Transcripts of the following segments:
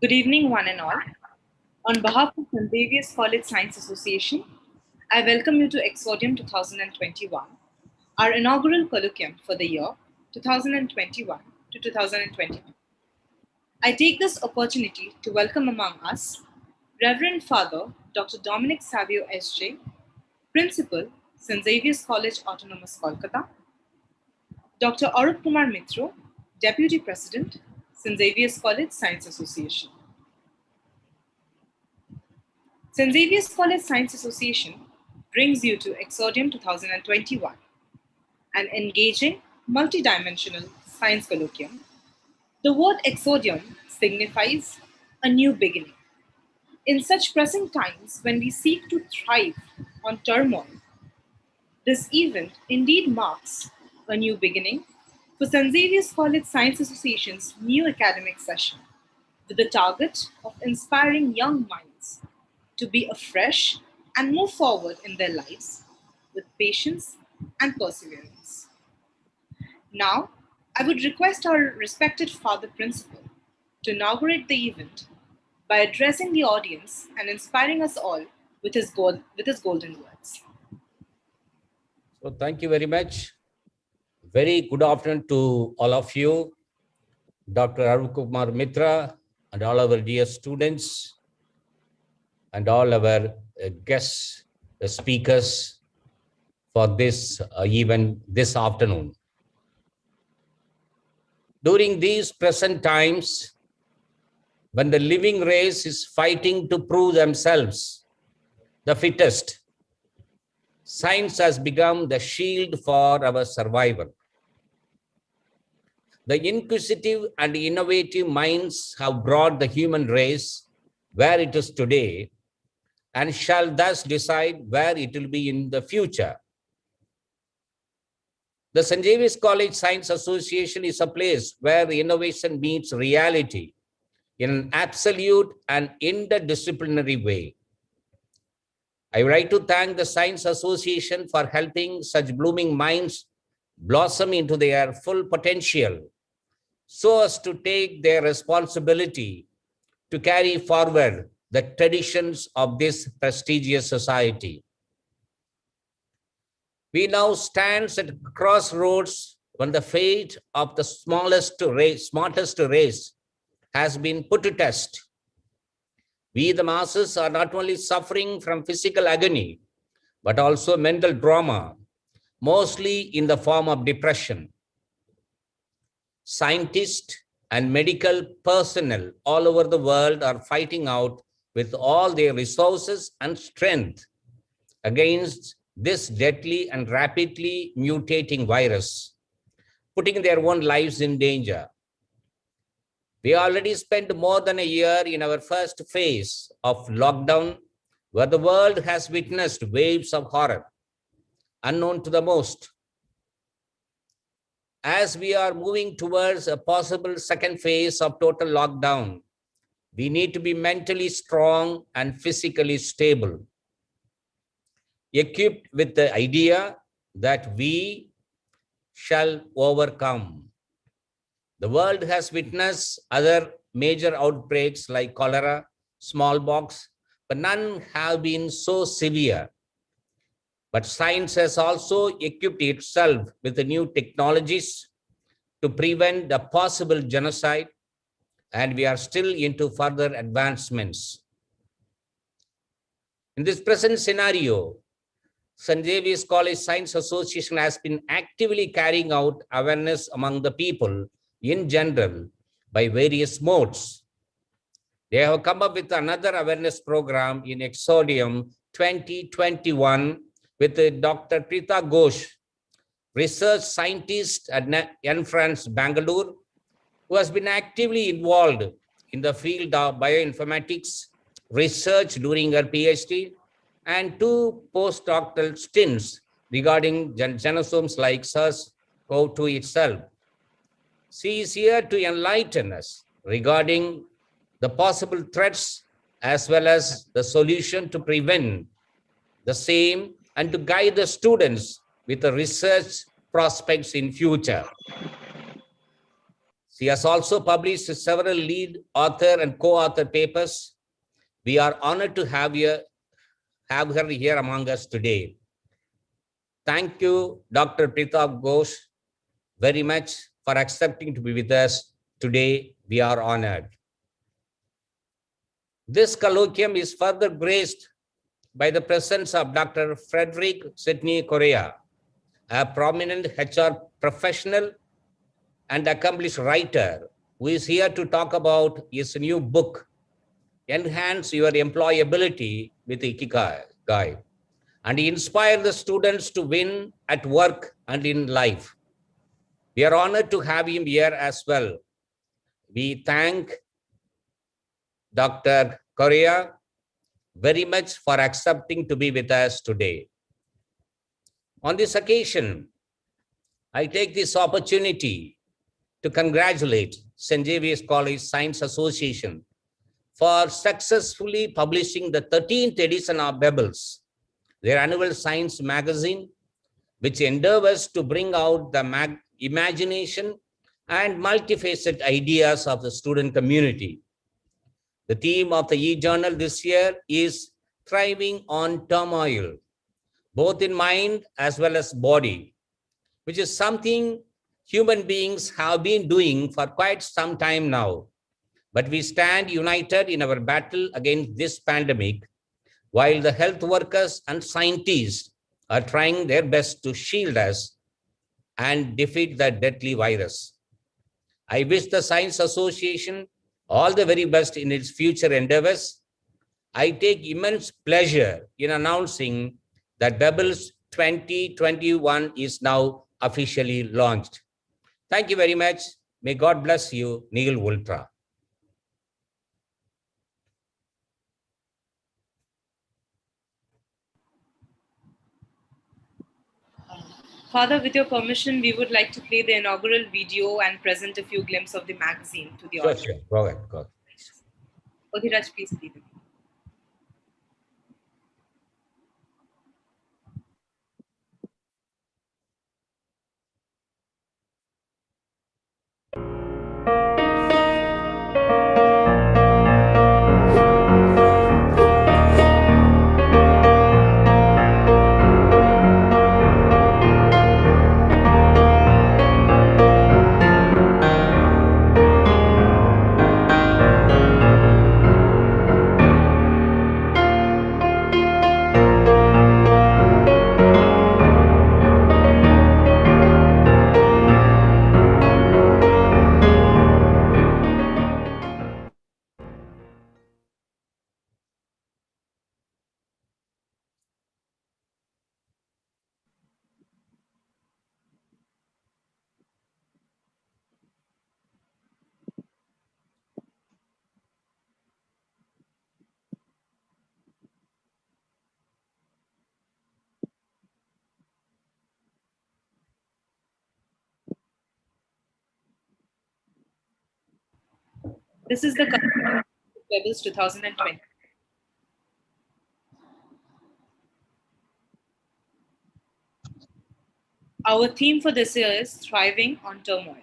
Good evening, one and all. On behalf of XAVIER'S College Science Association, I welcome you to Exordium 2021, our inaugural colloquium for the year 2021 to 2022. I take this opportunity to welcome among us Reverend Father Dr. Dominic Savio S.J., Principal, St. Xavier's College Autonomous Kolkata, Dr. Arup Kumar Mitro, Deputy President, St. Xavier's College Science Association. St. Xavier's College Science Association brings you to Exordium 2021, an engaging, multidimensional science colloquium. The word Exordium signifies a new beginning. In such pressing times when we seek to thrive on turmoil, this event indeed marks a new beginning for St. Xavier's College Science Association's new academic session, with the target of inspiring young minds to be afresh and move forward in their lives with patience and perseverance. Now, I would request our respected Father Principal to inaugurate the event by addressing the audience and inspiring us all with his golden words. So thank you very much. Very good afternoon to all of you, Dr. Arup Kumar Mitra, and all our dear students, and all our guest speakers for this event this afternoon. During these present times, when the living race is fighting to prove themselves the fittest, science has become the shield for our survival. The inquisitive and innovative minds have brought the human race where it is today and shall thus decide where it will be in the future. The St. Xavier's College Science Association is a place where innovation meets reality in an absolute and interdisciplinary way. I would like to thank the Science Association for helping such blooming minds blossom into their full potential so as to take their responsibility to carry forward the traditions of this prestigious society. We now stand at crossroads when the fate of the smartest race has been put to test. We, the masses, are not only suffering from physical agony, but also mental trauma, mostly in the form of depression. Scientists and medical personnel all over the world are fighting out with all their resources and strength against this deadly and rapidly mutating virus, putting their own lives in danger. We already spent more than a year in our first phase of lockdown, where the world has witnessed waves of horror, unknown to the most. As we are moving towards a possible second phase of total lockdown, we need to be mentally strong and physically stable, equipped with the idea that we shall overcome. The world has witnessed other major outbreaks like cholera, smallpox, but none have been so severe. But science has also equipped itself with the new technologies to prevent the possible genocide, and we are still into further advancements. In this present scenario, St. Xavier's College Science Association has been actively carrying out awareness among the people in general by various modes. They have come up with another awareness program in Exordium 2021 with Dr. Preeta Ghosh, research scientist at France, Bangalore, who has been actively involved in the field of bioinformatics research during her PhD and 2 postdoctoral stints regarding genomes like SARS-CoV-2 itself. She is here to enlighten us regarding the possible threats as well as the solution to prevent the same and to guide the students with the research prospects in future. She has also published several lead author and co-author papers. We are honored to have her here among us today. Thank you, Dr. Pritap Ghosh, very much for accepting to be with us today. We are honored. This colloquium is further graced by the presence of Dr. Frederick Sidney Correa, a prominent HR professional and accomplished writer who is here to talk about his new book, Enhance Your Employability with Ikigai, and inspire the students to win at work and in life. We are honored to have him here as well. We thank Dr. Correa very much for accepting to be with us today. On this occasion, I take this opportunity to congratulate St. Xavier's College Science Association for successfully publishing the 13th edition of Bebbles, their annual science magazine, which endeavors to bring out the imagination and multifaceted ideas of the student community. The theme of the e-journal this year is Thriving on Turmoil, both in mind as well as body, which is something human beings have been doing for quite some time now. But we stand united in our battle against this pandemic, while the health workers and scientists are trying their best to shield us and defeat the deadly virus. I wish the Science Association all the very best in its future endeavors. I take immense pleasure in announcing that Bebbles 2021 is now officially launched. Thank you very much. May God bless you, Neil Ultra. Father, with your permission, we would like to play the inaugural video and present a few glimpses of the magazine to the audience. Sure. Go ahead. Odhiraj, please play the video. This is the cover of Bebbles 2020. Our theme for this year is Thriving on Turmoil.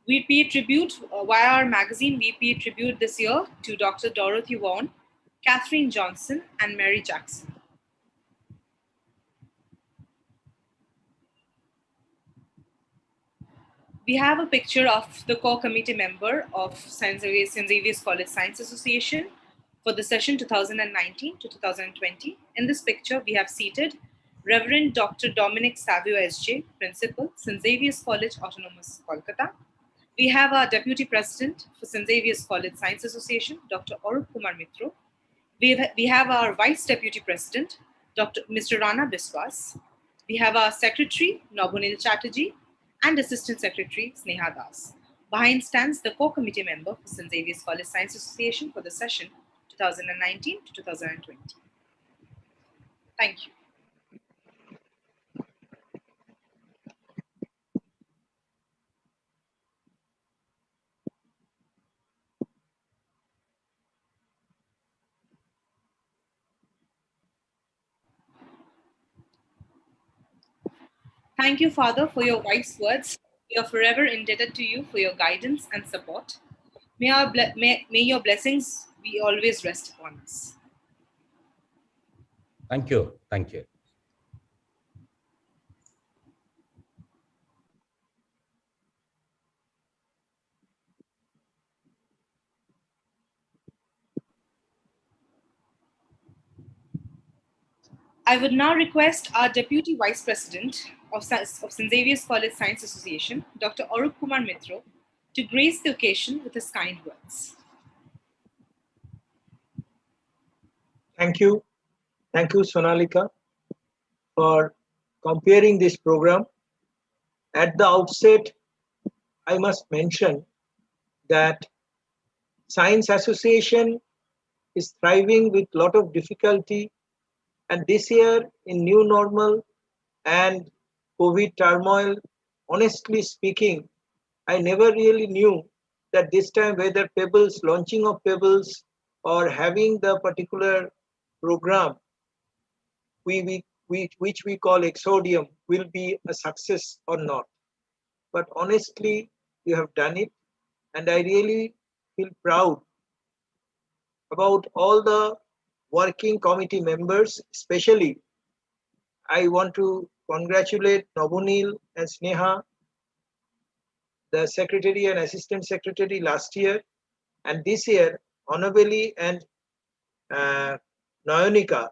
We pay tribute via our magazine. We pay tribute this year to Dr. Dorothy Vaughan, Katherine Johnson, and Mary Jackson. We have a picture of the core committee member of St. Xavier's College Science Association for the session 2019 to 2020. In this picture, we have seated Reverend Dr. Dominic Savio SJ, Principal, St. Xavier's College Autonomous, Kolkata. We have our Deputy President for St. Xavier's College Science Association, Dr. Arup Kumar Mitro. We have our Vice Deputy President, Mr. Rana Biswas. We have our Secretary, Nobunil Chatterjee, and Assistant Secretary, Sneha Das. Behind stands the core committee member for St. Xavier's College Science Association for the session 2019 to 2020. Thank you. Thank you, Father, for your wise words. We are forever indebted to you for your guidance and support. May your blessings be always rest upon us. Thank you. Thank you. I would now request our Deputy Vice President of St. Xavier's College Science Association, Dr. Arup Kumar Mitro, to grace the occasion with his kind words. Thank you. Thank you, Sonalika, for comparing this program. At the outset, I must mention that Science Association is thriving with a lot of difficulty, and this year in new normal and COVID turmoil, honestly speaking, I never really knew that this time whether Pebbles, launching of Pebbles or having the particular program which we call Exordium will be a success or not. But honestly, you have done it, and I really feel proud about all the working committee members. Especially, I want to congratulate Nobunil and Sneha, the secretary and assistant secretary last year, and this year, Honorably and Nayonika,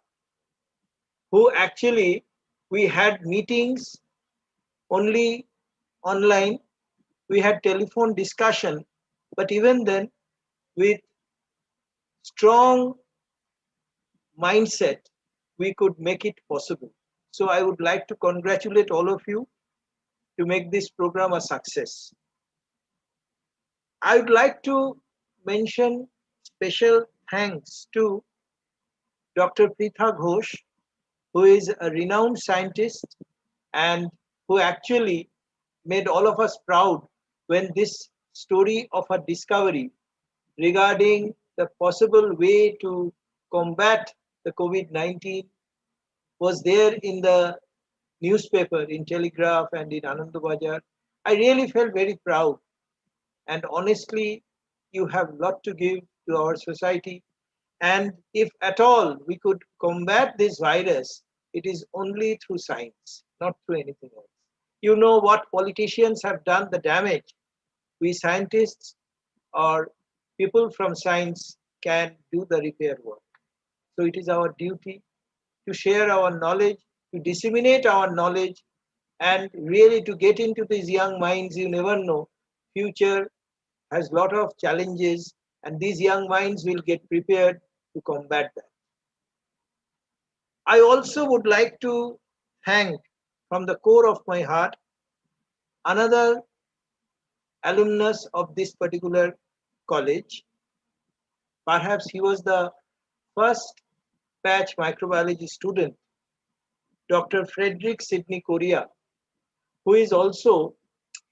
who actually we had meetings only online. We had telephone discussion, but even then, with strong mindset, we could make it possible. So I would like to congratulate all of you to make this program a success. I would like to mention special thanks to Dr. Pritha Ghosh, who is a renowned scientist and who actually made all of us proud when this story of her discovery regarding the possible way to combat the COVID-19 was there in the newspaper, in Telegraph and in Anandabajar. I really felt very proud. And honestly, you have a lot to give to our society. And if at all we could combat this virus, it is only through science, not through anything else. You know what politicians have done the damage. We scientists or people from science can do the repair work. So it is our duty to share our knowledge, to disseminate our knowledge, and really to get into these young minds. You never know. Future has a lot of challenges, and these young minds will get prepared to combat that. I also would like to thank from the core of my heart another alumnus of this particular college. Perhaps he was the first batch microbiology student, Dr. Frederick Sydney Korea, who is also,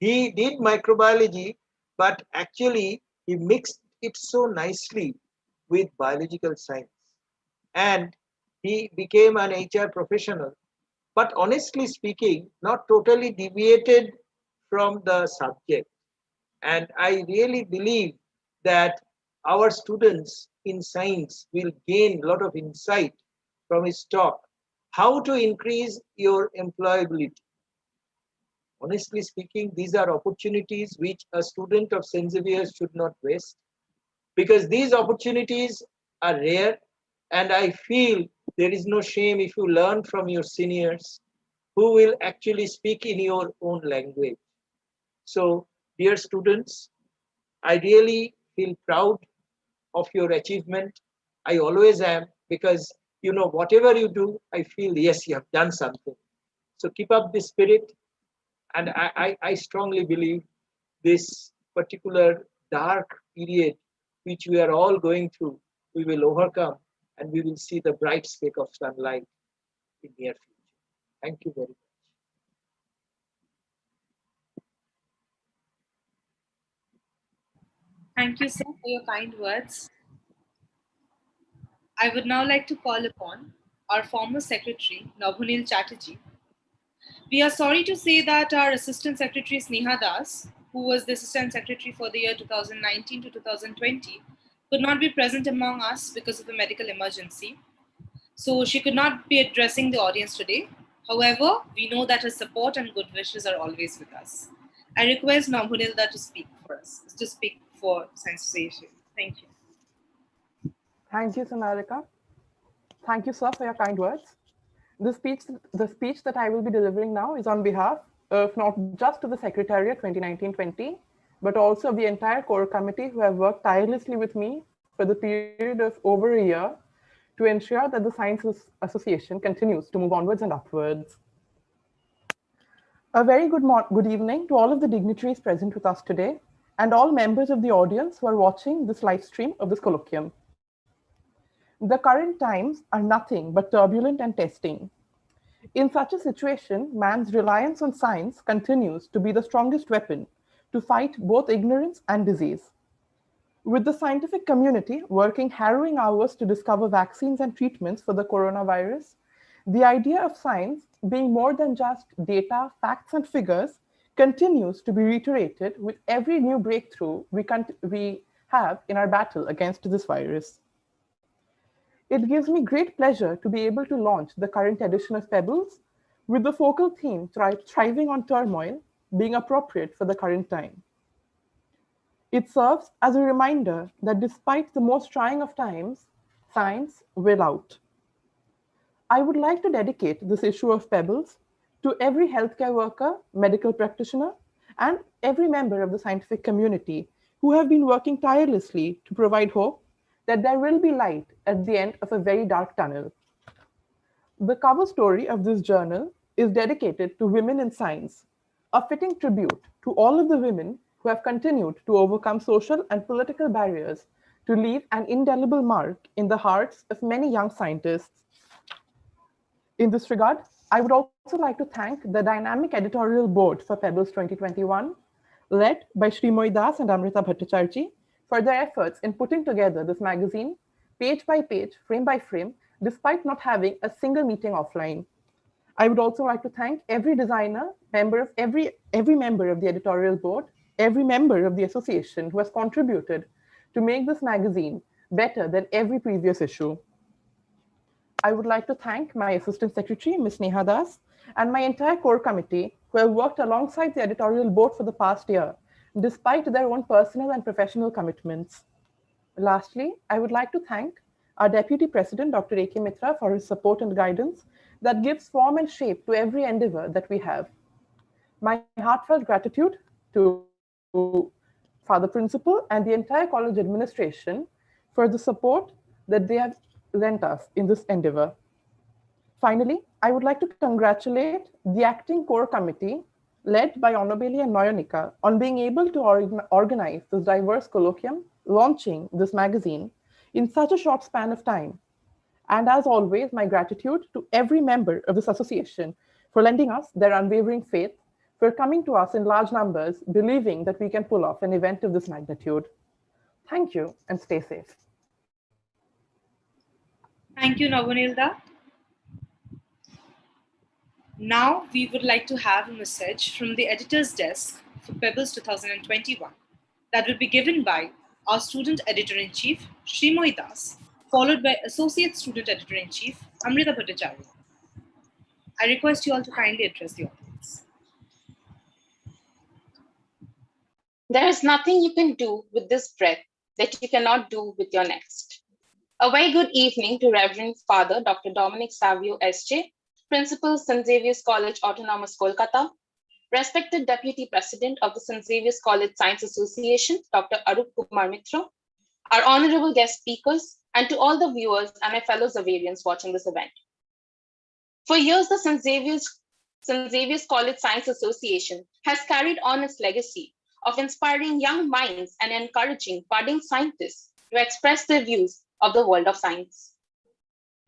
he did microbiology, but actually he mixed it so nicely with biological science. And he became an HR professional, but honestly speaking, not totally deviated from the subject. And I really believe that our students in science will gain a lot of insight from his talk. How to increase your employability. Honestly speaking, these are opportunities which a student of St. Xavier's should not waste, because these opportunities are rare, and I feel there is no shame if you learn from your seniors who will actually speak in your own language. So, dear students, I really feel proud of your achievement. I always am, because you know, whatever you do, I feel yes, you have done something. So keep up this spirit, and I strongly believe this particular dark period which we are all going through, we will overcome, and we will see the bright speck of sunlight in near future. Thank you very much. Thank you, sir, for your kind words. I would now like to call upon our former secretary, Nabhunil Chatterjee, We are sorry to say that our Assistant Secretary Sneha Das, who was the Assistant Secretary for the year 2019 to 2020, could not be present among us because of a medical emergency. So she could not be addressing the audience today. However, we know that her support and good wishes are always with us. I request Nabhunilda to speak for us, to speak for Science Association. Thank you. Thank you, Sanarika. Thank you, sir, for your kind words. The speech that I will be delivering now is on behalf of not just to the Secretariat 2019-20, but also the entire core committee who have worked tirelessly with me for the period of over a year to ensure that the Science Association continues to move onwards and upwards. A very good evening to all of the dignitaries present with us today and all members of the audience who are watching this live stream of this colloquium. The current times are nothing but turbulent and testing. In such a situation, man's reliance on science continues to be the strongest weapon to fight both ignorance and disease. With the scientific community working harrowing hours to discover vaccines and treatments for the coronavirus, the idea of science being more than just data, facts, and figures continues to be reiterated with every new breakthrough we have in our battle against this virus. It gives me great pleasure to be able to launch the current edition of Pebbles with the focal theme thriving on turmoil being appropriate for the current time. It serves as a reminder that despite the most trying of times, science will out. I would like to dedicate this issue of Pebbles to every healthcare worker, medical practitioner, and every member of the scientific community who have been working tirelessly to provide hope that there will be light at the end of a very dark tunnel. The cover story of this journal is dedicated to women in science, a fitting tribute to all of the women who have continued to overcome social and political barriers to leave an indelible mark in the hearts of many young scientists. In this regard, I would also like to thank the dynamic editorial board for Pebbles 2021, led by Srimoy Das and Amrita Bhattacharjee, for their efforts in putting together this magazine, page by page, frame by frame, despite not having a single meeting offline. I would also like to thank every designer, every member of the editorial board, every member of the association who has contributed to make this magazine better than every previous issue. I would like to thank my Assistant Secretary, Ms. Neha Das, and my entire core committee who have worked alongside the editorial board for the past year, despite their own personal and professional commitments. Lastly, I would like to thank our Deputy President, Dr. A.K. Mitra, for his support and guidance that gives form and shape to every endeavor that we have. My heartfelt gratitude to Father Principal and the entire college administration for the support that they have lent us in this endeavor. Finally, I would like to congratulate the acting core committee led by Onobeli and Noyonika on being able to organize this diverse colloquium, launching this magazine in such a short span of time. And as always, my gratitude to every member of this association for lending us their unwavering faith, for coming to us in large numbers, believing that we can pull off an event of this magnitude. Thank you and stay safe. Thank you, Nabhunilda. Now we would like to have a message from the editor's desk for Pebbles 2021 that will be given by our student editor-in-chief, Srimoy Das, followed by Associate Student Editor-in-Chief, Amrita Bhattacharjee. I request you all to kindly address the audience. There is nothing you can do with this breath that you cannot do with your next. A very good evening to Reverend Father Dr. Dominic Savio S.J., Principal, St. Xavier's College Autonomous Kolkata, respected Deputy President of the St. Xavier's College Science Association, Dr. Arup Kumar Mitra, our honorable guest speakers, and to all the viewers and my fellow Xaverians watching this event. For years, the St. Xavier's College Science Association has carried on its legacy of inspiring young minds and encouraging budding scientists to express their views of the world of science.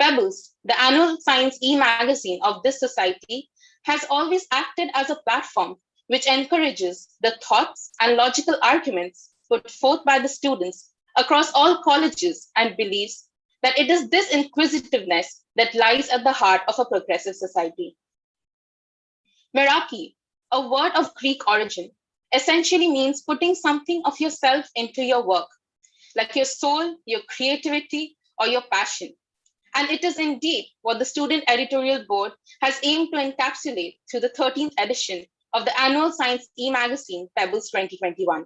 Pebbles, the annual science e-magazine of this society, has always acted as a platform which encourages the thoughts and logical arguments put forth by the students across all colleges and believes that it is this inquisitiveness that lies at the heart of a progressive society. Meraki, a word of Greek origin, essentially means putting something of yourself into your work, like your soul, your creativity, or your passion. And it is indeed what the Student Editorial Board has aimed to encapsulate through the 13th edition of the annual science e-magazine, Pebbles 2021.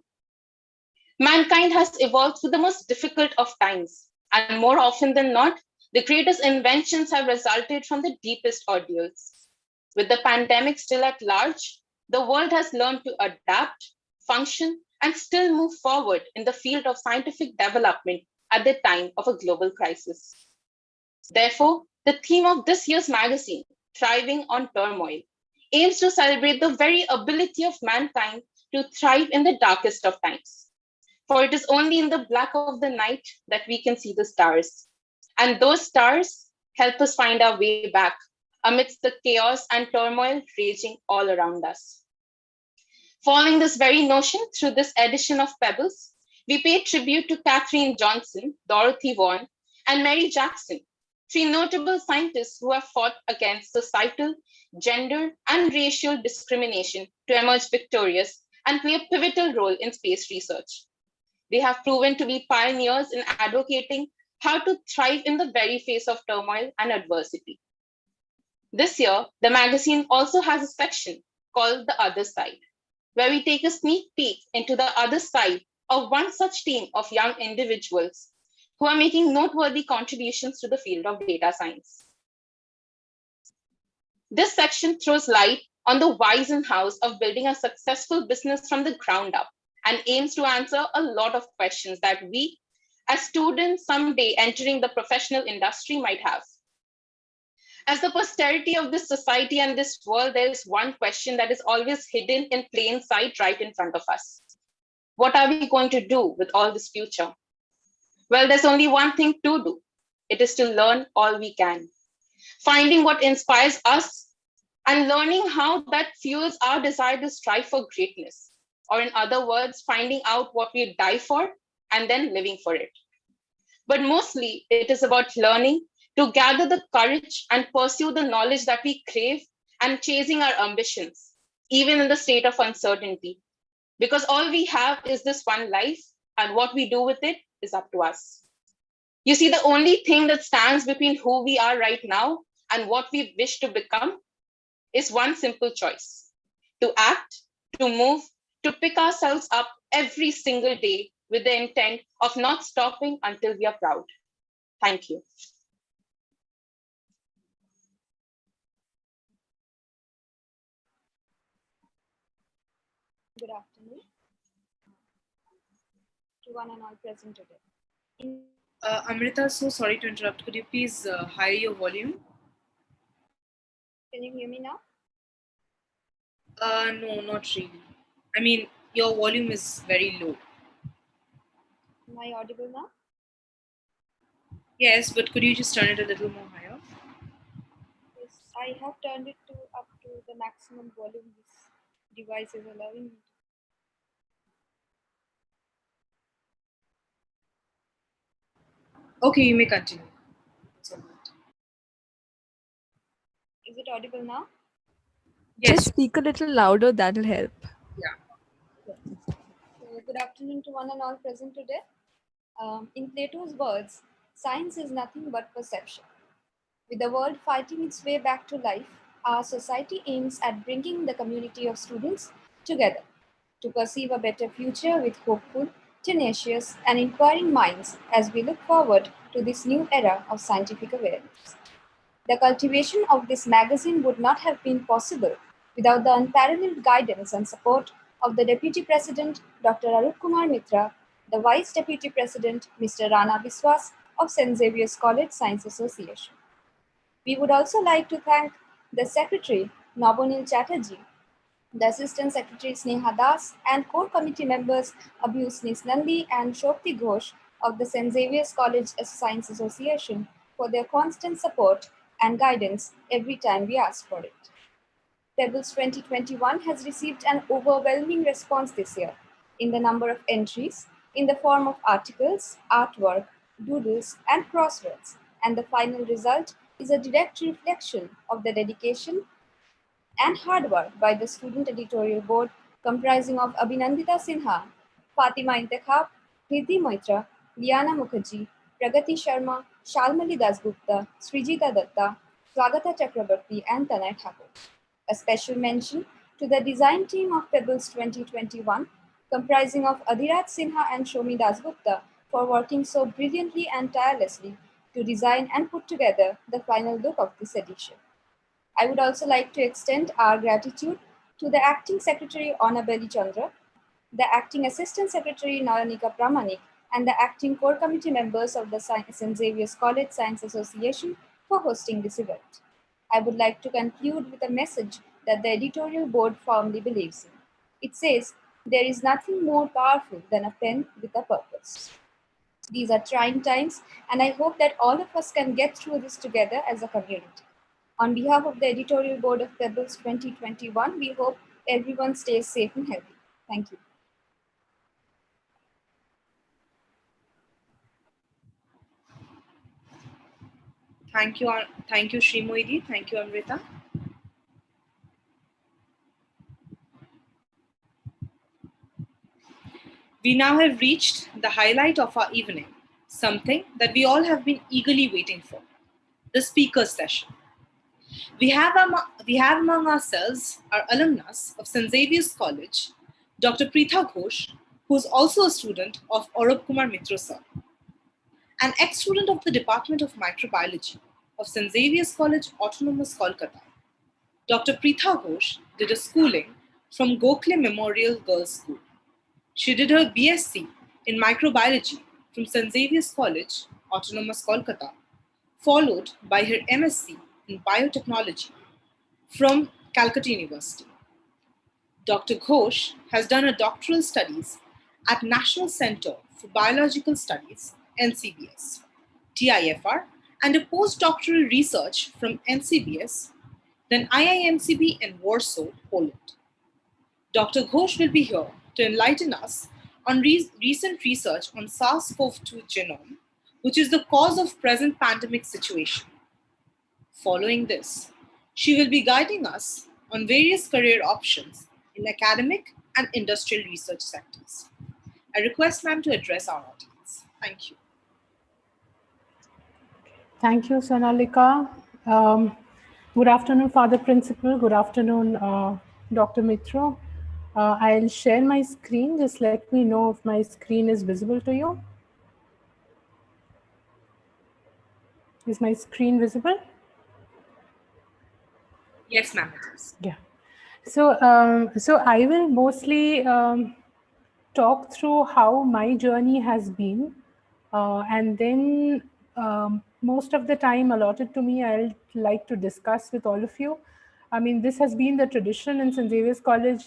Mankind has evolved through the most difficult of times, and more often than not, the greatest inventions have resulted from the deepest ordeals. With the pandemic still at large, the world has learned to adapt, function, and still move forward in the field of scientific development at the time of a global crisis. Therefore, the theme of this year's magazine, Thriving on Turmoil, aims to celebrate the very ability of mankind to thrive in the darkest of times. For it is only in the black of the night that we can see the stars. And those stars help us find our way back amidst the chaos and turmoil raging all around us. Following this very notion through this edition of Pebbles, we pay tribute to Katherine Johnson, Dorothy Vaughan, and Mary Jackson, three notable scientists who have fought against societal, gender, and racial discrimination to emerge victorious and play a pivotal role in space research. They have proven to be pioneers in advocating how to thrive in the very face of turmoil and adversity. This year, the magazine also has a section called The Other Side, where we take a sneak peek into the other side of one such team of young individuals who are making noteworthy contributions to the field of data science. This section throws light on the whys and hows of building a successful business from the ground up and aims to answer a lot of questions that we, as students someday entering the professional industry, might have. As the posterity of this society and this world, there is one question that is always hidden in plain sight right in front of us. What are we going to do with all this future? Well, there's only one thing to do. It is to learn all we can, finding what inspires us and learning how that fuels our desire to strive for greatness. Or in other words, finding out what we die for and then living for it. But mostly it is about learning to gather the courage and pursue the knowledge that we crave and chasing our ambitions, even in the state of uncertainty. Because all we have is this one life, and what we do with it is up to us. You see, the only thing that stands between who we are right now and what we wish to become is one simple choice: to act, to move, to pick ourselves up every single day with the intent of not stopping until we are proud. Thank you. Good afternoon to one and all present today. Amrita, so sorry to interrupt. Could you please higher your volume? Can you hear me now? No, not really. I mean, your volume is very low. Am I audible now? Yes, but could you just turn it a little more higher? Yes, I have turned it to up to the maximum volume this device is allowing me. Okay, you may continue. It's all right. Is it audible now? Yes. Just speak a little louder, that'll help. Yeah. Yes. So, good afternoon to one and all present today. In Plato's words, science is nothing but perception. With the world fighting its way back to life, our society aims at bringing the community of students together to perceive a better future with hopeful, tenacious, and inquiring minds as we look forward to this new era of scientific awareness. The cultivation of this magazine would not have been possible without the unparalleled guidance and support of the Deputy President, Dr. Arup Kumar Mitra, the Vice Deputy President, Mr. Rana Biswas of St. Xavier's College Science Association. We would also like to thank the Secretary, Nabonil Chatterjee, the Assistant Secretary Sneha Das, and core committee members Abhiyus Nisnandi and Shokti Ghosh of the St. Xavier's College Science Association for their constant support and guidance every time we ask for it. Pebbles 2021 has received an overwhelming response this year in the number of entries, in the form of articles, artwork, doodles, and crosswords, and the final result is a direct reflection of the dedication and hard work by the student editorial board comprising of Abhinandita Sinha, Fatima Intekhab, Riddhi Moitra, Liana Mukherjee, Pragati Sharma, Shalmali Dasgupta, Srijita Datta, Swagata Chakrabarti, and Tanay Thakur. A special mention to the design team of Pebbles 2021, comprising of Adhirat Sinha and Shomi Dasgupta, for working so brilliantly and tirelessly to design and put together the final look of this edition. I would also like to extend our gratitude to the Acting Secretary Onabeli Chandra, the Acting Assistant Secretary Naranika Pramanik, and the Acting Core Committee members of the St. Xavier's College Science Association for hosting this event. I would like to conclude with a message that the editorial board firmly believes in. It says, there is nothing more powerful than a pen with a purpose. These are trying times, and I hope that all of us can get through this together as a community. On behalf of the editorial board of Pebbles 2021, we hope everyone stays safe and healthy. Thank you. Thank you, Srimoidi. Thank you, Amrita. We now have reached the highlight of our evening, something that we all have been eagerly waiting for, the speaker session. We have among ourselves our alumnus of St. Xavier's College, Dr. Preetha Ghosh, who is also a student of Arup Kumar Mitra sir. An ex-student of the Department of Microbiology of St. Xavier's College, Autonomous, Kolkata. Dr. Preetha Ghosh did a schooling from Gokhale Memorial Girls' School. She did her BSc in Microbiology from St. Xavier's College, Autonomous, Kolkata, followed by her MSc in Biotechnology from Calcutta University. Dr. Ghosh has done her doctoral studies at National Center for Biological Studies, NCBS, TIFR, and a postdoctoral research from NCBS, then IIMCB in Warsaw, Poland. Dr. Ghosh will be here to enlighten us on recent research on SARS-CoV-2 genome, which is the cause of present pandemic situation. Following this, she will be guiding us on various career options in academic and industrial research sectors. I request ma'am to address our audience. Thank you. Thank you, Sonalika. Good afternoon, Father Principal. Good afternoon, Dr. Mitra. I'll share my screen. Just let me know if my screen is visible to you. Is my screen visible? Yes, ma'am, it is. Yeah. So I will mostly talk through how my journey has been, and then most of the time allotted to me, I'll like to discuss with all of you. I mean, this has been the tradition in St. Xavier's College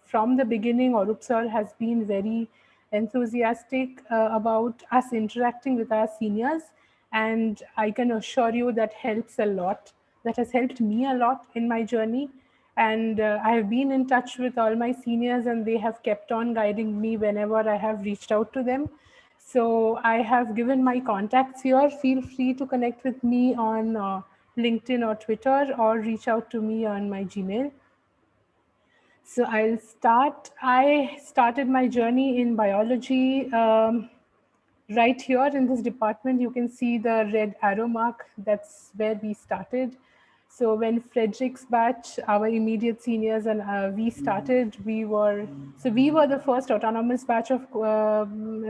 from the beginning. Arup sir has been very enthusiastic about us interacting with our seniors, and I can assure you that helps a lot. That has helped me a lot in my journey. And I have been in touch with all my seniors, and they have kept on guiding me whenever I have reached out to them. So I have given my contacts here. Feel free to connect with me on LinkedIn or Twitter, or reach out to me on my Gmail. So I'll start. I started my journey in biology right here in this department. You can see the red arrow mark. That's where we started. So when Frederick's batch, our immediate seniors, and we started, we were the first autonomous batch of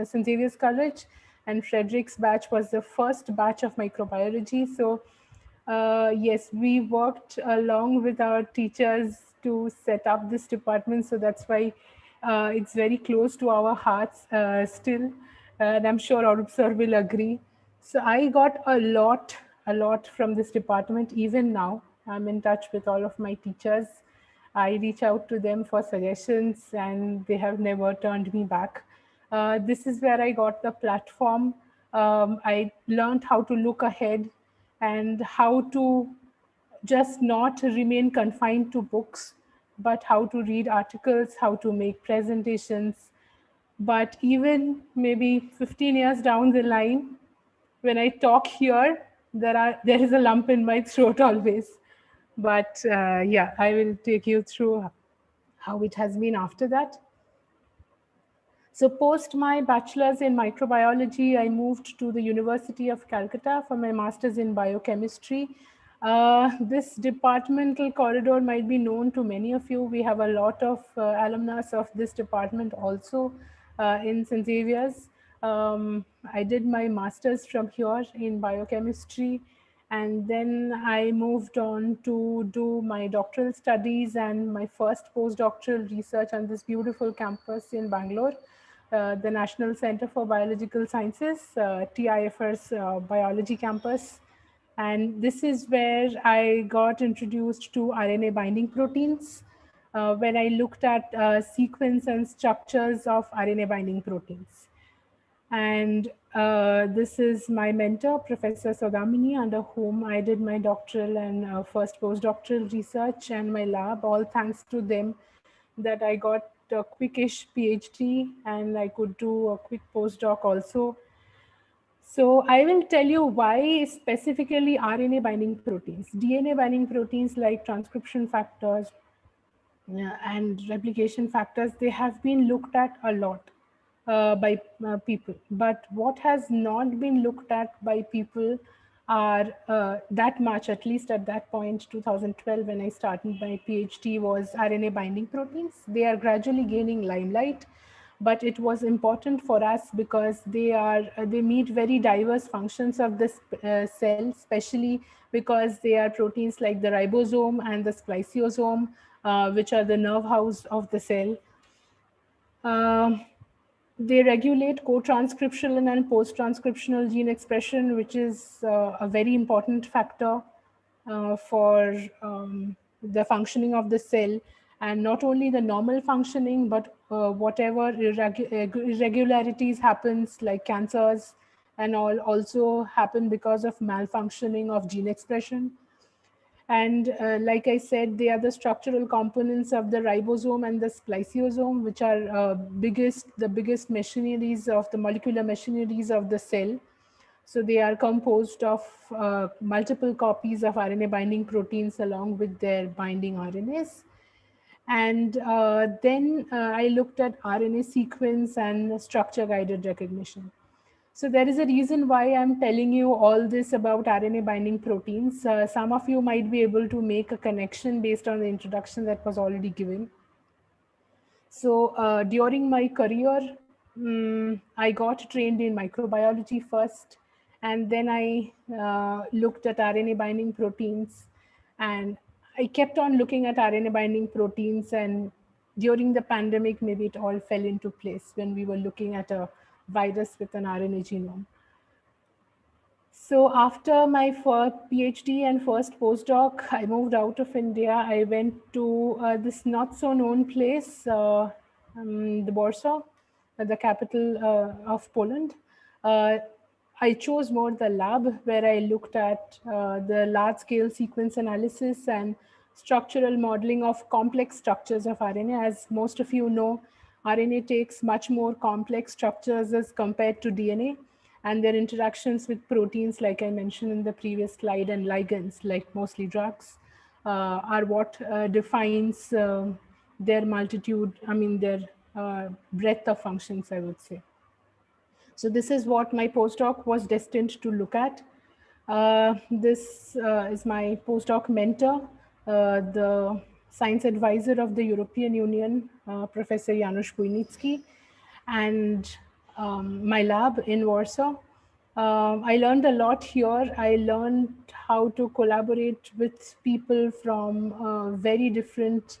St. Xavier's College, and Frederick's batch was the first batch of microbiology. So yes, we worked along with our teachers to set up this department. So that's why it's very close to our hearts still. And I'm sure Arup sir will agree. So I got a lot from this department. Even now, I'm in touch with all of my teachers. I reach out to them for suggestions, and they have never turned me back. This is where I got the platform. I learned how to look ahead and how to just not remain confined to books, but how to read articles, how to make presentations. But even maybe 15 years down the line, when I talk here, there is a lump in my throat always. But yeah, I will take you through how it has been after that. So post my bachelor's in microbiology, I moved to the University of Calcutta for my master's in biochemistry. This departmental corridor might be known to many of you. We have a lot of alumnus of this department also in St. Xavier's. I did my master's from here in biochemistry, and then I moved on to do my doctoral studies and my first postdoctoral research on this beautiful campus in Bangalore. The National Center for Biological Sciences, TIFR's biology campus. And this is where I got introduced to RNA binding proteins, when I looked at sequence and structures of RNA binding proteins. And this is my mentor, Professor Sodamini, under whom I did my doctoral and first postdoctoral research and my lab, all thanks to them that I got a quickish PhD and I could do a quick postdoc also. So I will tell you why specifically RNA binding proteins. DNA binding proteins like transcription factors and replication factors, they have been looked at a lot by people. But what has not been looked at by people are that much, at least at that point, 2012, when I started my PhD, was RNA binding proteins. They are gradually gaining limelight, but it was important for us because they meet very diverse functions of this cell, especially because they are proteins like the ribosome and the spliceosome, which are the nerve house of the cell. They regulate co-transcriptional and post-transcriptional gene expression, which is a very important factor for the functioning of the cell, and not only the normal functioning, but whatever irregularities happens, like cancers and all, also happen because of malfunctioning of gene expression. And like I said, they are the structural components of the ribosome and the spliceosome, which are the biggest machineries of the molecular machineries of the cell. So they are composed of multiple copies of RNA binding proteins along with their binding RNAs. And then I looked at RNA sequence and structure guided recognition. So there is a reason why I'm telling you all this about RNA binding proteins. Some of you might be able to make a connection based on the introduction that was already given. So during my career, I got trained in microbiology first, and then I looked at RNA binding proteins, and I kept on looking at RNA binding proteins, and during the pandemic, maybe it all fell into place when we were looking at a virus with an RNA genome. So after my first PhD and first postdoc, I moved out of India. I went to this not so known place, the Warsaw, the capital of Poland. I chose more the lab, where I looked at the large scale sequence analysis and structural modeling of complex structures of RNA. As most of you know, RNA takes much more complex structures as compared to DNA, and their interactions with proteins, like I mentioned in the previous slide, and ligands, like mostly drugs, are what defines their multitude, their breadth of functions, I would say. So this is what my postdoc was destined to look at. This is my postdoc mentor, the science advisor of the European Union, Professor Janusz Bujnicki, and my lab in Warsaw. I learned a lot here. I learned how to collaborate with people from very different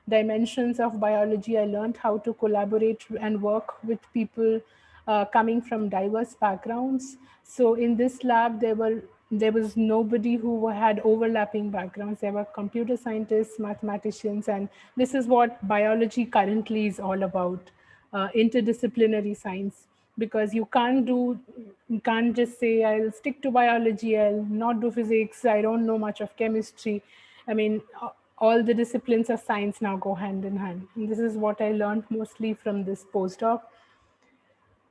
dimensions of biology. I learned how to collaborate and work with people coming from diverse backgrounds. So in this lab, there was nobody who had overlapping backgrounds. There were computer scientists, mathematicians, and this is what biology currently is all about, interdisciplinary science. Because you can't just say, I'll stick to biology, I'll not do physics, I don't know much of chemistry. All the disciplines of science now go hand in hand. And this is what I learned mostly from this postdoc.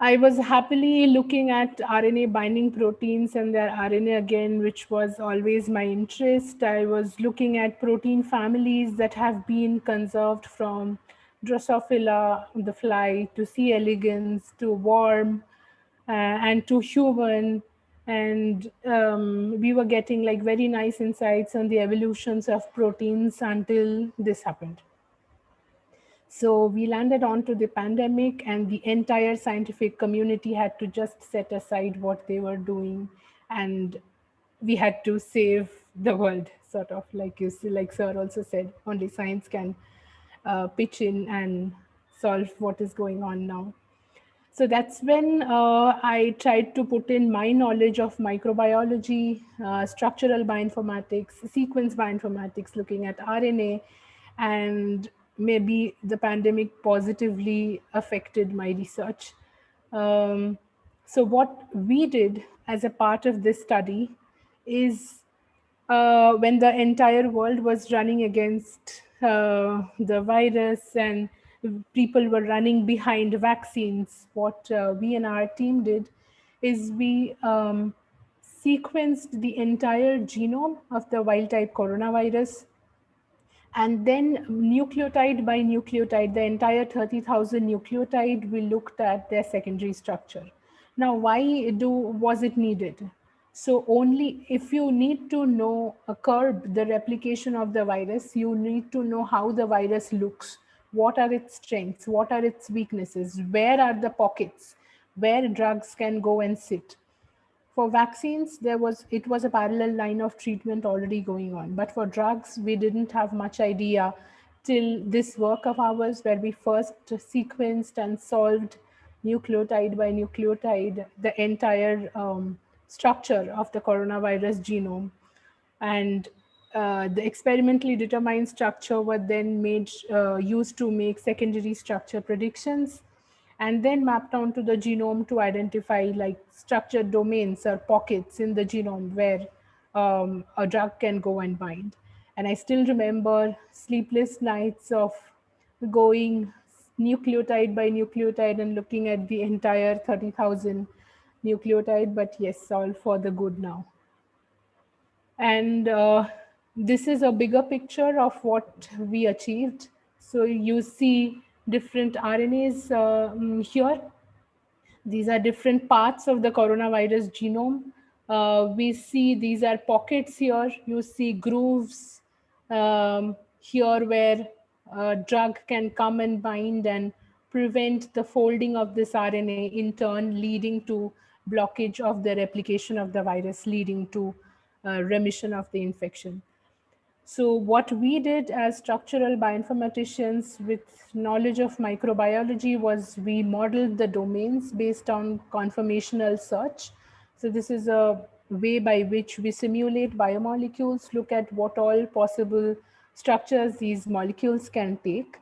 I was happily looking at RNA binding proteins and their RNA again, which was always my interest. I was looking at protein families that have been conserved from Drosophila, the fly, to C. elegans, to worm, and to human. And we were getting like very nice insights on the evolutions of proteins until this happened. So we landed onto the pandemic, and the entire scientific community had to just set aside what they were doing, and we had to save the world, sort of like you see, like Sir also said, only science can pitch in and solve what is going on now. So that's when I tried to put in my knowledge of microbiology, structural bioinformatics, sequence bioinformatics, looking at RNA, and maybe the pandemic positively affected my research. So what we did as a part of this study is when the entire world was running against the virus and people were running behind vaccines, what we and our team did is we sequenced the entire genome of the wild type coronavirus, and then nucleotide by nucleotide, the entire 30,000 nucleotide, we looked at their secondary structure. Now, why was it needed? So only if you need to know curb the replication of the virus, you need to know how the virus looks, what are its strengths, what are its weaknesses, where are the pockets where drugs can go and sit. For vaccines, it was a parallel line of treatment already going on. But for drugs, we didn't have much idea till this work of ours, where we first sequenced and solved nucleotide by nucleotide the entire structure of the coronavirus genome. And the experimentally determined structure was then used to make secondary structure predictions, and then mapped onto the genome to identify like structured domains or pockets in the genome where a drug can go and bind. And I still remember sleepless nights of going nucleotide by nucleotide and looking at the entire 30,000 nucleotide, but yes, all for the good now. And this is a bigger picture of what we achieved. So you see different RNAs here. These are different parts of the coronavirus genome. We see these are pockets here. You see grooves here where a drug can come and bind and prevent the folding of this RNA, in turn leading to blockage of the replication of the virus, leading to remission of the infection. So what we did as structural bioinformaticians with knowledge of microbiology was we modeled the domains based on conformational search. So this is a way by which we simulate biomolecules, look at what all possible structures these molecules can take,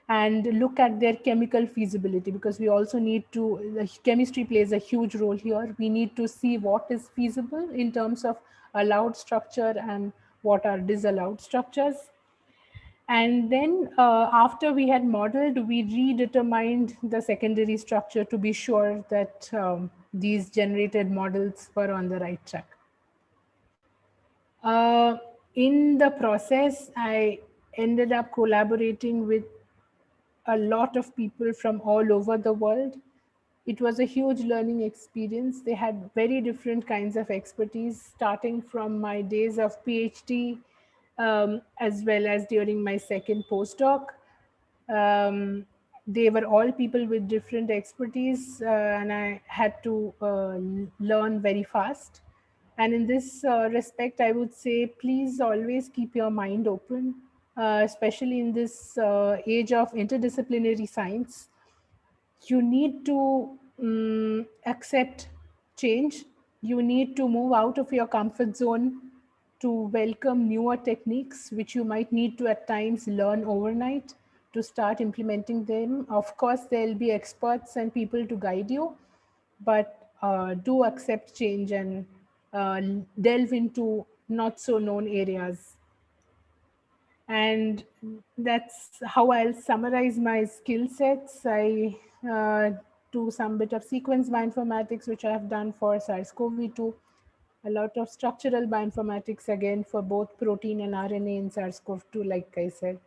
and look at their chemical feasibility, because we also need to, the chemistry plays a huge role here. We need to see what is feasible in terms of allowed structure and what are disallowed structures. And then after we had modeled, we redetermined the secondary structure to be sure that these generated models were on the right track. In the process, I ended up collaborating with a lot of people from all over the world. It was a huge learning experience. They had very different kinds of expertise, starting from my days of PhD, as well as during my second postdoc. They were all people with different expertise, and I had to learn very fast. And in this respect, I would say, please always keep your mind open, especially in this age of interdisciplinary science. You need to accept change. You need to move out of your comfort zone to welcome newer techniques, which you might need to at times learn overnight to start implementing them. Of course, there'll be experts and people to guide you, but do accept change and delve into not so known areas. And that's how I'll summarize my skill sets. I to some bit of sequence bioinformatics, which I have done for SARS-CoV-2, a lot of structural bioinformatics again for both protein and RNA in SARS-CoV-2, like I said.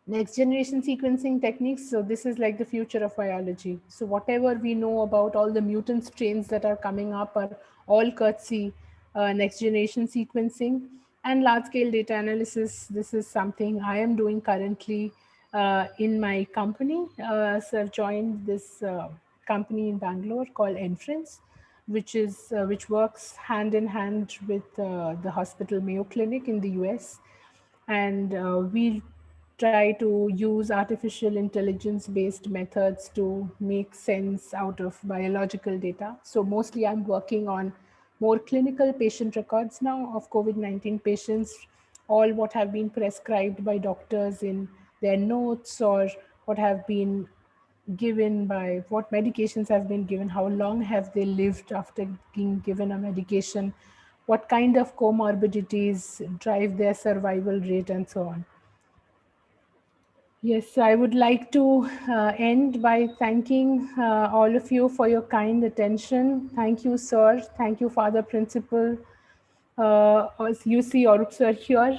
Next generation sequencing techniques. So this is like the future of biology. So whatever we know about all the mutant strains that are coming up are all courtesy next generation sequencing and large scale data analysis. This is something I am doing currently in my company. So I've joined this company in Bangalore called Entrance, which works hand in hand with the hospital Mayo Clinic in the US. And we try to use artificial intelligence based methods to make sense out of biological data. So mostly I'm working on more clinical patient records now of COVID-19 patients, all what have been prescribed by doctors in their notes or what have been given by what medications have been given, how long have they lived after being given a medication, what kind of comorbidities drive their survival rate and so on. Yes, I would like to end by thanking all of you for your kind attention. Thank you, sir. Thank you, Father Principal. As you see, Arup sir here,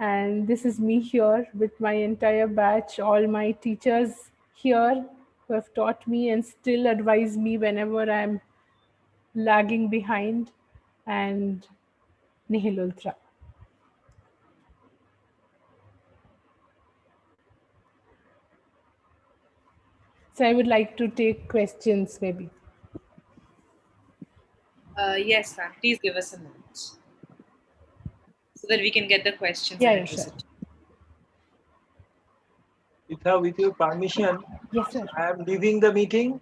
and this is me here with my entire batch, all my teachers here who have taught me and still advise me whenever I'm lagging behind, and Nihil Ultra. So I would like to take questions maybe. Yes, ma'am. Please give us a minute so that we can get the questions. Yeah, sure. With your permission, yes, sir. I am leaving the meeting.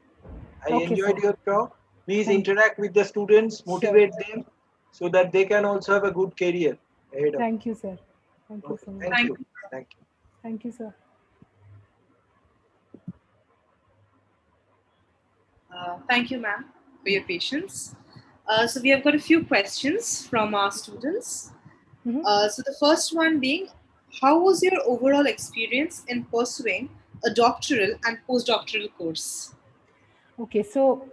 I enjoyed sir. your talk. Please interact with the students, motivate them so that they can also have a good career ahead of. Thank you, sir. Thank you so much. Thank you. Thank you. Thank you, sir. Thank you, ma'am, for your patience. So we have got a few questions from our students. So the first one being, how was your overall experience in pursuing a doctoral and postdoctoral course? Okay, so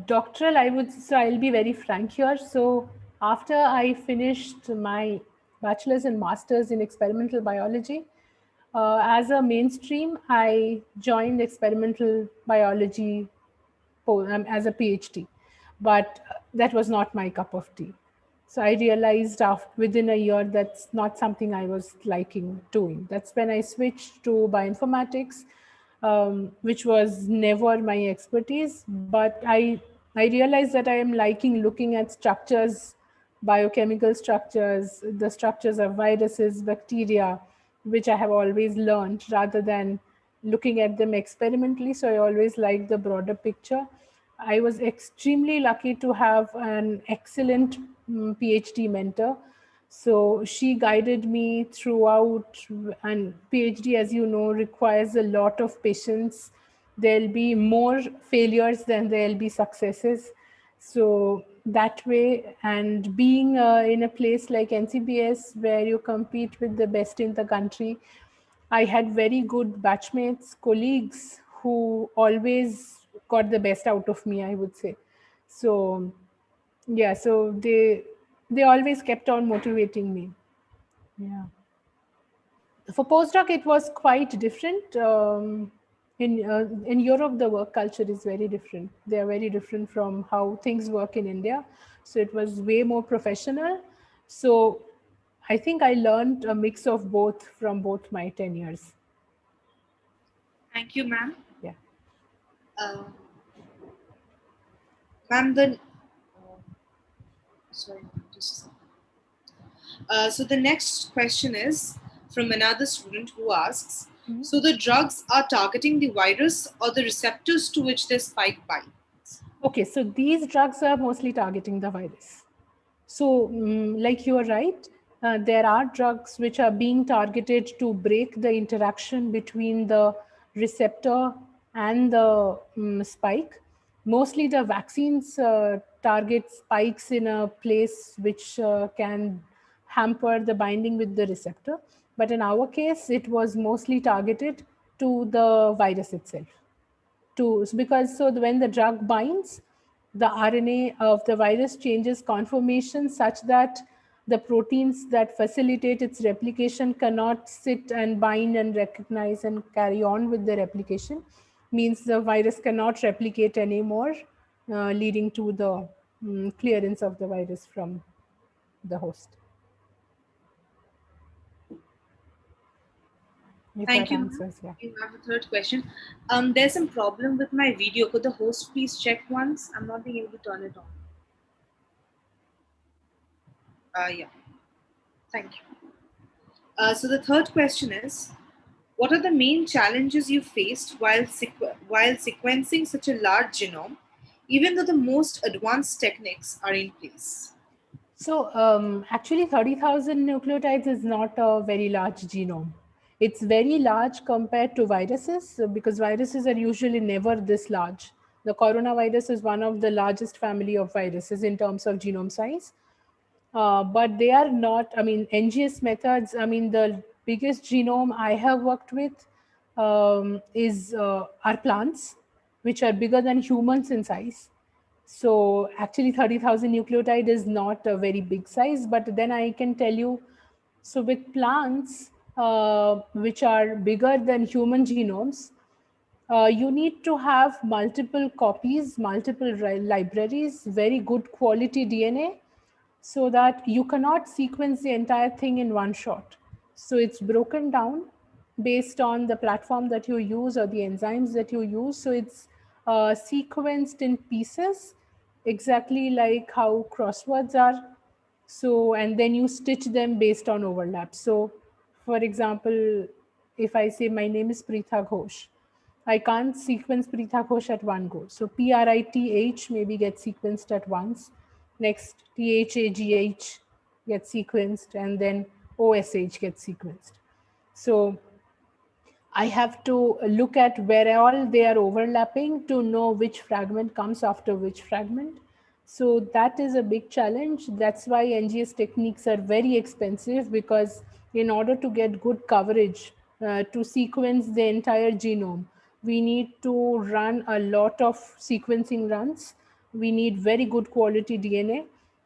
doctoral, I'll be very frank here. So after I finished my bachelor's and master's in experimental biology, as a mainstream, I joined experimental biology as a PhD, but that was not my cup of tea. So I realized within a year that's not something I was liking doing. That's when I switched to bioinformatics, which was never my expertise. But I realized that I am liking looking at structures, biochemical structures, the structures of viruses, bacteria, which I have always learned rather than looking at them experimentally. So I always liked the broader picture. I was extremely lucky to have an excellent PhD mentor. So she guided me throughout, and PhD, as you know, requires a lot of patience. There'll be more failures than there'll be successes. So that way, and being in a place like NCBS where you compete with the best in the country, I had very good batchmates, colleagues who always got the best out of me, I would say. So yeah, so they always kept on motivating me. Yeah. For postdoc, it was quite different. In Europe, the work culture is very different. They are very different from how things work in India. So it was way more professional. So I think I learned a mix of both from both my tenures. Thank you, ma'am. Yeah. Ma'am, sorry, just a second. So the next question is from another student who asks, so the drugs are targeting the virus or the receptors to which they spike binds? Okay, so these drugs are mostly targeting the virus. So like you are right, there are drugs which are being targeted to break the interaction between the receptor and the spike. Mostly the vaccines target spikes in a place which can hamper the binding with the receptor. But in our case, it was mostly targeted to the virus itself, to, because so when the drug binds, the RNA of the virus changes conformation such that the proteins that facilitate its replication cannot sit and bind and recognize and carry on with the replication, means the virus cannot replicate anymore, leading to the clearance of the virus from the host. If Thank that you. answers, yeah. You have a third question. There's some problem with my video. Could the host please check once? I'm not being able to turn it on. Yeah. Thank you. So the third question is, what are the main challenges you faced while sequencing such a large genome, even though the most advanced techniques are in place? So actually 30,000 nucleotides is not a very large genome. It's very large compared to viruses because viruses are usually never this large. The coronavirus is one of the largest family of viruses in terms of genome size. But they are not, I mean, NGS methods, I mean, the biggest genome I have worked with are plants, which are bigger than humans in size. So actually 30,000 nucleotide is not a very big size, but then I can tell you, so with plants, which are bigger than human genomes, you need to have multiple copies, multiple libraries, very good quality DNA, so that you cannot sequence the entire thing in one shot. So it's broken down based on the platform that you use or the enzymes that you use. So it's sequenced in pieces, exactly like how crosswords are. So, and then you stitch them based on overlap. So, for example, if I say my name is Preetha Ghosh, I can't sequence Preetha Ghosh at one go. So PRITH maybe gets sequenced at once. Next, THAGH gets sequenced, and then OSH gets sequenced. So I have to look at where all they are overlapping to know which fragment comes after which fragment. So that is a big challenge. That's why NGS techniques are very expensive, because in order to get good coverage, to sequence the entire genome, we need to run a lot of sequencing runs. We need very good quality DNA.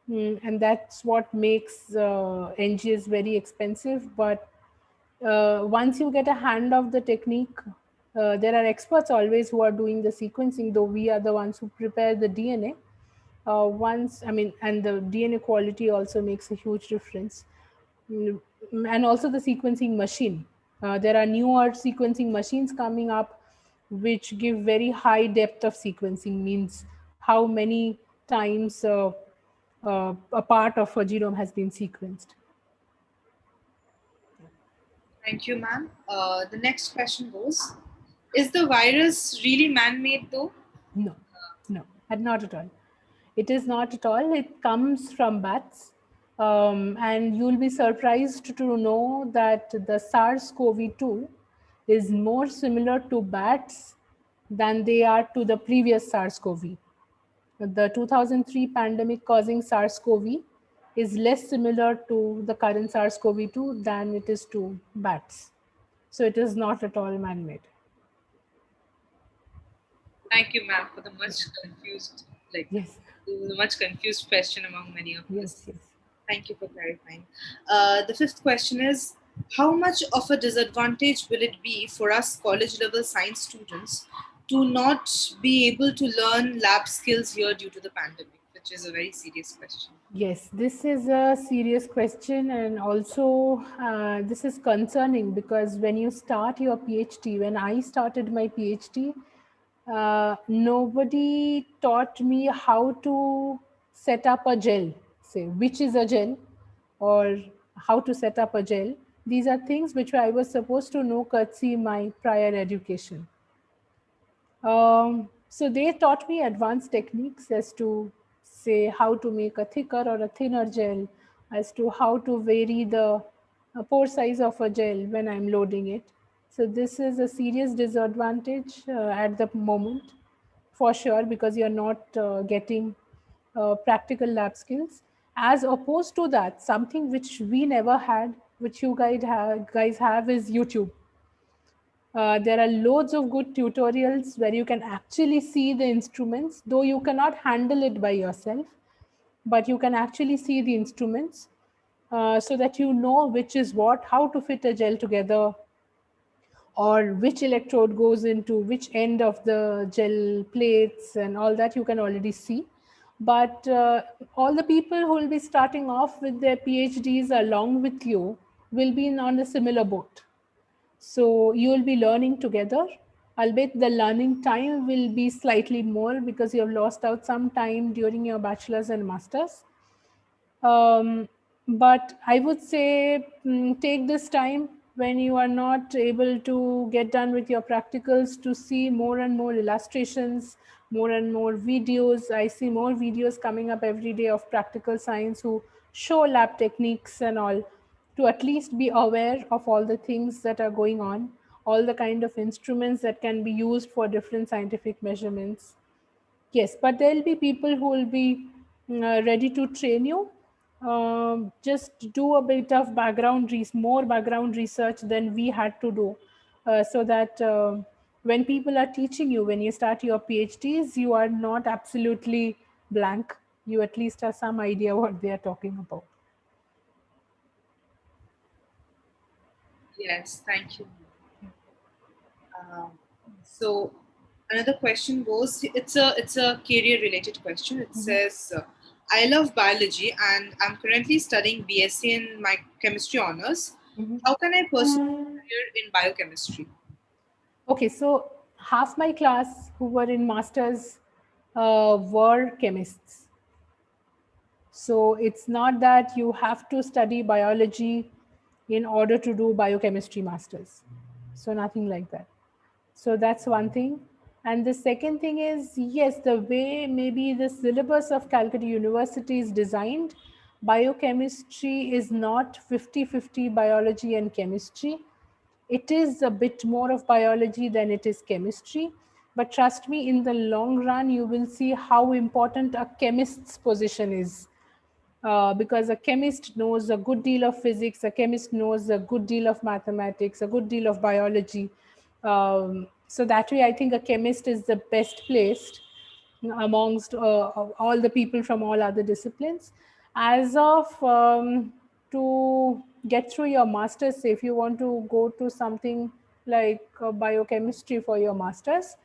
And that's what makes NGS very expensive. But once you get a hand of the technique, there are experts always who are doing the sequencing, though we are the ones who prepare the DNA. And the DNA quality also makes a huge difference. And also the sequencing machine. There are newer sequencing machines coming up which give very high depth of sequencing, means how many times a part of a genome has been sequenced. Thank you, ma'am. The next question goes, is the virus really man-made though? No, not at all. It is not at all. It comes from bats. And you'll be surprised to know that the SARS-CoV-2 is more similar to bats than they are to the previous SARS-CoV. The 2003 pandemic causing SARS-CoV is less similar to the current SARS-CoV-2 than it is to bats. So it is not at all man-made. Thank you, ma'am, for the much confused, Yes. the much confused question among many of us. Yes. Thank you for clarifying. The fifth question is, how much of a disadvantage will it be for us college-level science students to not be able to learn lab skills here due to the pandemic, which is a very serious question. Yes, this is a serious question, and also this is concerning because when you start your PhD, when I started my PhD, nobody taught me how to set up a gel, say which is a gel or how to set up a gel. These are things which I was supposed to know courtesy my prior education. So they taught me advanced techniques as to say how to make a thicker or a thinner gel, as to how to vary the pore size of a gel when I'm loading it. So this is a serious disadvantage at the moment, for sure, because you're not getting practical lab skills. As opposed to that, something which we never had, which you guys have is YouTube. There are loads of good tutorials where you can actually see the instruments, though you cannot handle it by yourself, but you can actually see the instruments so that you know which is what, how to fit a gel together, or which electrode goes into which end of the gel plates, and all that you can already see. But all the people who will be starting off with their PhDs along with you will be on a similar boat. So you will be learning together, albeit the learning time will be slightly more because you have lost out some time during your bachelor's and master's. But I would say take this time when you are not able to get done with your practicals to see more and more illustrations, more and more videos. I see more videos coming up every day of practical science who show lab techniques and all, to at least be aware of all the things that are going on, all the kind of instruments that can be used for different scientific measurements. Yes, but there will be people who will be ready to train you. Just do a bit of more background research than we had to do, so that when people are teaching you, when you start your PhDs, you are not absolutely blank. You at least have some idea what they are talking about. Yes, thank you. So another question goes, it's a career related question. It says, I love biology and I'm currently studying BSc in my chemistry honors. How can I pursue a career in biochemistry? Okay, so half my class who were in masters were chemists. So it's not that you have to study biology in order to do biochemistry masters. So nothing like that. So that's one thing. And the second thing is, yes, the way maybe the syllabus of Calcutta University is designed, biochemistry is not 50-50 biology and chemistry. It is a bit more of biology than it is chemistry. But trust me, in the long run, you will see how important a chemist's position is. Because a chemist knows a good deal of physics, a chemist knows a good deal of mathematics, a good deal of biology. So that way, I think a chemist is the best placed amongst all the people from all other disciplines. As of to get through your master's, say if you want to go to something like biochemistry for your master's,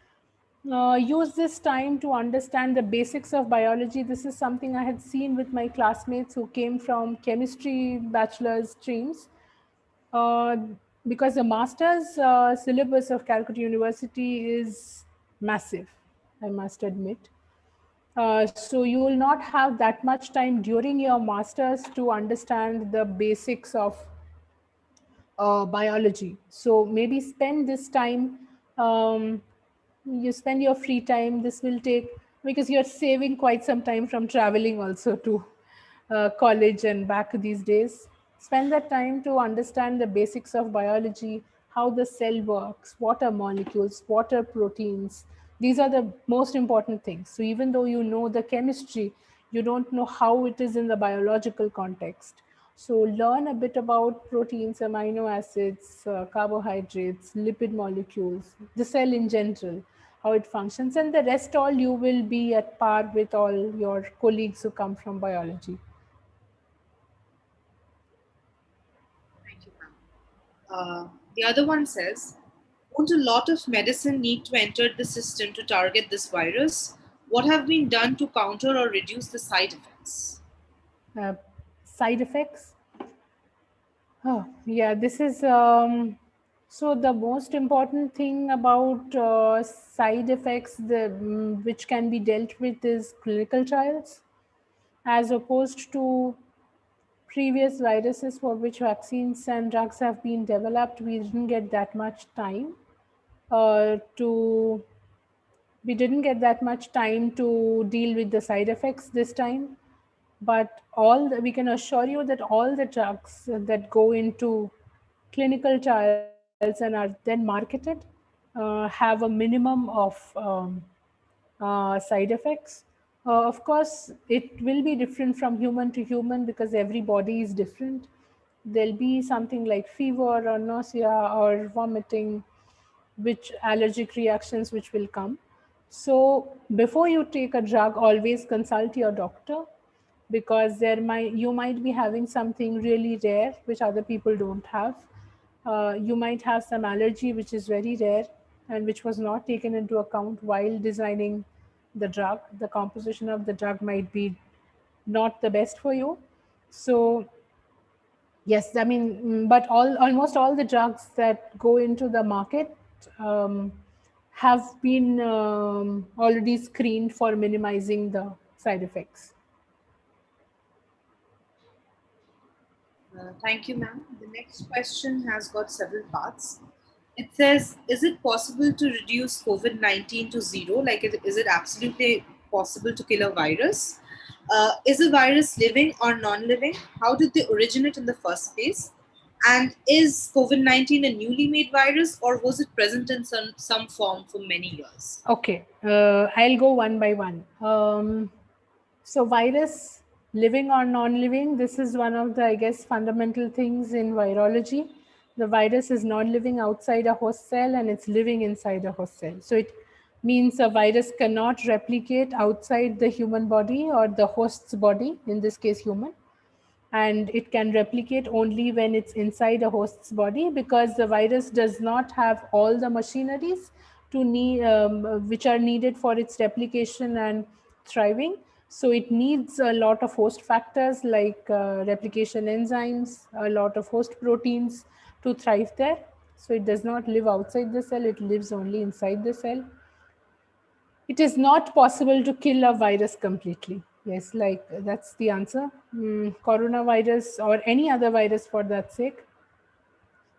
use this time to understand the basics of biology. This is something I had seen with my classmates who came from chemistry bachelor's streams. Uh, because the master's syllabus of Calcutta University is massive, I must admit. So you will not have that much time during your master's to understand the basics of biology. So maybe spend this time, you spend your free time. This will take, because you're saving quite some time from traveling also to college and back these days. Spend that time to understand the basics of biology, how the cell works, what are molecules, what are proteins. These are the most important things. So even though you know the chemistry, you don't know how it is in the biological context. So learn a bit about proteins, amino acids, carbohydrates, lipid molecules, the cell in general, how it functions, and the rest all you will be at par with all your colleagues who come from biology. Thank you, ma'am. The other one says, won't a lot of medicine need to enter the system to target this virus? What have been done to counter or reduce the side effects? Uh, Side effects? Oh, yeah, this is so the most important thing about side effects which can be dealt with is clinical trials, as opposed to previous viruses for which vaccines and drugs have been developed. We didn't get that much time to we didn't get that much time to deal with the side effects this time. But we can assure you that all the drugs that go into clinical trials and are then marketed have a minimum of side effects. Of course, it will be different from human to human because every body is different. There'll be something like fever or nausea or vomiting which allergic reactions which will come. So before you take a drug, always consult your doctor, because you might be having something really rare which other people don't have. You might have some allergy which is very rare and which was not taken into account while designing the drug. The composition of the drug might be not the best for you. So yes, I mean, but almost all the drugs that go into the market have been already screened for minimizing the side effects. Thank you, ma'am. The next question has got several parts. It says, is it possible to reduce COVID-19 to zero? Like, is it absolutely possible to kill a virus? Is a virus living or non-living? How did they originate in the first place? And is COVID-19 a newly made virus, or was it present in some form for many years? Okay, I'll go one by one. So virus, living or non-living, this is one of the, I guess, fundamental things in virology. The virus is not living outside a host cell and it's living inside a host cell. So it means a virus cannot replicate outside the human body or the host's body, in this case human. And it can replicate only when it's inside a host's body, because the virus does not have all the machineries to need, which are needed for its replication and thriving. So it needs a lot of host factors like replication enzymes, a lot of host proteins to thrive there. So it does not live outside the cell, it lives only inside the cell. It is not possible to kill a virus completely. Yes, like that's the answer. Coronavirus or any other virus for that sake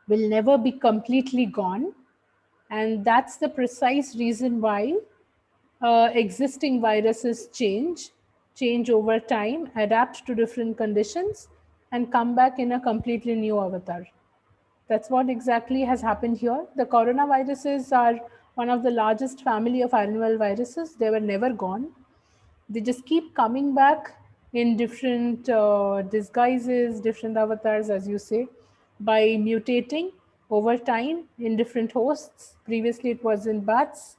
will never be completely gone. And that's the precise reason why existing viruses change over time, adapt to different conditions, and come back in a completely new avatar. That's what exactly has happened here. The coronaviruses are one of the largest family of animal viruses. They were never gone. They just keep coming back in different disguises, different avatars, as you say, by mutating over time in different hosts. Previously, it was in bats.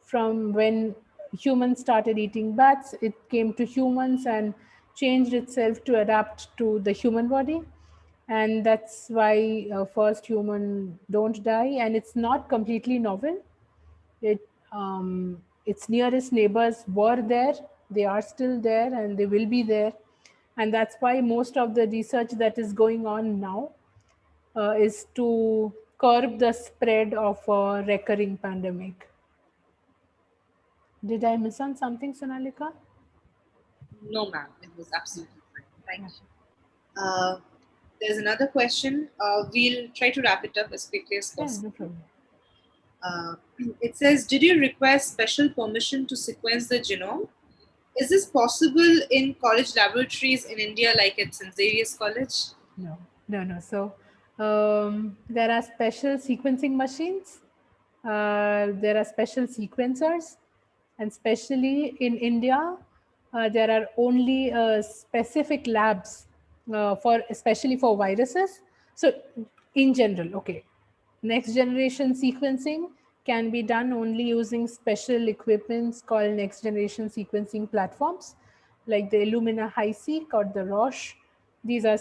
From when humans started eating bats, it came to humans and changed itself to adapt to the human body. And that's why first human don't die. And it's not completely novel. Its nearest neighbors were there, they are still there, and they will be there. And that's why most of the research that is going on now is to curb the spread of a recurring pandemic. Did I miss on something, Sonalika? No, ma'am. It was absolutely fine. Thank you. There's another question. We'll try to wrap it up as quickly as possible. Yeah, no problem. It says, did you request special permission to sequence the genome? Is this possible in college laboratories in India, like at St. Xavier's College? No. So there are special sequencing machines. There are special sequencers, and especially in India, there are only specific labs especially for viruses. So in general, okay, next generation sequencing can be done only using special equipments called next generation sequencing platforms, like the Illumina HiSeq or the Roche. These are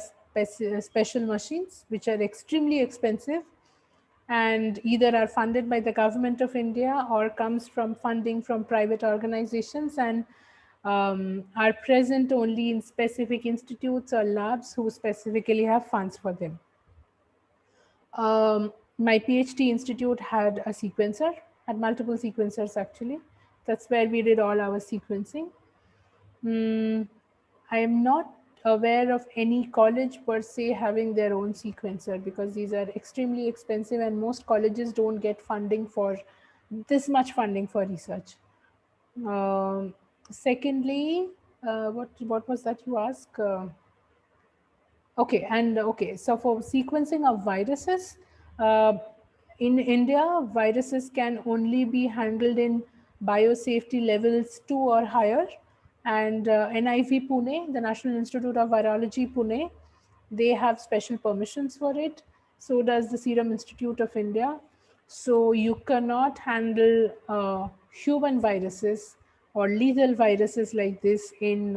special machines which are extremely expensive and either are funded by the government of India or comes from funding from private organizations, and are present only in specific institutes or labs who specifically have funds for them. My PhD institute had a sequencer, had multiple sequencers actually. That's where we did all our sequencing. I am not aware of any college per se having their own sequencer, because these are extremely expensive and most colleges don't get funding for this much funding for research. Secondly, what was that you asked? Okay, so for sequencing of viruses, in India, viruses can only be handled in biosafety levels 2 or higher. And NIV Pune, the National Institute of Virology Pune, they have special permissions for it. So does the Serum Institute of India. So you cannot handle human viruses or lethal viruses like this in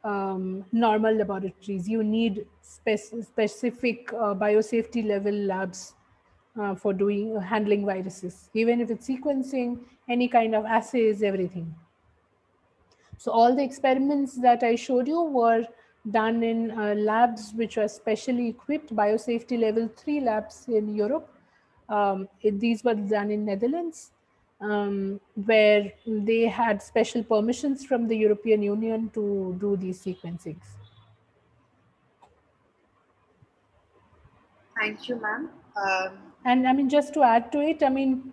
normal laboratories. You need specific biosafety level labs for doing handling viruses, even if it's sequencing, any kind of assays, everything. So all the experiments that I showed you were done in labs which were specially equipped, biosafety level 3 labs in Europe. These were done in Netherlands, where they had special permissions from the European Union to do these sequencings. Thank you, ma'am. And I mean, just to add to it, I mean,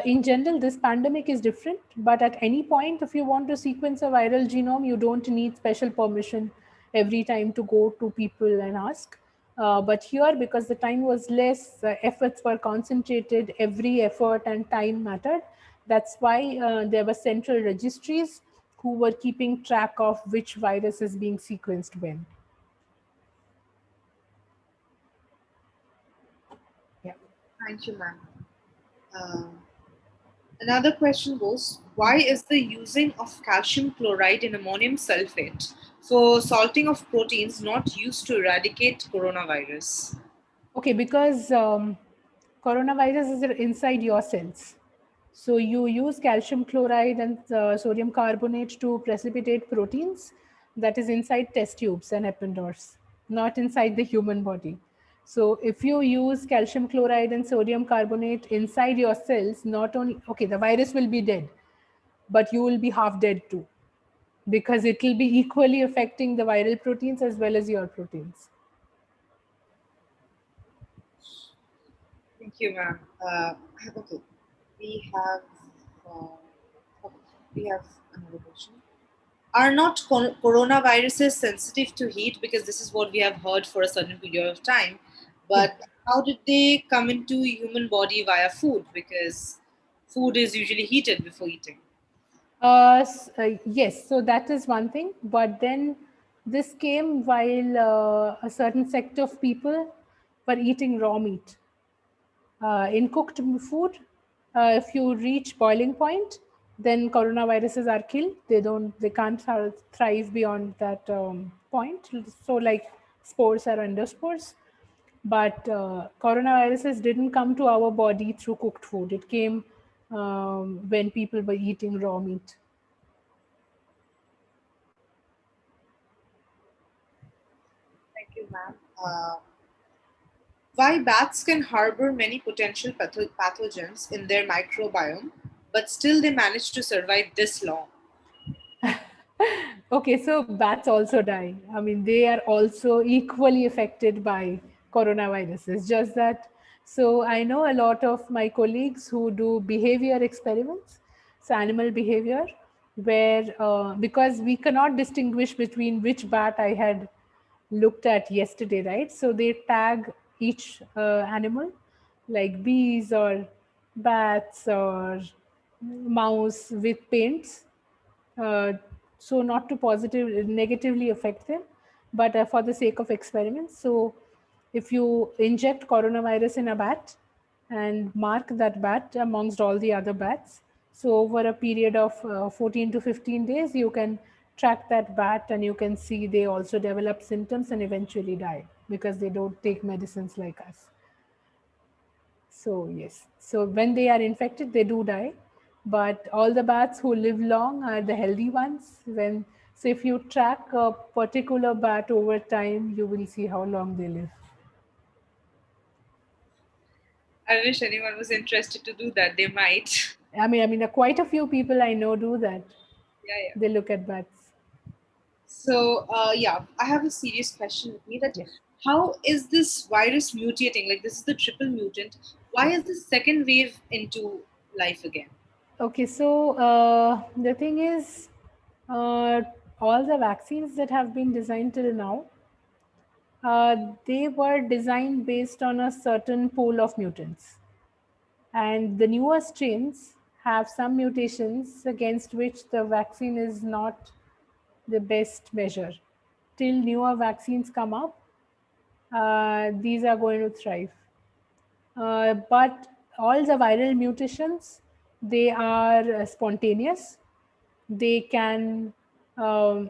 in general, this pandemic is different, but at any point, if you want to sequence a viral genome, you don't need special permission every time to go to people and ask. But here, because the time was less, efforts were concentrated, every effort and time mattered. That's why there were central registries who were keeping track of which virus is being sequenced when. Yeah. Thank you, ma'am. Another question goes, why is the using of calcium chloride in ammonium sulfate for salting of proteins not used to eradicate coronavirus? Okay, because coronavirus is inside your cells. So you use calcium chloride and sodium carbonate to precipitate proteins that is inside test tubes and ependors, not inside the human body. So if you use calcium chloride and sodium carbonate inside your cells, not only, okay, the virus will be dead, but you will be half dead too, because it will be equally affecting the viral proteins as well as your proteins. Thank you, ma'am. Okay, we have we have another question. Are not coronaviruses sensitive to heat? Because this is what we have heard for a certain period of time. But how did they come into human body via food? Because food is usually heated before eating. Yes, so that is one thing. But then this came while a certain sect of people were eating raw meat. In cooked food, if you reach boiling point, then coronaviruses are killed. They can't thrive beyond that point. So like spores are endospores. But coronaviruses didn't come to our body through cooked food. It came when people were eating raw meat. Thank you, ma'am. Why bats can harbor many potential pathogens in their microbiome, but still they manage to survive this long? Okay, so bats also die. I mean, they are also equally affected by coronaviruses. Just that, so I know a lot of my colleagues who do behavior experiments, so animal behavior, where because we cannot distinguish between which bat I had looked at yesterday, right? So they tag each animal, like bees or bats or mouse, with paints, uh, so not to negatively affect them, but for the sake of experiments. So if you inject coronavirus in a bat and mark that bat amongst all the other bats, so over a period of 14 to 15 days, you can track that bat and you can see they also develop symptoms and eventually die because they don't take medicines like us. So yes, so when they are infected, they do die, but all the bats who live long are the healthy ones. So if you track a particular bat over time, you will see how long they live. I wish anyone was interested to do that. They might. I mean, quite a few people I know do that. Yeah. They look at bats. So, I have a serious question with me that Yes. how is this virus mutating? Like, this is the triple mutant. Why is the second wave into life again? Okay, so the thing is, uh, all the vaccines that have been designed till now, they were designed based on a certain pool of mutants. And the newer strains have some mutations against which the vaccine is not the best measure. Till newer vaccines come up, these are going to thrive. But all the viral mutations, they are spontaneous. They can, I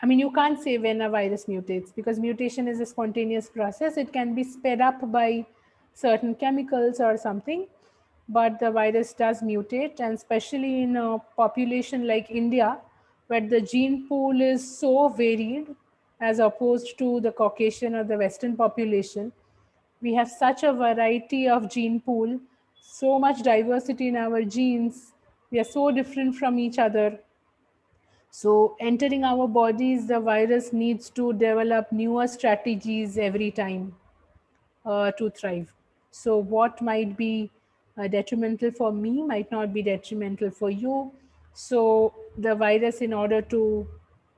mean, you can't say when a virus mutates because mutation is a spontaneous process. It can be sped up by certain chemicals or something, but the virus does mutate, and especially in a population like India, where the gene pool is so varied as opposed to the Caucasian or the Western population. We have such a variety of gene pool, so much diversity in our genes. We are so different from each other. So entering our bodies, the virus needs to develop newer strategies every time to thrive. So what might be detrimental for me might not be detrimental for you. So the virus, in order to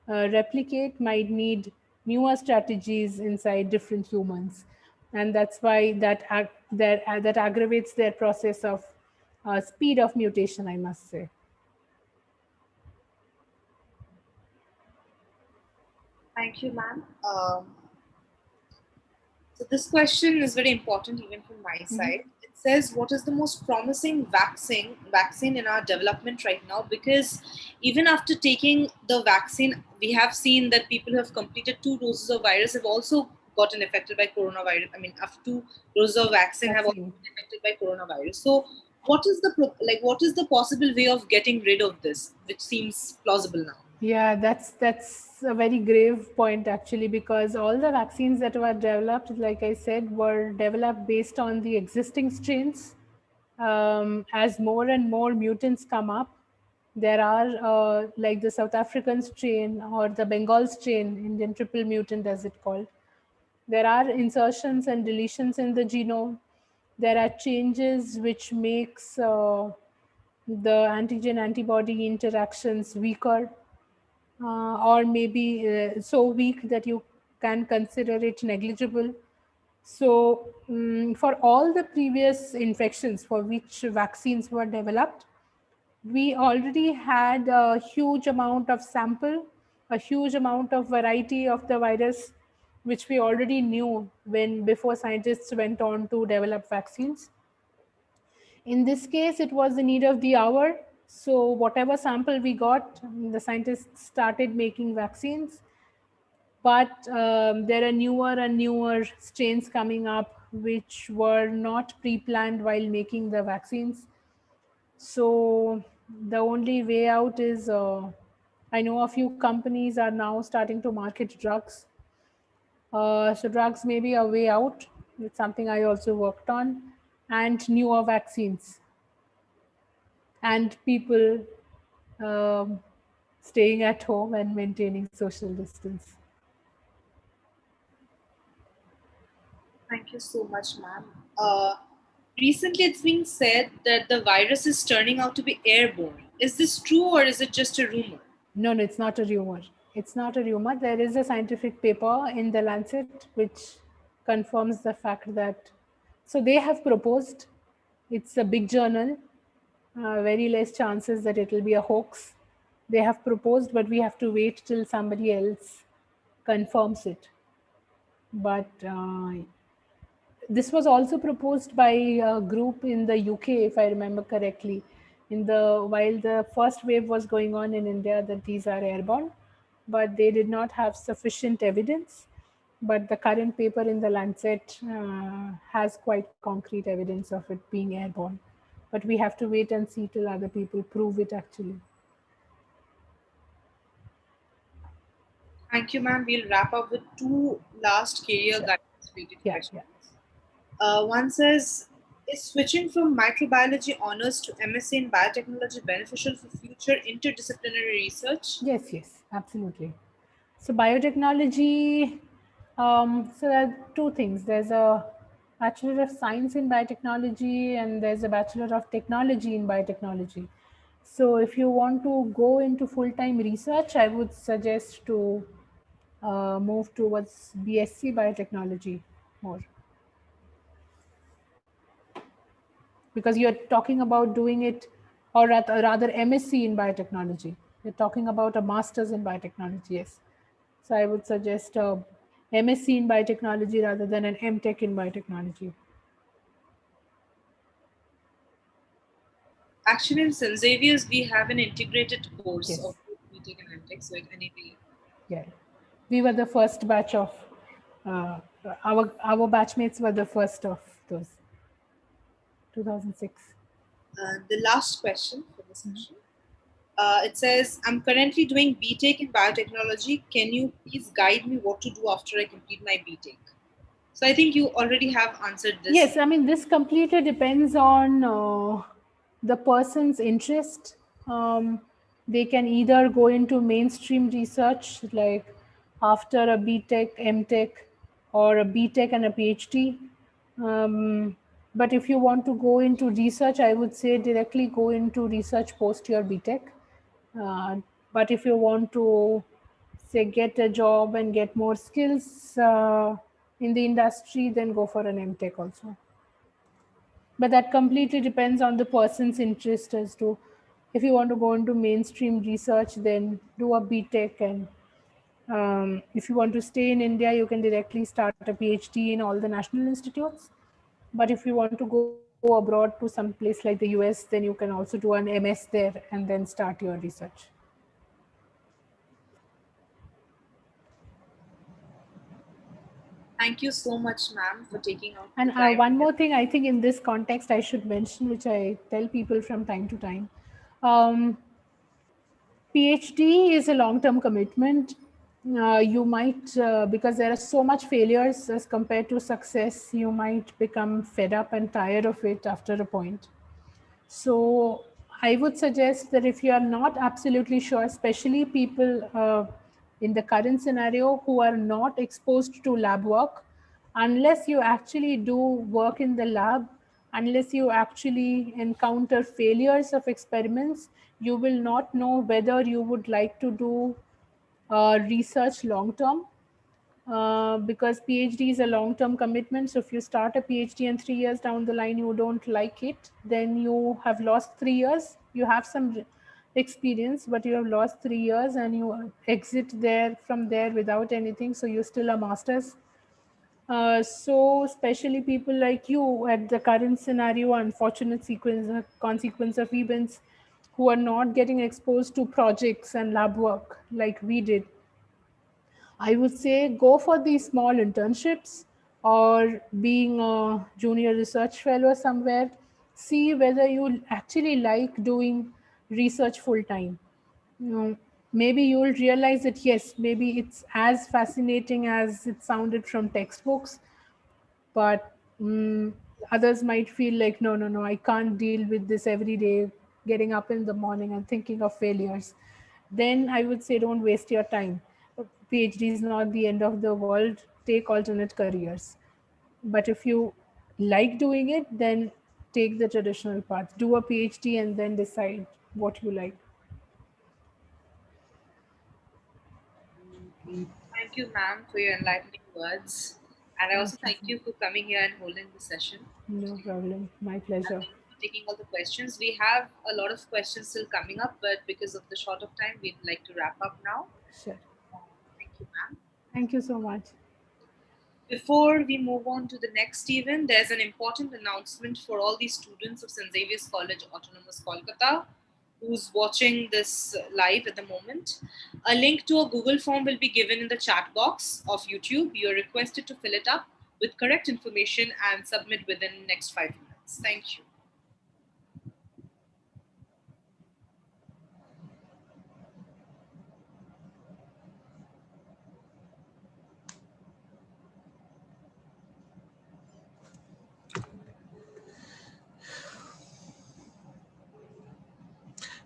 replicate, might need newer strategies inside different humans, and that's why that aggravates their process of speed of mutation, I must say. Thank you, ma'am. So this question is very important even from my side. It says, what is the most promising vaccine in our development right now? Because even after taking the vaccine, we have seen that people who have completed 2 doses of virus have also gotten affected by coronavirus. I mean, after 2 doses of vaccine have also been affected by coronavirus. So what is the possible way of getting rid of this, which seems plausible now? Yeah, that's a very grave point actually, because all the vaccines that were developed, like I said, were developed based on the existing strains. As more and more mutants come up, there are like the South African strain or the Bengal strain, Indian triple mutant as it called. There are insertions and deletions in the genome. There are changes which makes the antigen antibody interactions weaker, or maybe so weak that you can consider it negligible. So for all the previous infections for which vaccines were developed, we already had a huge amount of sample, a huge amount of variety of the virus, which we already knew when before scientists went on to develop vaccines. In this case, it was the need of the hour. So whatever sample we got, the scientists started making vaccines. But there are newer and newer strains coming up which were not pre-planned while making the vaccines. So the only way out is, I know a few companies are now starting to market drugs. So drugs may be a way out. It's something I also worked on, and newer vaccines, and people staying at home and maintaining social distance. Thank you so much, ma'am. Recently, it's been said that the virus is turning out to be airborne. Is this true or is it just a rumor? No, it's not a rumor. It's not a rumor. There is a scientific paper in the Lancet which confirms the fact that, so they have proposed, it's a big journal, very less chances that it will be a hoax. They have proposed, but we have to wait till somebody else confirms it. But this was also proposed by a group in the UK, if I remember correctly, while the first wave was going on in India, that these are airborne, but they did not have sufficient evidence. But the current paper in the Lancet has quite concrete evidence of it being airborne. But we have to wait and see till other people prove it actually. Thank you, ma'am. We'll wrap up with 2 last career guidance related questions. One says, is switching from microbiology honors to Msc in biotechnology beneficial for future interdisciplinary research? Yes, absolutely. So biotechnology, so there are 2 things. There's a Bachelor of Science in Biotechnology and there's a Bachelor of Technology in Biotechnology. So if you want to go into full-time research, I would suggest to move towards BSc Biotechnology more. Because you're talking about doing it, or rather MSc in biotechnology. You're talking about a master's in biotechnology, yes. So I would suggest MSc in biotechnology rather than an MTech in biotechnology. Actually, in St. Xavier's, we have an integrated course Yes. of BTech and MTech, so it anyway. Yeah, we were the first batch of our batchmates were the first of those. 2006. The last question for the session. It says, I'm currently doing BTech in biotechnology. Can you please guide me what to do after I complete my BTech? So I think you already have answered this. Yes, I mean, this completely depends on the person's interest. They can either go into mainstream research, like after a BTech, MTech, or a BTech and a PhD. But if you want to go into research, I would say directly go into research post your BTech. But if you want to, say, get a job and get more skills in the industry, then go for an MTech also. But that completely depends on the person's interest as to if you want to go into mainstream research, then do a BTech. And if you want to stay in India, you can directly start a PhD in all the national institutes. But if you want to go abroad to some place like the US, then you can also do an MS there and then start your research. Thank you so much, ma'am, for taking out And the time. one more thing, I think in this context, I should mention, which I tell people from time to time. PhD is a long-term commitment. You might, because there are so much failures as compared to success, you might become fed up and tired of it after a point. So I would suggest that if you are not absolutely sure, especially people in the current scenario who are not exposed to lab work, unless you actually do work in the lab, unless you actually encounter failures of experiments, you will not know whether you would like to do research long term, because PhD is a long-term commitment. So if you start a PhD and 3 years down the line you don't like it, then you have lost 3 years. You have some experience, but you have lost 3 years and you exit there from there without anything. So you're still a master's. So especially people like you at the current scenario, unfortunate consequence of events, who are not getting exposed to projects and lab work like we did, I would say go for these small internships or being a junior research fellow somewhere. See whether you actually like doing research full time. Maybe you'll realize that yes, maybe it's as fascinating as it sounded from textbooks, but others might feel like, no, no, no, I can't deal with this every day, getting up in the morning and thinking of failures. Then I would say don't waste your time. PhD is not the end of the world. Take alternate careers. But if you like doing it, then take the traditional path. Do a PhD and then decide what you like. Thank you, ma'am, for your enlightening words. And I also thank Thank you for coming here and holding the session. No problem. My And pleasure. thank you for taking all the questions. We have a lot of questions still coming up, but because of the short of time, we'd like to wrap up now. Sure. Thank you, ma'am. Thank you so much. Before we move on to the next event, there's an important announcement for all the students of St. Xavier's College Autonomous Kolkata who's watching this live at the moment. A link to a Google form will be given in the chat box of YouTube. You're requested to fill it up with correct information and submit within the next 5 minutes. Thank you.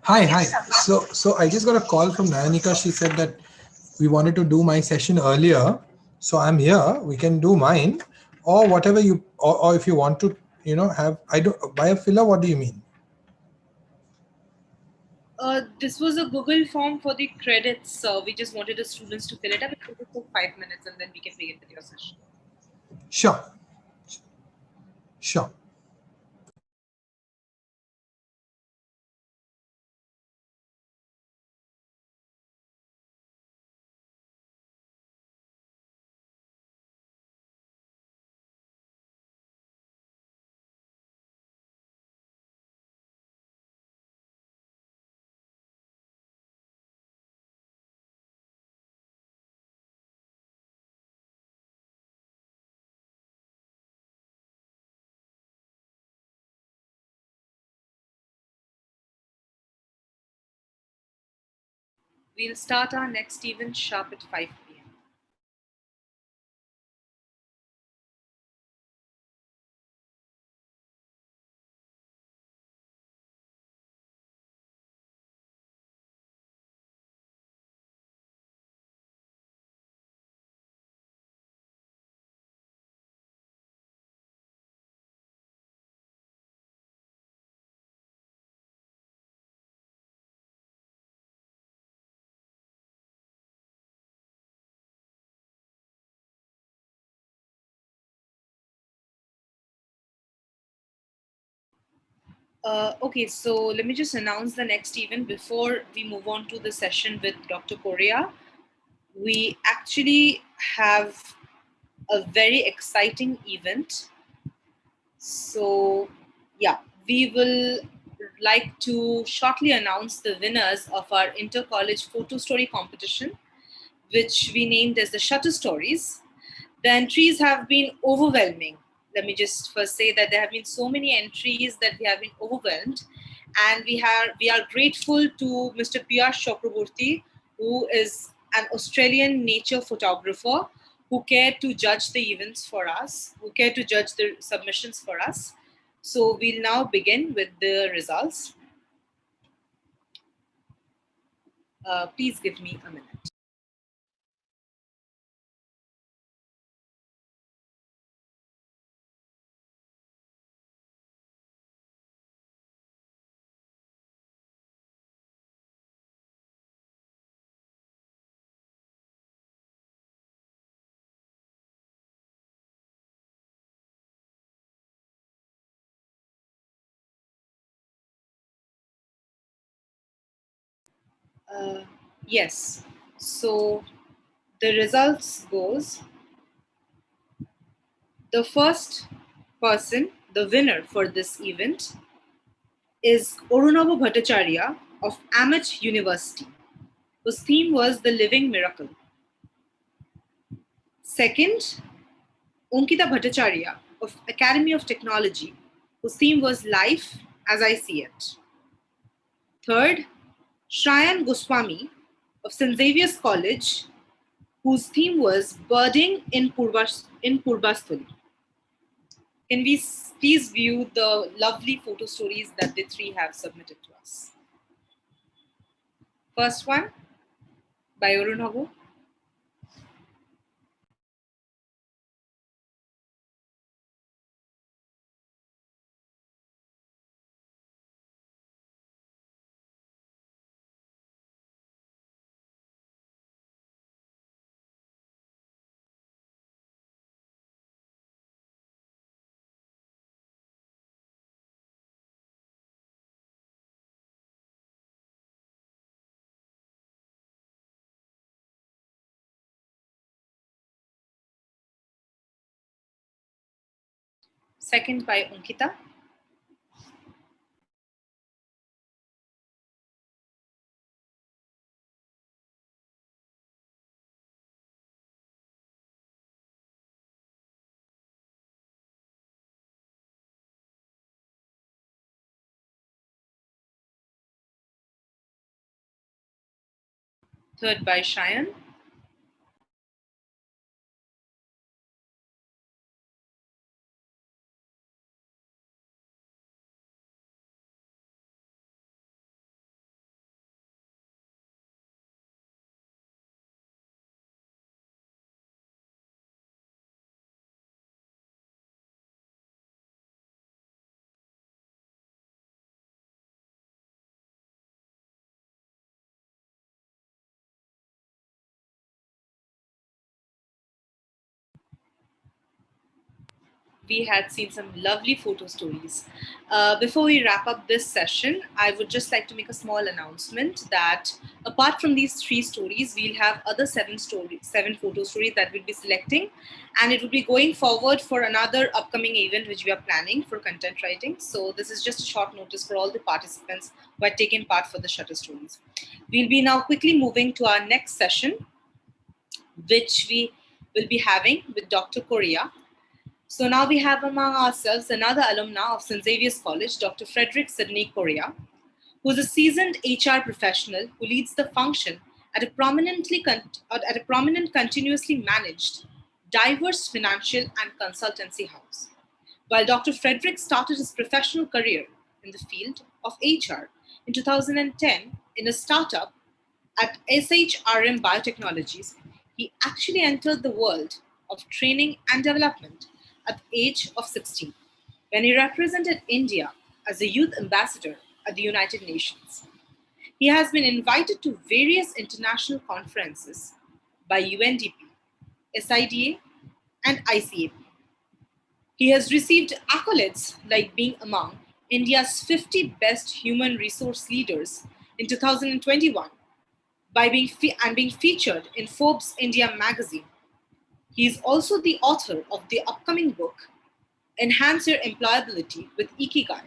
Hi. So I just got a call from Nayanika. She said that we wanted to do my session earlier. So I'm here. We can do mine, or whatever you, or if you want to, have. I don't buy a filler. What do you mean? This was a Google form for the credits. We just wanted the students to fill it up. It will just take 5 minutes and then we can begin with your session. Sure. We'll start our next event sharp at 5 p.m. Okay, so let me just announce the next event before we move on to the session with Dr. Correa. We actually have a very exciting event. So, yeah, we will like to shortly announce the winners of our inter-college photo story competition, which we named as the Shutter Stories. The entries have been overwhelming. Let me just first say that there have been so many entries that we have been overwhelmed, and we are grateful to Mr. P.R. Chakraborty, who is an Australian nature photographer who cared to judge the events for us, who cared to judge the submissions for us. So we'll now begin with the results. Please give me a minute. Yes, so the results goes, the first person, the winner for this event, is Orunava Bhattacharya of Amet University, whose theme was The Living Miracle. Second, Ankita Bhattacharya of Academy of Technology, whose theme was Life as I See It. Third, Shrayan Goswami of St. Xavier's College, whose theme was Birding in Purvastuli. Can we please view the lovely photo stories that the three have submitted to us? First one by Orunava. Second by Ankita. Third by Shayan. We had seen some lovely photo stories. Before we wrap up this session, I would just like to make a small announcement that apart from these three stories, we'll have other seven photo stories that we'll be selecting, and it will be going forward for another upcoming event which we are planning for content writing. So this is just a short notice for all the participants who had taken part for the Shutter Stories. We'll be now quickly moving to our next session, which we will be having with Dr. Correa. So now we have among ourselves another alumna of St. Xavier's College, Dr. Frederick Correa, who is a seasoned HR professional who leads the function at a prominent, continuously managed, diverse financial and consultancy house. While Dr. Frederick started his professional career in the field of HR in 2010 in a startup at SHRM Biotechnologies, he actually entered the world of training and development at the age of 16, when he represented India as a youth ambassador at the United Nations. He has been invited to various international conferences by UNDP, SIDA, and ICAP. He has received accolades like being among India's 50 best human resource leaders in 2021 by being featured in Forbes India magazine. He is also the author of the upcoming book, Enhance Your Employability with Ikigai,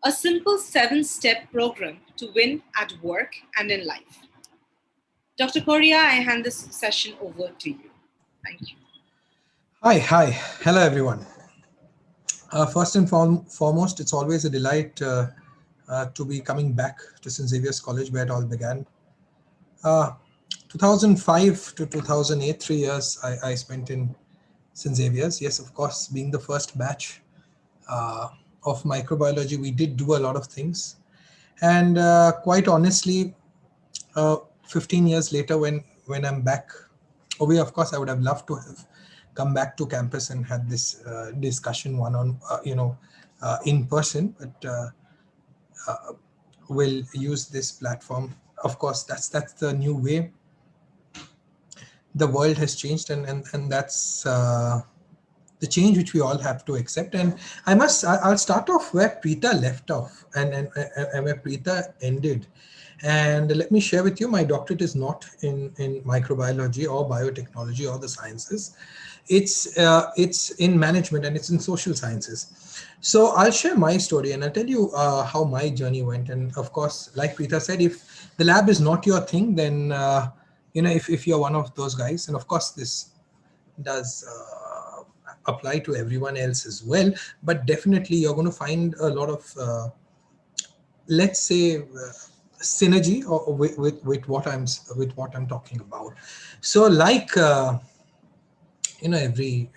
a simple 7-step program to win at work and in life. Dr. Korea, I hand this session over to you. Thank you. Hi. Hello, everyone. First and foremost, it's always a delight to be coming back to St. Xavier's College, where it all began. 2005 to 2008, 3 years I spent in St. Xavier's. Yes, of course, being the first batch of microbiology, we did do a lot of things. And quite honestly, 15 years later, when I'm back, of course, I would have loved to have come back to campus and had this discussion in person, but we'll use this platform. Of course, that's the new way. The world has changed, and that's the change which we all have to accept. And I'll start off where Preeta left off and where Preeta ended. And let me share with you, my doctorate is not in microbiology or biotechnology or the sciences. It's in management, and it's in social sciences. So I'll share my story, and I'll tell you how my journey went. And of course, like Preeta said, if the lab is not your thing, then if you're one of those guys, and of course this does apply to everyone else as well, but definitely you're going to find a lot of let's say synergy with what I'm talking about. So like every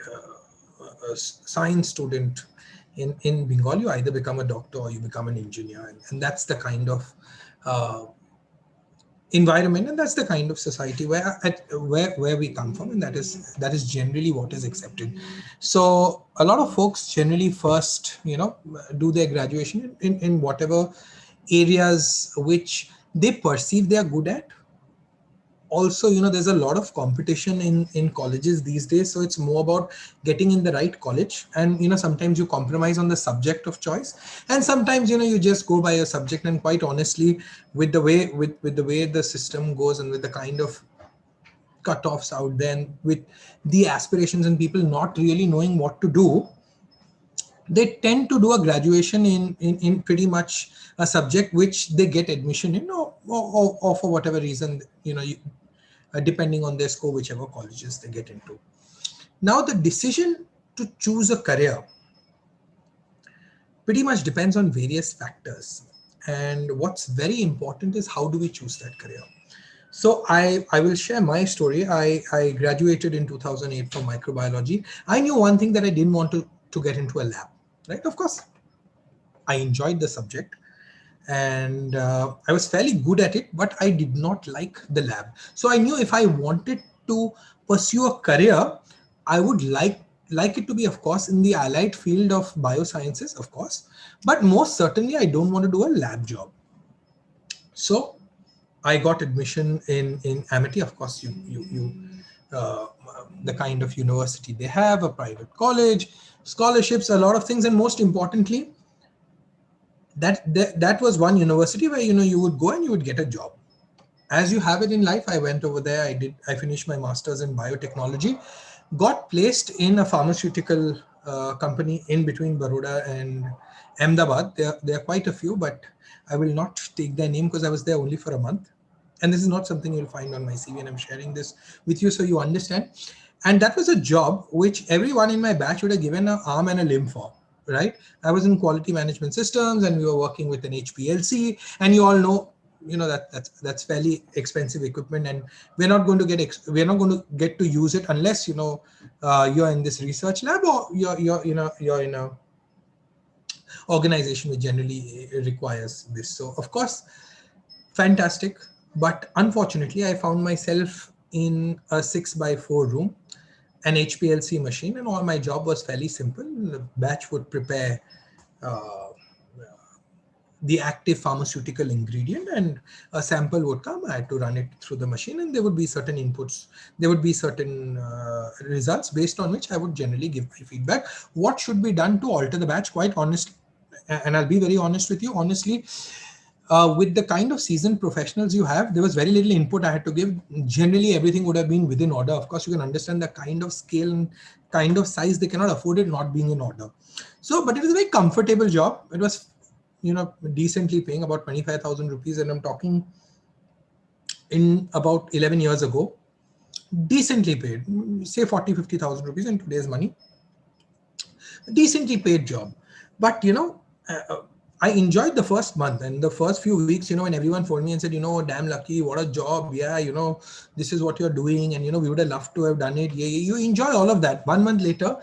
science student in Bengal, you either become a doctor or you become an engineer, and that's the kind of environment, and that's the kind of society where we come from, and that is generally what is accepted. So a lot of folks generally first do their graduation in whatever areas which they perceive they are good at. Also, there's a lot of competition in colleges these days, so it's more about getting in the right college. And sometimes you compromise on the subject of choice, and sometimes you just go by a subject. And quite honestly, with the way the system goes, and with the kind of cutoffs out there, and with the aspirations and people not really knowing what to do, they tend to do a graduation in pretty much a subject which they get admission in, or for whatever reason, depending on their score, whichever colleges they get into. Now, the decision to choose a career pretty much depends on various factors. And what's very important is, how do we choose that career? So I will share my story. I graduated in 2008 from microbiology. I knew one thing, that I didn't want to get into a lab, right? Of course, I enjoyed the subject, and I was fairly good at it, but I did not like the lab. So I knew if I wanted to pursue a career, I would like it to be, of course, in the allied field of biosciences, of course, but most certainly I don't want to do a lab job. So I got admission in Amity. Of course, the kind of university they have, a private college, scholarships, a lot of things, and most importantly, that was one university where you would go and you would get a job. As you have it in life, I went over there. I finished my master's in biotechnology, got placed in a pharmaceutical company in between Baroda and Ahmedabad. There are quite a few, but I will not take their name because I was there only for a month. And this is not something you'll find on my CV, and I'm sharing this with you so you understand. And that was a job which everyone in my batch would have given an arm and a limb for, right? I was in quality management systems, and we were working with an HPLC, and you all know that's fairly expensive equipment, and we're not going to get to use it unless you're in this research lab, or you're in a organization which generally requires this. So of course, fantastic, but unfortunately I found myself in a 6x4 room, an HPLC machine, and all my job was fairly simple. The batch would prepare the active pharmaceutical ingredient, and a sample would come. I had to run it through the machine, and there would be certain inputs, there would be certain results based on which I would generally give my feedback. What should be done to alter the batch? Quite honestly, and I'll be very honest with you, honestly, with the kind of seasoned professionals you have, there was very little input I had to give. Generally, everything would have been within order. Of course, you can understand the kind of scale and kind of size, they cannot afford it not being in order. So, but it was a very comfortable job. It was, decently paying, about 25,000 rupees. And I'm talking in about 11 years ago, decently paid, say 40, 50,000 rupees in today's money. Decently paid job. But, I enjoyed the first month and the first few weeks, when everyone phoned me and said, damn lucky, what a job. Yeah, this is what you're doing. And, we would have loved to have done it. Yeah, you enjoy all of that. 1 month later,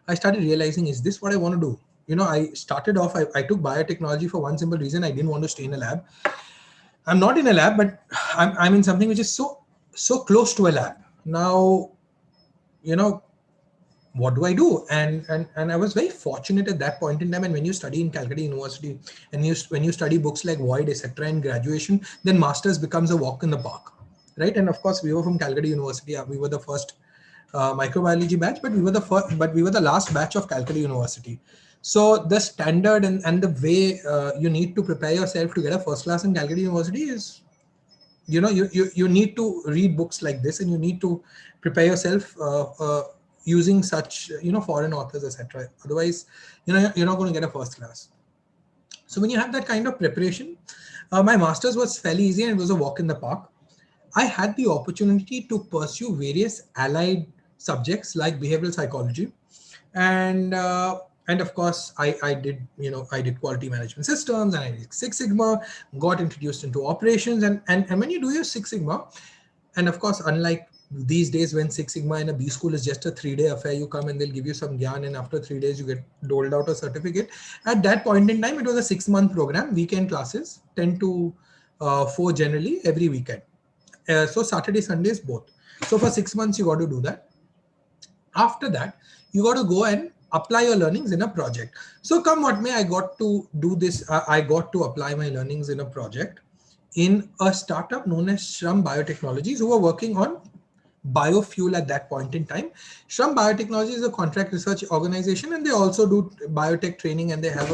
I started realizing, is this what I want to do? I started off, I took biotechnology for one simple reason. I didn't want to stay in a lab. I'm not in a lab, but I'm in something which is so close to a lab. Now, what do I do? And I was very fortunate at that point in time. And when you study in Calcutta University, and when you study books like Void, etc., in graduation, then masters becomes a walk in the park, right? And of course, we were from Calcutta University. We were the first microbiology batch, but we were the last batch of Calcutta University. So the standard and the way you need to prepare yourself to get a first class in Calcutta University is, you need to read books like this, and you need to prepare yourself using such, foreign authors, etc. Otherwise, you're not going to get a first class. So when you have that kind of preparation, my master's was fairly easy, and it was a walk in the park. I had the opportunity to pursue various allied subjects like behavioral psychology, and of course I did quality management systems, and I did Six Sigma, got introduced into operations, and when you do your Six Sigma, and of course, unlike these days when Six Sigma in a B school is just a 3-day affair, you come and they'll give you some gyan, and after 3 days you get doled out a certificate. At that point in time, it was a 6-month program, weekend classes, 10 to 4 generally every weekend. So Saturday, Sundays, both. So for 6 months, you got to do that. After that, you got to go and apply your learnings in a project. So come what may, I got to do this. I got to apply my learnings in a project in a startup known as Shram Biotechnologies, who were working on biofuel at that point in time. Shram Biotechnology is a contract research organization, and they also do biotech training, and they have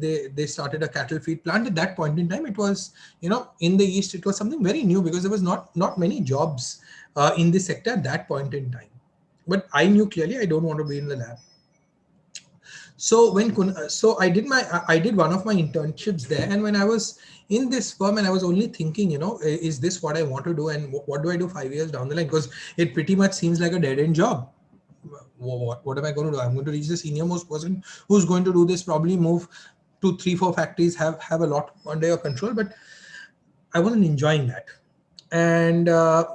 they started a cattle feed plant. At that point in time, it was, in the East, it was something very new, because there was not many jobs in this sector at that point in time. But I knew clearly I don't want to be in the lab. So I did one of my internships there, and when I was in this firm, and I was only thinking, is this what I want to do, and what do I do 5 years down the line? Because it pretty much seems like a dead-end job. What am I going to do? I'm going to reach the senior most person who's going to do this, probably move to 3-4 factories, have a lot under your control, but I wasn't enjoying that. And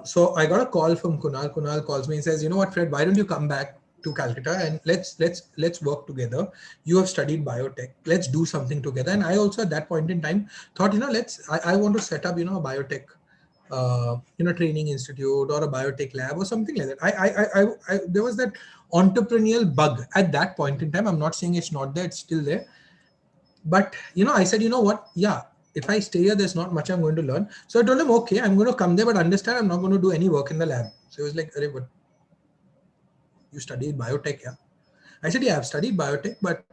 so I got a call from Kunal. Kunal calls me and says, you know what, Fred, why don't you come back to Calcutta and let's work together. You have studied biotech. Let's do something together. And I also at that point in time thought, I want to set up, a biotech, training institute or a biotech lab or something like that. I there was that entrepreneurial bug at that point in time. I'm not saying it's not there, it's still there. But, I said, what? Yeah, if I stay here, there's not much I'm going to learn. So I told him, okay, I'm going to come there, but understand I'm not going to do any work in the lab. So he was like, but you studied biotech, yeah? I said, yeah, I've studied biotech, but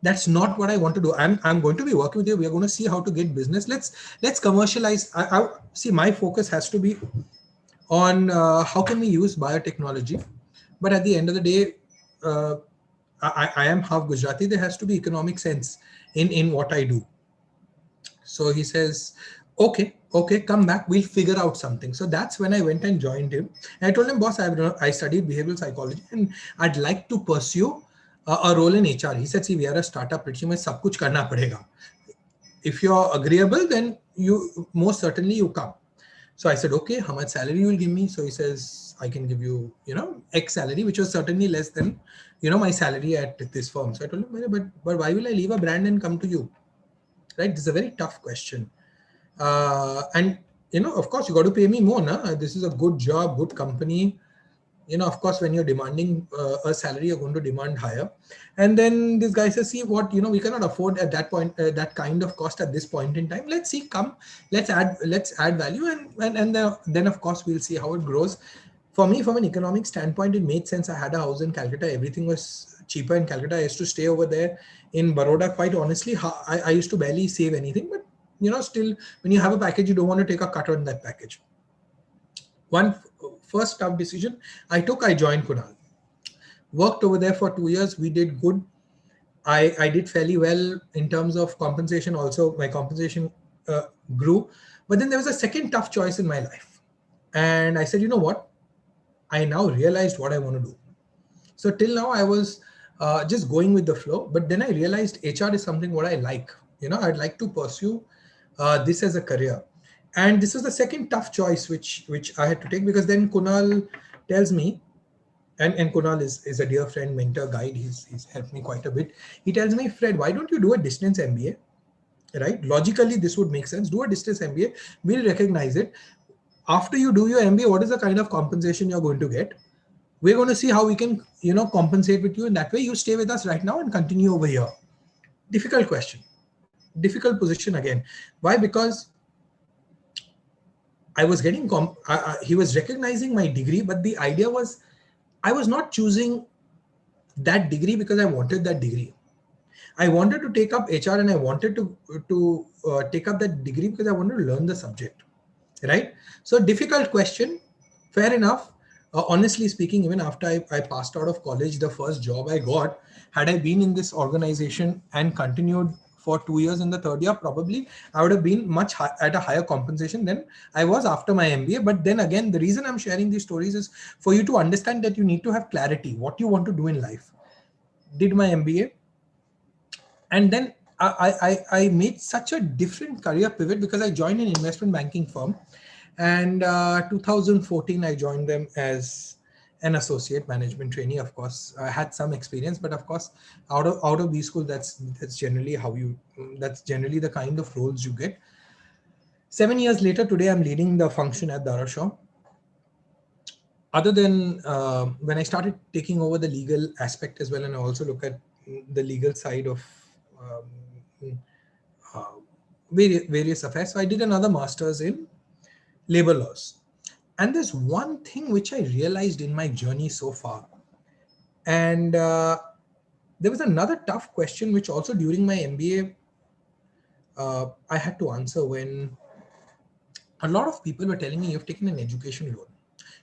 that's not what I want to do. I'm going to be working with you. We're going to see how to get business. Let's commercialize. I see, my focus has to be on how can we use biotechnology. But at the end of the day, I am half Gujarati. There has to be economic sense in what I do. So he says, okay, come back. We'll figure out something. So that's when I went and joined him. And I told him, boss, I studied behavioral psychology and I'd like to pursue a role in HR. He said, see, we are a startup, pretty much sab kuch karna padega. if you're agreeable, then you most certainly you come. So I said, okay, how much salary you will give me? So he says, I can give you, X salary, which was certainly less than, my salary at this firm. So I told him, but why will I leave a brand and come to you? Right? This is a very tough question. And, of course, you got to pay me more. Nah? This is a good job, good company. Of course, when you're demanding a salary, you're going to demand higher. And then this guy says, see what, we cannot afford at that point, that kind of cost at this point in time. Let's see, come, let's add value. And then of course, we'll see how it grows. For me, from an economic standpoint, it made sense. I had a house in Calcutta. Everything was cheaper in Calcutta. I used to stay over there. In Baroda, quite honestly, I used to barely save anything. But, still, when you have a package, you don't want to take a cut on that package. One first tough decision I took, I joined Kunal. Worked over there for 2 years. We did good. I did fairly well in terms of compensation. Also, my compensation grew. But then there was a second tough choice in my life. And I said, you know what? I now realized what I want to do. So till now, I was just going with the flow. But then I realized HR is something what I like. I'd like to pursue this as a career. And this was the second tough choice which I had to take, because then Kunal tells me, and Kunal is a dear friend, mentor, guide. He's helped me quite a bit. He tells me, Fred, why don't you do a distance MBA? Right? Logically, this would make sense. Do a distance MBA. We'll recognize it. After you do your MBA, what is the kind of compensation you're going to get? We're going to see how we can, compensate with you. In that way, you stay with us right now and continue over here. Difficult question. Difficult position again. Why? Because I was getting, he was recognizing my degree, but the idea was I was not choosing that degree because I wanted that degree. I wanted to take up HR and I wanted to take up that degree because I wanted to learn the subject, right? So difficult question, fair enough. Honestly speaking, even after I passed out of college, the first job I got, had I been in this organization and continued for 2 years in the third year, probably I would have been at a higher compensation than I was after my MBA. But then again, the reason I'm sharing these stories is for you to understand that you need to have clarity, what you want to do in life. Did my MBA, and then I made such a different career pivot because I joined an investment banking firm, and 2014 I joined them as an associate management trainee. Of course, I had some experience, but of course, out of B school, that's generally that's generally the kind of roles you get. 7 years later, today I'm leading the function at Darashaw. Other than when I started taking over the legal aspect as well, and I also look at the legal side of various affairs. So I did another master's in labor laws. And there's one thing which I realized in my journey so far. And there was another tough question, which also during my MBA, I had to answer when a lot of people were telling me, you've taken an education loan.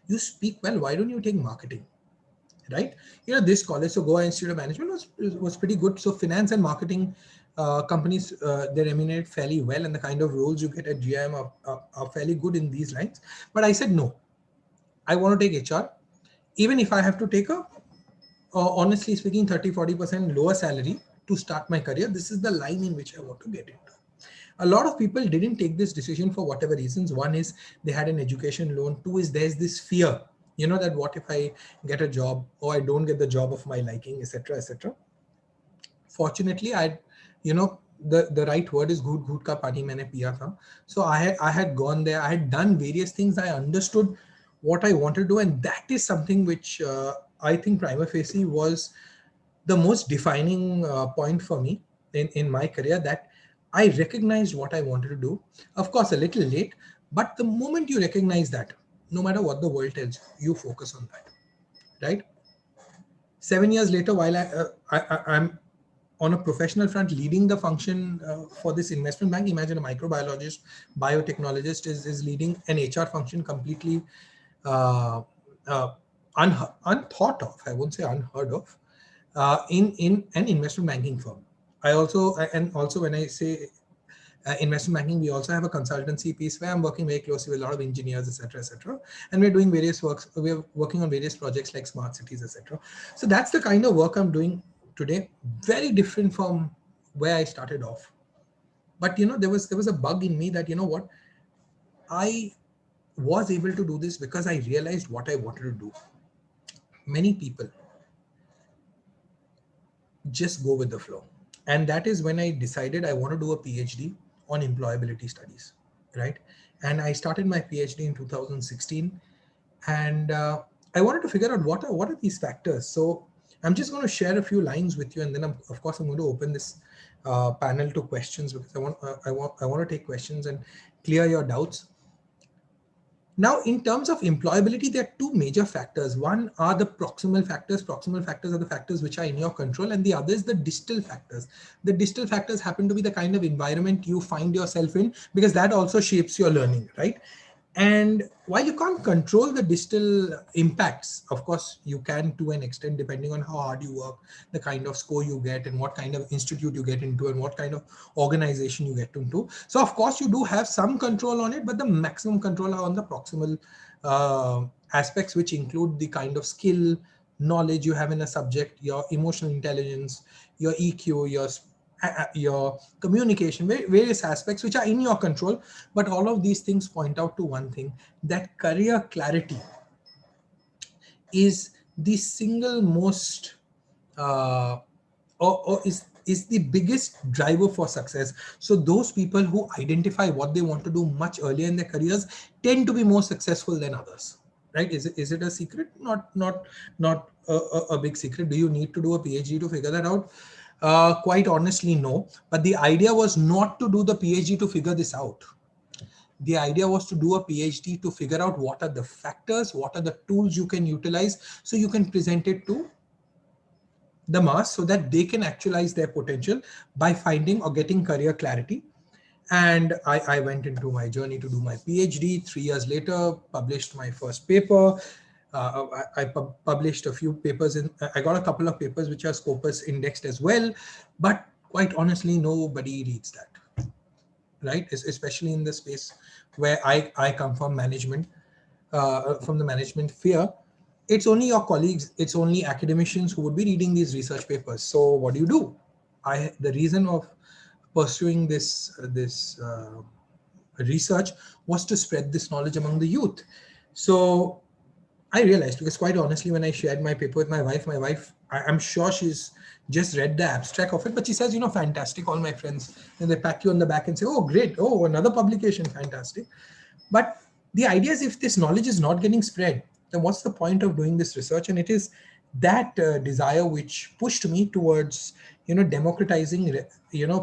You speak well, why don't you take marketing? Right? This college, so Goa Institute of Management was pretty good. So finance and marketing companies, they remunerate fairly well, and the kind of roles you get at GIM are fairly good in these lines. But I said, no, I want to take HR. Even if I have to take honestly speaking, 30-40% lower salary to start my career, this is the line in which I want to get into. A lot of people didn't take this decision for whatever reasons. One is they had an education loan. Two is there's this fear, that what if I get a job or I don't get the job of my liking, etc., etc. Fortunately, the right word is good ka pani maine piya tha. So I had gone there. I had done various things. I understood what I wanted to do, and that is something which I think prima facie was the most defining point for me in my career, that I recognized what I wanted to do. Of course, a little late, but the moment you recognize that, no matter what the world tells you, you focus on that, right? 7 years later, while I'm on a professional front leading the function for this investment bank, imagine a microbiologist, biotechnologist is leading an HR function completely unthought of, I won't say unheard of, in an investment banking firm. Also when I say investment banking, we also have a consultancy piece where I'm working very closely with a lot of engineers, etc., and we're doing various works. We're working on various projects like smart cities, etc. So that's the kind of work I'm doing today. Very different from where I started off. But there was a bug in me that, what, I was able to do this because I realized what I wanted to do. Many people just go with the flow. And that is when I decided I want to do a PhD on employability studies, right? And I started my PhD in 2016, and I wanted to figure out what are these factors. So I'm just going to share a few lines with you, and then of course I'm going to open this panel to questions, because I want to take questions and clear your doubts. Now, in terms of employability, there are two major factors. One are the proximal factors. Proximal factors are the factors which are in your control, and the other is the distal factors. The distal factors happen to be the kind of environment you find yourself in, because that also shapes your learning, right? And while you can't control the distal impacts, of course, you can to an extent, depending on how hard you work, the kind of score you get, and what kind of institute you get into, and what kind of organization you get into. So, of course, you do have some control on it, but the maximum control are on the proximal aspects, which include the kind of skill, knowledge you have in a subject, your emotional intelligence, your EQ, your communication, various aspects which are in your control. But all of these things point out to one thing, that career clarity is the single most or is the biggest driver for success. So those people who identify what they want to do much earlier in their careers tend to be more successful than others, right? Is it a secret? Not a big secret. Do you need to do a PhD to figure that out? Quite honestly, no. But the idea was not to do the PhD to figure this out. The idea was to do a PhD to figure out what are the factors, what are the tools you can utilize, so you can present it to the mass so that they can actualize their potential by finding or getting career clarity. And I went into my journey to do my PhD. 3 years later, published my first paper. I published a few papers. I got a couple of papers which are Scopus indexed as well. But quite honestly, nobody reads that, right? Especially in the space where I come from, management, from the management sphere. It's only your colleagues, it's only academicians who would be reading these research papers. So what do? The reason of pursuing this research was to spread this knowledge among the youth. So I realized, because quite honestly, when I shared my paper with my wife, I'm sure she's just read the abstract of it, but she says, fantastic, all my friends, and they pat you on the back and say, oh, great, oh, another publication, fantastic. But the idea is, if this knowledge is not getting spread, then what's the point of doing this research? And it is that desire which pushed me towards, democratizing,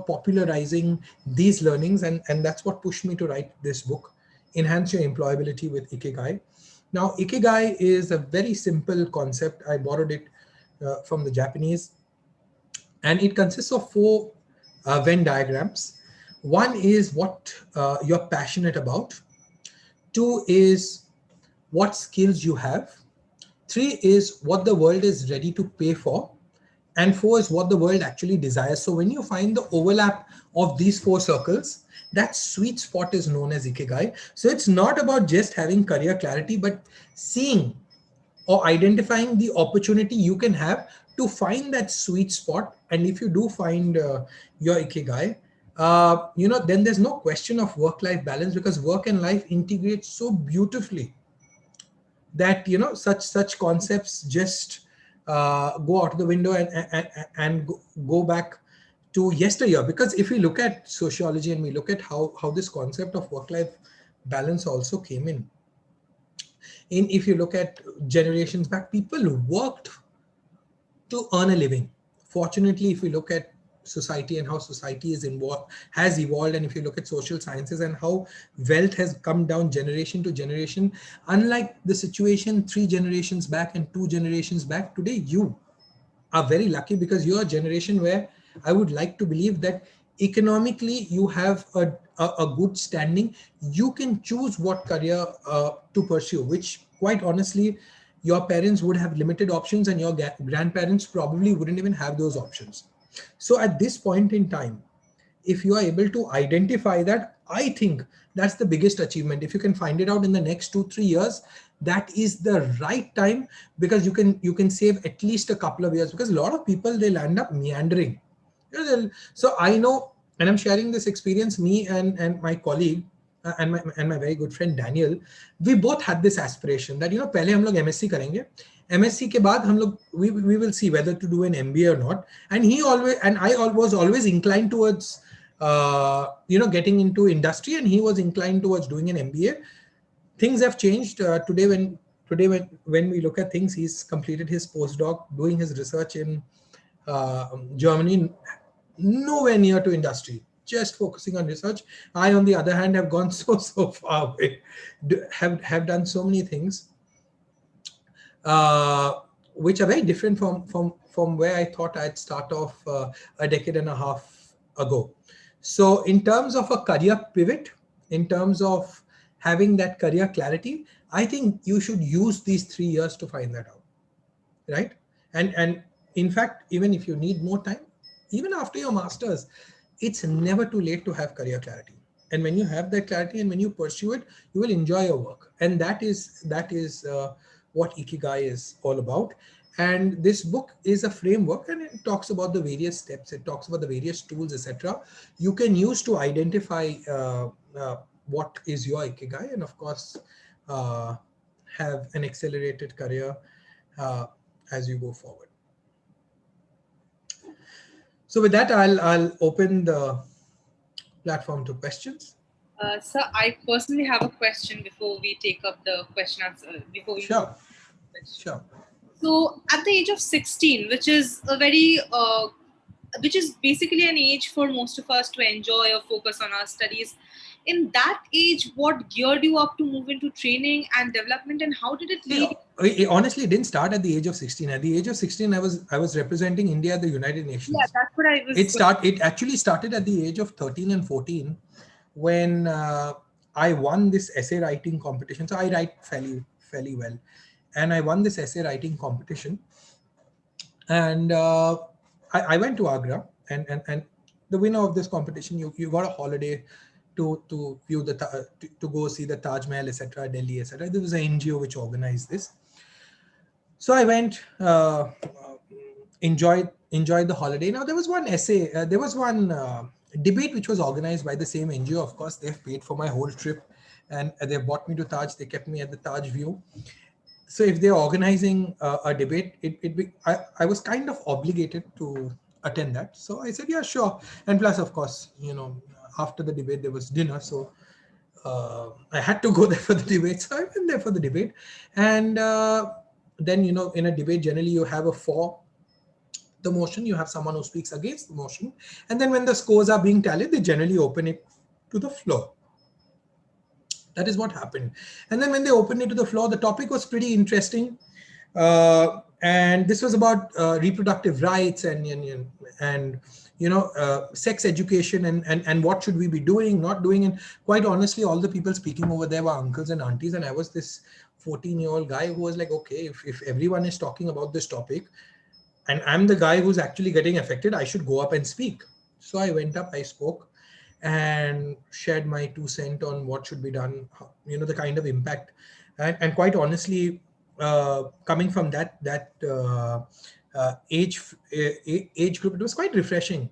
popularizing these learnings. And that's what pushed me to write this book, Enhance Your Employability with Ikigai. Now, Ikigai is a very simple concept. I borrowed it from the Japanese, and it consists of 4 Venn diagrams. One is what you're passionate about. 2 is what skills you have. 3 is what the world is ready to pay for. And 4 is what the world actually desires. So when you find the overlap of these 4 circles, that sweet spot is known as Ikigai. So it's not about just having career clarity, but seeing or identifying the opportunity you can have to find that sweet spot. And if you do find your Ikigai, then there's no question of work-life balance, because work and life integrate so beautifully that such concepts just go out the window and go back to yesteryear. Because if we look at sociology and we look at how this concept of work-life balance also came in, if you look at generations back, people worked to earn a living. Fortunately, if we look at society and how society has evolved, and if you look at social sciences and how wealth has come down generation to generation, unlike the situation 3 generations back and 2 generations back, today you are very lucky, because you're a generation where I would like to believe that economically you have a good standing. You can choose what career to pursue, which quite honestly, your parents would have limited options, and your grandparents probably wouldn't even have those options. So at this point in time, if you are able to identify that, I think that's the biggest achievement. If you can find it out in the next 2-3 years, that is the right time, because you can save at least a couple of years, because a lot of people, they'll end up meandering. So I know And I'm sharing this experience, me and my colleague and my very good friend Daniel, we both had this aspiration that, पहले हम लोग MSc करेंगे, MSc के बाद हम लोग we will see whether to do an MBA or not. And I was always inclined towards getting into industry, and he was inclined towards doing an MBA. Things have changed today. When we look at things, he's completed his postdoc, doing his research in Germany, nowhere near to industry, just focusing on research. I, on the other hand, have gone so far away, have done so many things which are very different from where I thought I'd start off a decade and a half ago. So in terms of a career pivot, in terms of having that career clarity, I think you should use these 3 years to find that out, right? And in fact, even if you need more time, even after your master's, it's never too late to have career clarity. And when you have that clarity and when you pursue it, you will enjoy your work. And that is what Ikigai is all about. And this book is a framework, and it talks about the various steps. It talks about the various tools, etc. you can use to identify what is your Ikigai, and of course, have an accelerated career as you go forward. So with that, I'll open the platform to questions. Sir, I personally have a question before we take up the question answer. Sure. So at the age of 16, which is a very which is basically an age for most of us to enjoy or focus on our studies. In that age, what geared you up to move into training and development, and how did it lead? It honestly didn't start at the age of 16. At the age of 16, I was representing India at the United Nations. Yeah, that's what I was. It actually started at the age of 13 and 14 when I won this essay writing competition. So I write fairly well, and I won this essay writing competition. And I went to Agra, and the winner of this competition, you got a holiday to view to go see the Taj Mahal, etc., Delhi, etc. There was an NGO which organized this. So I went, enjoyed the holiday. Now there was one essay, there was one debate which was organized by the same NGO. Of course, they've paid for my whole trip, and they brought me to Taj. They kept me at the Taj view. So if they're organizing a debate, I was kind of obligated to attend that. So I said, yeah, sure. And plus, of course, after the debate, there was dinner. So I had to go there for the debate. So I went there for the debate. And then, in a debate, generally you have a for the motion, you have someone who speaks against the motion. And then when the scores are being tallied, they generally open it to the floor. That is what happened. And then when they opened it to the floor, the topic was pretty interesting. And this was about reproductive rights and sex education and what should we be doing, not doing. And quite honestly, all the people speaking over there were uncles and aunties. And I was this 14-year-old guy who was like, okay, if everyone is talking about this topic and I'm the guy who's actually getting affected, I should go up and speak. So I went up, I spoke, and shared my 2 cents on what should be done, the kind of impact. And quite honestly, coming from that age group, it was quite refreshing.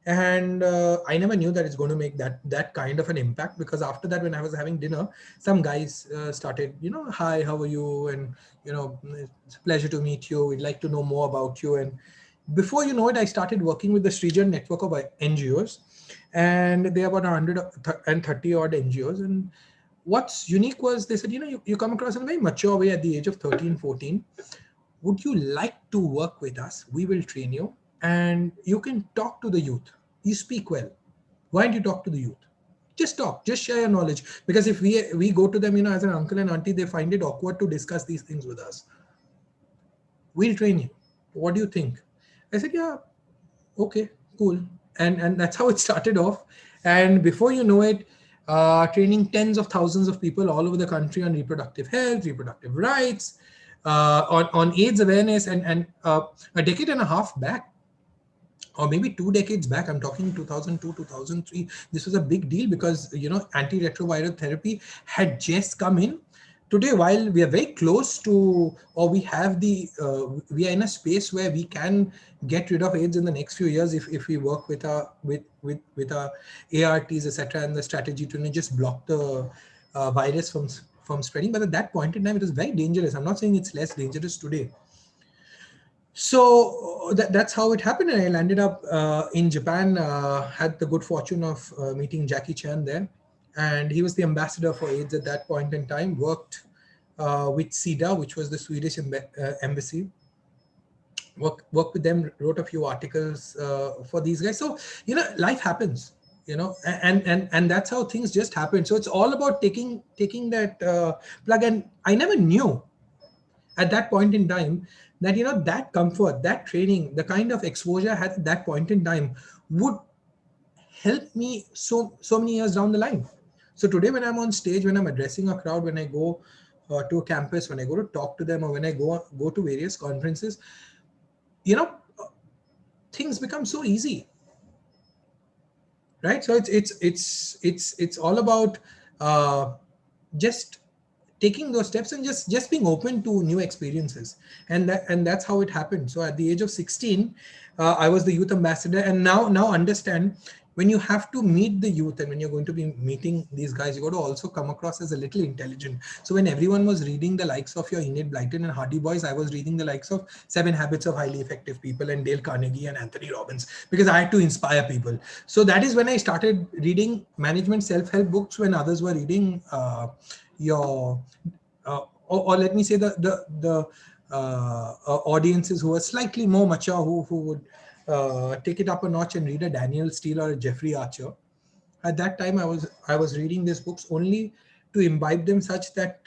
And I never knew that it's going to make that kind of an impact, because after that, when I was having dinner, some guys started, hi, how are you? And, it's a pleasure to meet you. We'd like to know more about you. And before you know it, I started working with the Srijan network of NGOs. And there are about 130 odd NGOs. And what's unique was they said, you come across in a very mature way at the age of 13, 14. Would you like to work with us? We will train you and you can talk to the youth. You speak well. Why don't you talk to the youth? Just talk, just share your knowledge. Because if we go to them, as an uncle and auntie, they find it awkward to discuss these things with us. We'll train you. What do you think? I said, yeah, okay, cool. And that's how it started off. And before you know it, training tens of thousands of people all over the country on reproductive health, reproductive rights, on AIDS awareness. And a decade and a half back, or maybe 2 decades back, I'm talking 2002, 2003, this was a big deal because, antiretroviral therapy had just come in. Today, while we are very close to, or we have we are in a space where we can get rid of AIDS in the next few years if we work with our ARTs, etc., and the strategy to just block the virus from spreading. But at that point in time, it was very dangerous. I'm not saying it's less dangerous today. So that's how it happened. And I landed up in Japan, had the good fortune of meeting Jackie Chan there. And he was the ambassador for AIDS at that point in time, worked with SIDA, which was the Swedish embassy. Worked with them, wrote a few articles for these guys. So, life happens, and that's how things just happen. So it's all about taking that plug. And I never knew at that point in time that that comfort, that training, the kind of exposure I had at that point in time would help me so many years down the line. So today, when I'm on stage, when I'm addressing a crowd, when I go to a campus, when I go to talk to them, or when I go to various conferences, things become so easy, right? So it's all about just taking those steps and just being open to new experiences, and that's how it happened. So at the age of 16, I was the youth ambassador, and now understand, when you have to meet the youth and when you're going to be meeting these guys, you got to also come across as a little intelligent. So when everyone was reading the likes of your Enid Blyton and Hardy Boys, I was reading the likes of 7 Habits of Highly Effective People and Dale Carnegie and Anthony Robbins, because I had to inspire people. So that is when I started reading management self-help books, when others were reading or let me say the audiences who are slightly more mature, who would take it up a notch and read a Daniel Steele or a Jeffrey Archer. At that time, I was reading these books only to imbibe them, such that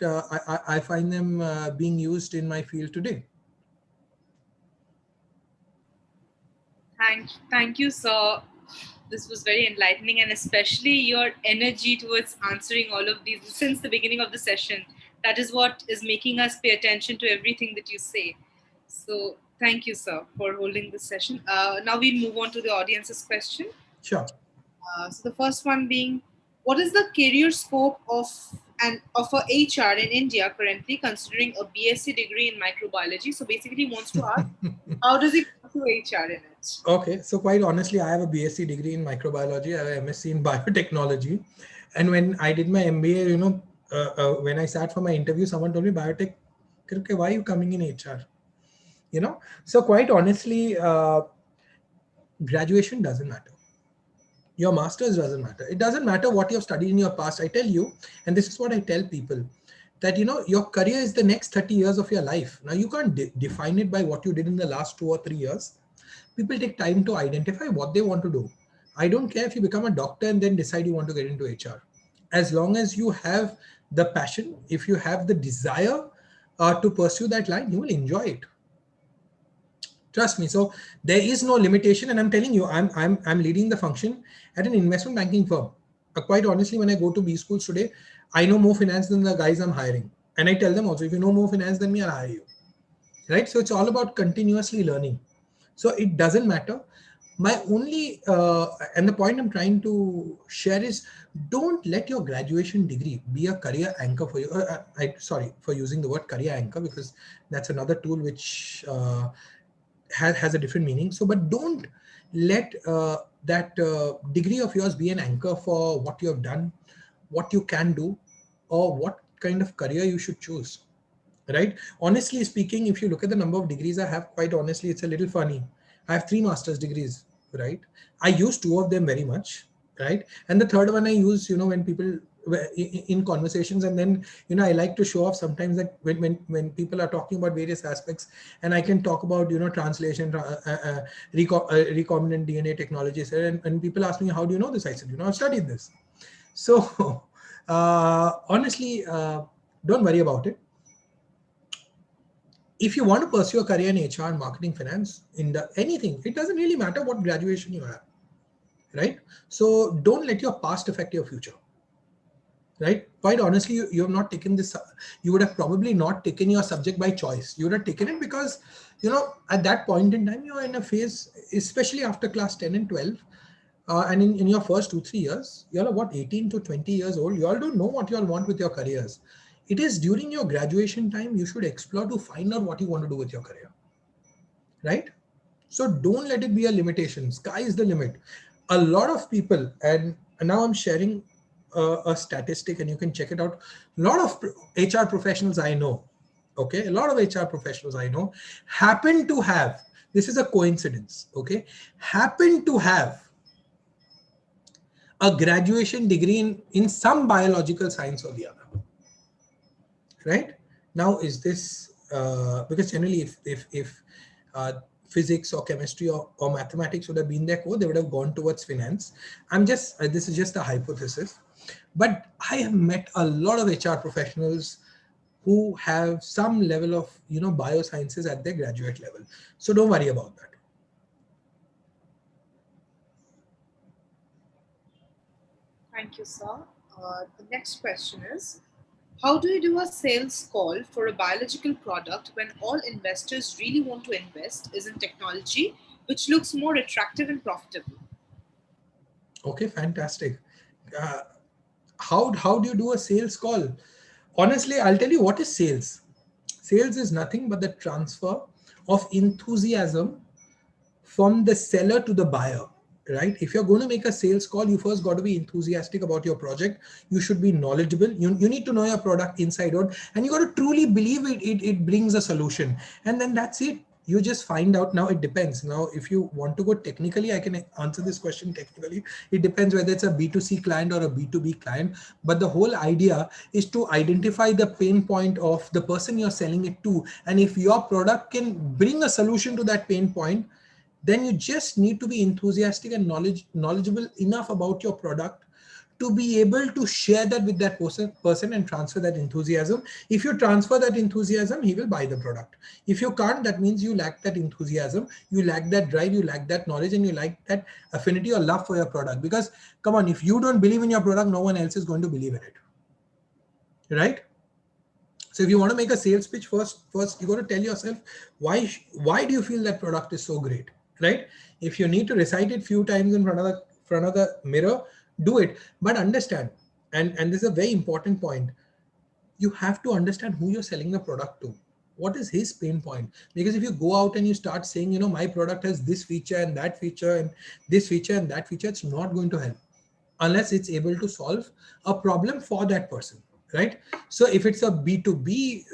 I find them being used in my field today. Thank you, sir. This was very enlightening, and especially your energy towards answering all of these since the beginning of the session. That is what is making us pay attention to everything that you say. So thank you, sir, for holding this session. Now we'll move on to the audience's question. Sure. So the first one being, what is the career scope of a HR in India currently, considering a BSc degree in microbiology? So basically, he wants to ask, how does he go to HR in it? Okay, so quite honestly, I have a BSc degree in microbiology. I have an Msc in Biotechnology, and when I did my MBA, when I sat for my interview, someone told me, "Biotech, why are you coming in HR?" So quite honestly, graduation doesn't matter. Your master's doesn't matter. It doesn't matter what you've studied in your past. I tell you, and this is what I tell people, that your career is the next 30 years of your life. Now you can't define it by what you did in the last 2 or 3 years. People take time to identify what they want to do. I don't care if you become a doctor and then decide you want to get into HR. As long as you have the passion, if you have the desire to pursue that line, you will enjoy it. Trust me. So there is no limitation, and I'm telling you, I'm leading the function at an investment banking firm. Quite honestly, when I go to B schools today, I know more finance than the guys I'm hiring, and I tell them also, if you know more finance than me, I'll hire you. Right? So it's all about continuously learning. So it doesn't matter. My only and the point I'm trying to share is, don't let your graduation degree be a career anchor for you. Sorry for using the word career anchor, because that's another tool which has a different meaning. So, but don't let that degree of yours be an anchor for what you have done, what you can do, or what kind of career you should choose. Right? Honestly speaking, if you look at the number of degrees I have, quite honestly, it's a little funny. I have 3 master's degrees, right? I use 2 of them very much, right? And the third one I use, when people in conversations, and then, I like to show off sometimes that when people are talking about various aspects, and I can talk about, translation, recombinant DNA technologies, and people ask me, how do you know this? I said, I've studied this. So honestly, don't worry about it. If you want to pursue a career in HR, marketing, finance, in anything, it doesn't really matter what graduation you have, right? So don't let your past affect your future, right? Quite honestly, you have not taken this, you would have probably not taken your subject by choice. You would have taken it because, at that point in time, you're in a phase, especially after class 10 and 12, and in your first 2-3 years, you're what, 18 to 20 years old, you all don't know what you all want with your careers. it is during your graduation time you should explore to find out what you want to do with your career, right? So don't let it be a limitation. Sky is the limit. A lot of people, and now I'm sharing a statistic and you can check it out. A lot of HR professionals I know, okay, a lot of HR professionals I know happen to have, this is a coincidence, okay, happen to have a graduation degree in some biological science or the other, right? Now, is this because generally if physics or chemistry or mathematics would have been their core, they would have gone towards finance. I'm just this is just a hypothesis, but I have met a lot of HR professionals who have some level of biosciences at their graduate level. So don't worry about that. Thank you, sir. The next question is, how do you do a sales call for a biological product when all investors really want to invest is in technology, which looks more attractive and profitable? Okay, fantastic. Uh, how do you do a sales call? Honestly, I'll tell you what is sales. Sales is nothing but the transfer of enthusiasm from the seller to the buyer, right? If you're going to make a sales call, you first got to be enthusiastic about your project. You should be knowledgeable. You need to know your product inside out, and you got to truly believe it brings a solution. And then that's it. You just find out. Now it depends. Now, if you want to go technically, I can answer this question technically. It depends whether it's a B2C client or a B2B client. But the whole idea is to identify the pain point of the person you're selling it to. And if your product can bring a solution to that pain point, then you just need to be enthusiastic and knowledgeable enough about your product to be able to share that with that person and transfer that enthusiasm. If you transfer that enthusiasm, he will buy the product. If you can't, that means you lack that enthusiasm, you lack that drive, you lack that knowledge, and you lack that affinity or love for your product. Because come on, if you don't believe in your product, no one else is going to believe in it, right? So if you want to make a sales pitch, first you got to tell yourself why do you feel that product is so great, right? If you need to recite it few times in front of the mirror, do it. But understand, and this is a very important point, you have to understand who you're selling the product to. What is his pain point? Because if you go out and you start saying, my product has this feature and that feature and this feature and that feature, it's not going to help unless it's able to solve a problem for that person, right? So if it's a B2B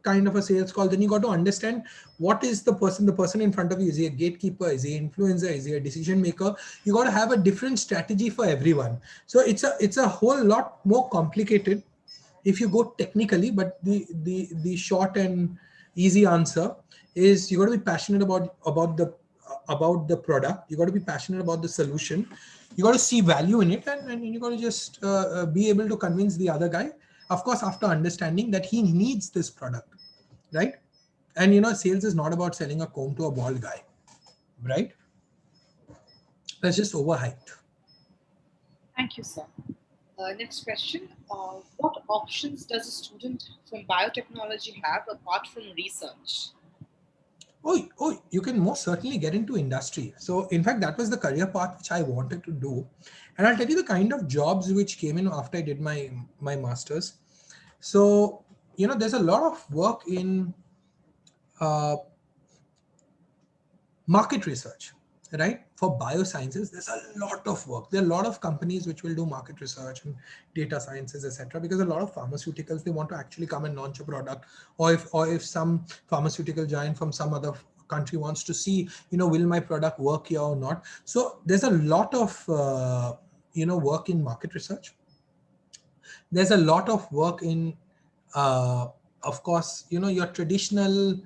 kind of a sales call, then you got to understand what is the person in front of you. Is he a gatekeeper? Is he an influencer? Is he a decision maker? You got to have a different strategy for everyone. So it's a whole lot more complicated if you go technically, but the short and easy answer is you got to be passionate about the product. You got to be passionate about the solution. You got to see value in it, and you got to just be able to convince the other guy, of course, after understanding that he needs this product, right? And sales is not about selling a comb to a bald guy, right? That's just overhyped. Thank you, sir. Next question. What options does a student from biotechnology have apart from research? Oh, you can most certainly get into industry. So in fact, that was the career path which I wanted to do. And I'll tell you the kind of jobs which came in after I did my master's. So, there's a lot of work in market research, right? For biosciences, there's a lot of work. There are a lot of companies which will do market research and data sciences, etc. Because a lot of pharmaceuticals, they want to actually come and launch a product, or if some pharmaceutical giant from some other country wants to see, will my product work here or not? So there's a lot of work in market research. There's a lot of work in, of course, your traditional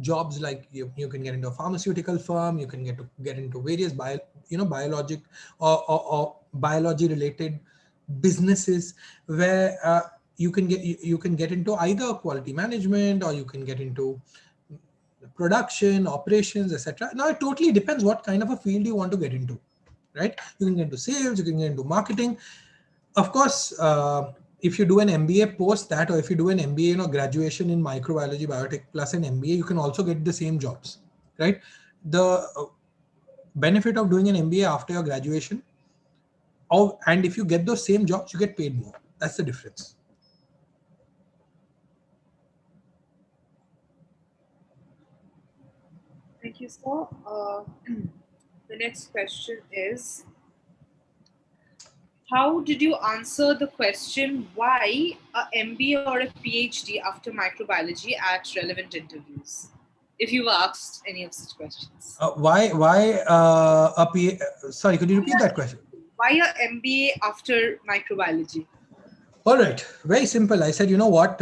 jobs, like you can get into a pharmaceutical firm, you can get into various biologic or biology related businesses where you can get into either quality management, or you can get into production, operations, etc. Now it totally depends what kind of a field you want to get into, right? You can get into sales, you can get into marketing. Of course, if you do an MBA post that, or if you do an MBA, graduation in microbiology, biotech plus an MBA, you can also get the same jobs, right? The benefit of doing an MBA after your graduation, and if you get those same jobs, you get paid more. That's the difference. you, sir. The next question is, how did you answer the question why a MBA or a PhD after microbiology at relevant interviews? If you were asked any of such questions. Sorry, could you repeat that question? Why a MBA after microbiology? All right, very simple. I said, you know what?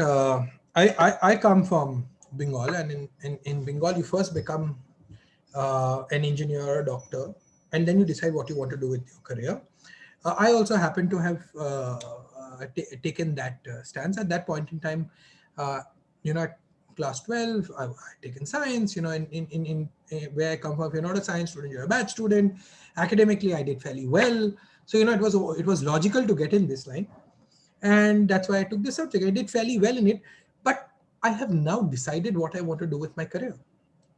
I come from Bengal, and in Bengal, you first become an engineer or a doctor, and then you decide what you want to do with your career. I also happen to have taken that stance at that point in time. At class 12, I taken science. In where I come from, if you're not a science student, you're a bad student. Academically, I did fairly well. So it was logical to get in this line. And that's why I took the subject. I did fairly well in it, but I have now decided what I want to do with my career.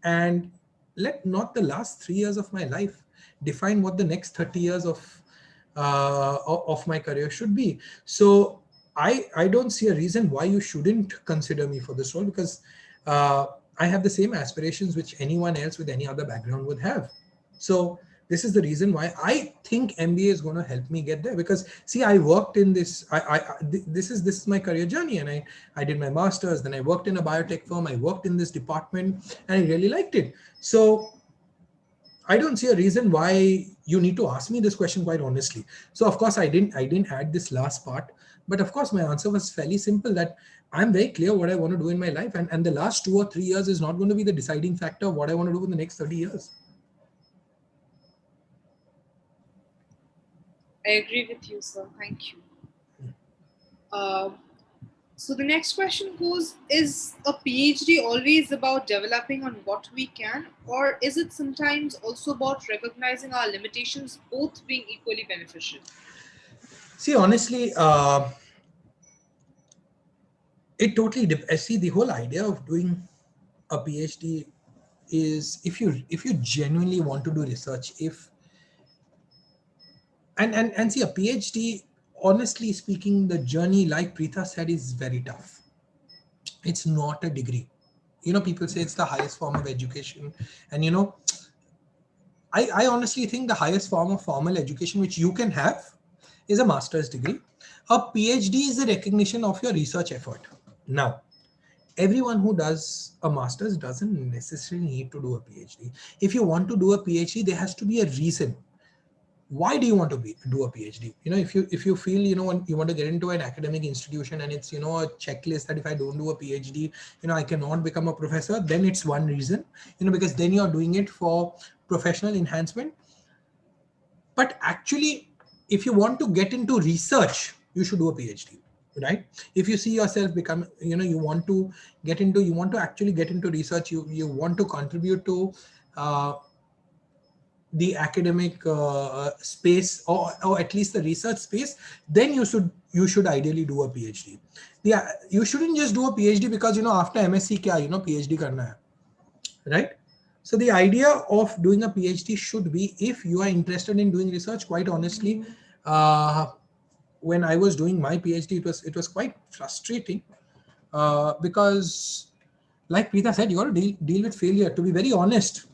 And let not the last 3 years of my life define what the next 30 years of my career should be. So I don't see a reason why you shouldn't consider me for this role, because I have the same aspirations which anyone else with any other background would have. So this is the reason why I think MBA is going to help me get there, because see, I worked in this. This is my career journey, and I did my master's. Then I worked in a biotech firm. I worked in this department, and I really liked it. So I don't see a reason why you need to ask me this question, quite honestly. So of course I didn't add this last part, but of course my answer was fairly simple, that I'm very clear what I want to do in my life, and the last 2 or 3 years is not going to be the deciding factor of what I want to do in the next 30 years. I agree with you, sir. Thank you. So the next question goes, is a PhD always about developing on what we can, or is it sometimes also about recognizing our limitations, both being equally beneficial? See, honestly, it totally depends. See, the whole idea of doing a PhD is if you genuinely want to do research, and see, a PhD, honestly speaking, the journey, like Preetha said, is very tough. It's not a degree. People say it's the highest form of education, and I honestly think the highest form of formal education which you can have is a master's degree. A PhD is a recognition of your research effort. Now, everyone who does a master's doesn't necessarily need to do a PhD. If you want to do a PhD, there has to be a reason. Why do you want to do a PhD? If you feel, you want to get into an academic institution and it's, a checklist that if I don't do a PhD, I cannot become a professor, then it's one reason, because then you're doing it for professional enhancement. But actually, if you want to get into research, you should do a PhD, right? If you see yourself become, you want to actually get into research, you want to contribute to the academic space, or at least the research space, then you should ideally do a PhD. Yeah, you shouldn't just do a PhD because after MSc kya PhD karna hai, right? So the idea of doing a PhD should be, if you are interested in doing research, quite honestly, when I was doing my PhD, it was quite frustrating because, like Preetha said, you got to deal with failure. To be very honest.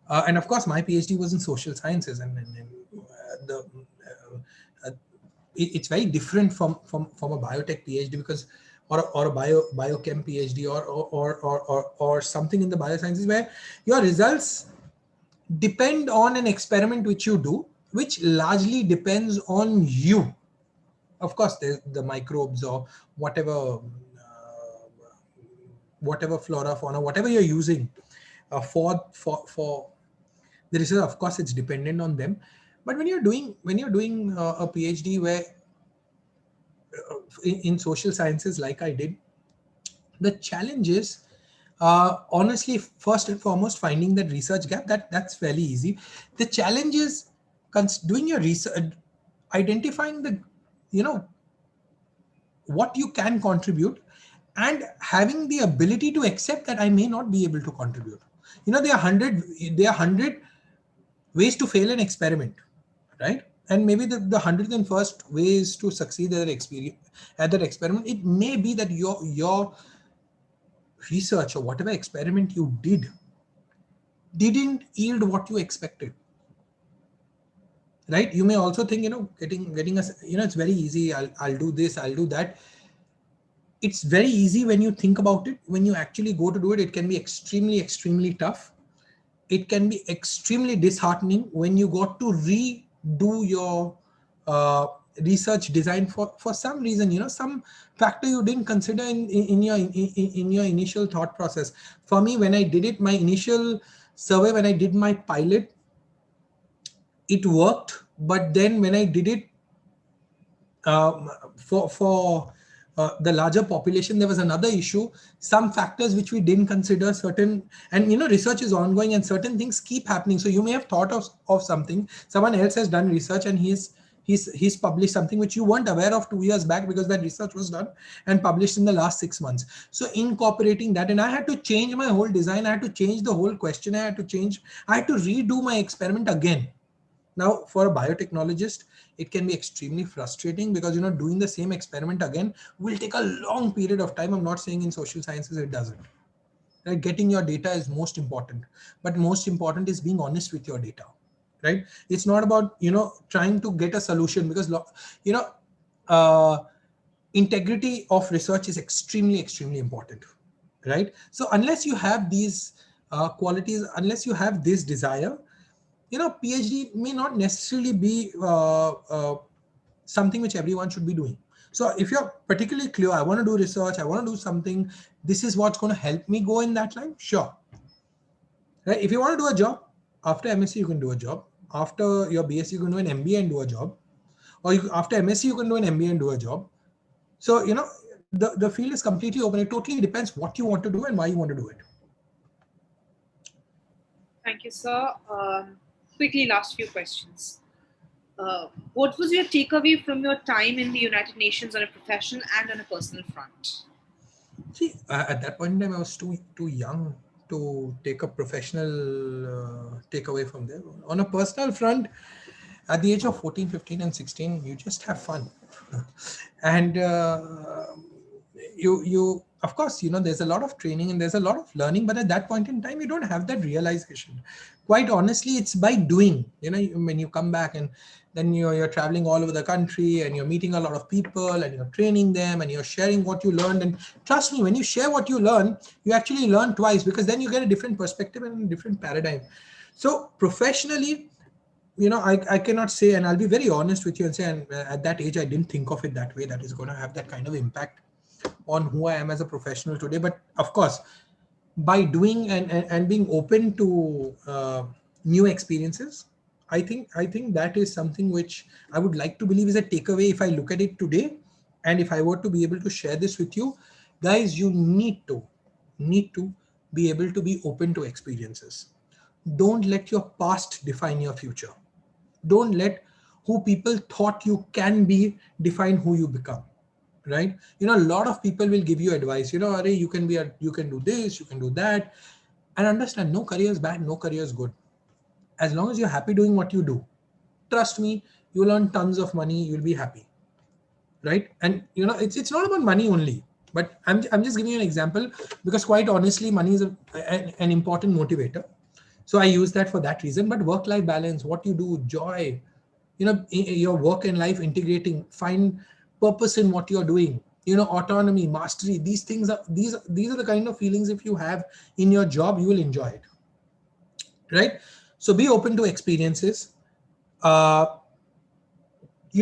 And of course, my PhD was in social sciences, and it's very different from a biotech PhD, because or a biochem PhD or something in the biosciences, where your results depend on an experiment which you do, which largely depends on you. Of course, the microbes or whatever flora, fauna, whatever you're using for the research, of course, it's dependent on them. But when you're doing a PhD where in social sciences, like I did, the challenge is honestly, first and foremost, finding that research gap. That's fairly easy. The challenge is doing your research, identifying the what you can contribute, and having the ability to accept that I may not be able to contribute. There are 100 ways to fail an experiment, right? And maybe the 101st ways to succeed at that experiment, it may be that your research or whatever experiment you did didn't yield what you expected. Right? You may also think, getting us, it's very easy. I'll do this, I'll do that. It's very easy when you think about it. When you actually go to do it, it can be extremely, extremely tough. It can be extremely disheartening when you got to redo your research design for some reason, some factor you didn't consider in your initial thought process. For me, when I did it, my initial survey, when I did my pilot, it worked. But then when I did it for the larger population, there was another issue. Some factors which we didn't consider, and research is ongoing and certain things keep happening. So you may have thought of something, someone else has done research and he's published something which you weren't aware of 2 years back, because that research was done and published in the last 6 months. So incorporating that, and I had to change my whole design, I had to change the whole question, I had to redo my experiment again. Now, for a biotechnologist, it can be extremely frustrating because, doing the same experiment again will take a long period of time. I'm not saying in social sciences it doesn't. Right? Getting your data is most important, but most important is being honest with your data. Right? It's not about, trying to get a solution, because, integrity of research is extremely, extremely important. Right? So unless you have these qualities, unless you have this desire, PhD may not necessarily be something which everyone should be doing. So if you're particularly clear, I want to do research, I want to do something, this is what's going to help me go in that line, sure. Right? If you want to do a job, after MSc, you can do a job. After your BSc, you can do an MBA and do a job. Or after MSc, you can do an MBA and do a job. So, the field is completely open. It totally depends what you want to do and why you want to do it. Thank you, sir. Quickly, last few questions. What was your takeaway from your time in the United Nations on a professional and on a personal front? See, at that point in time, I was too young to take a professional takeaway from there. On a personal front, at the age of 14, 15 and 16, you just have fun. And you of course, there's a lot of training and there's a lot of learning, but at that point in time, you don't have that realization. Quite honestly, it's by doing, when you come back and then you're traveling all over the country and you're meeting a lot of people and you're training them and you're sharing what you learned. And trust me, when you share what you learn, you actually learn twice, because then you get a different perspective and a different paradigm. So professionally, I cannot say, and I'll be very honest with you and say, and at that age, I didn't think of it that way, that is going to have that kind of impact on who I am as a professional today. But of course, by doing and being open to new experiences, I think that is something which I would like to believe is a takeaway if I look at it today. And if I were to be able to share this with you, guys, you need to be able to be open to experiences. Don't let your past define your future. Don't let who people thought you can be define who you become. Right? A lot of people will give you advice, Arey, you can do this, you can do that. And understand, no career is bad, no career is good. As long as you're happy doing what you do, trust me, you'll earn tons of money, you'll be happy. Right? And it's not about money only, but I'm just giving you an example, because quite honestly, money is an important motivator. So I use that for that reason. But work-life balance, what you do, joy, your work and life integrating, find purpose in what you're doing, autonomy, mastery, these things are these are the kind of feelings, if you have in your job, you will enjoy it. Right? So be open to experiences. You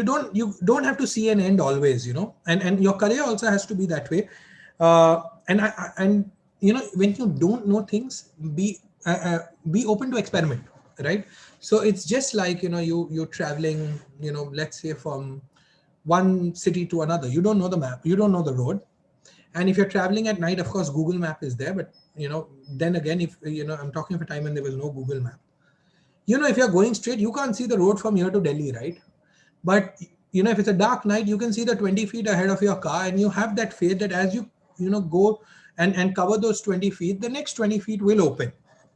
don't have to see an end always, and your career also has to be that way. And when you don't know things, be open to experiment. Right? So it's just like, you're traveling, let's say from one city to another. You don't know the map, you don't know the road. And if you're traveling at night, of course, Google Map is there. But, then again, if, I'm talking of a time when there was no Google Map. If you're going straight, you can't see the road from here to Delhi, right? But, if it's a dark night, you can see the 20 feet ahead of your car, and you have that faith that as you, go and cover those 20 feet, the next 20 feet will open,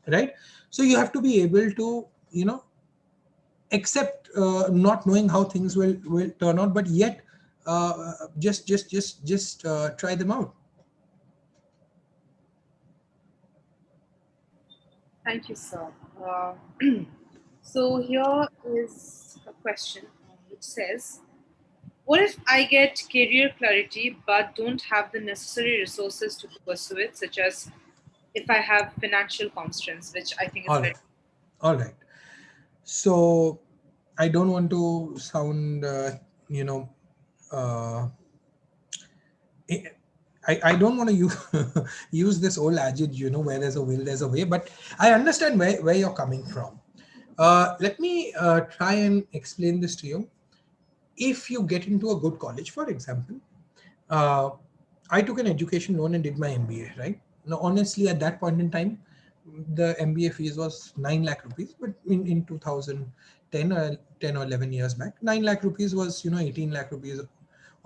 right? So you have to be able to, accept not knowing how things will turn out, but yet just try them out. Thank you, sir. So here is a question which says, what if I get career clarity but don't have the necessary resources to pursue it, such as if I have financial constraints, which I think is All very... right. All right. So I don't want to sound, uh, I don't want to use this old adage, where there's a will, there's a way, but I understand where you're coming from. Let me try and explain this to you. If you get into a good college, for example, uh, I took an education loan and did my MBA, right? Now, honestly, at that point in time, the MBA fees was 9 lakh rupees, but in 2010 or 10 or 11 years back, 9 lakh rupees was, 18 lakh rupees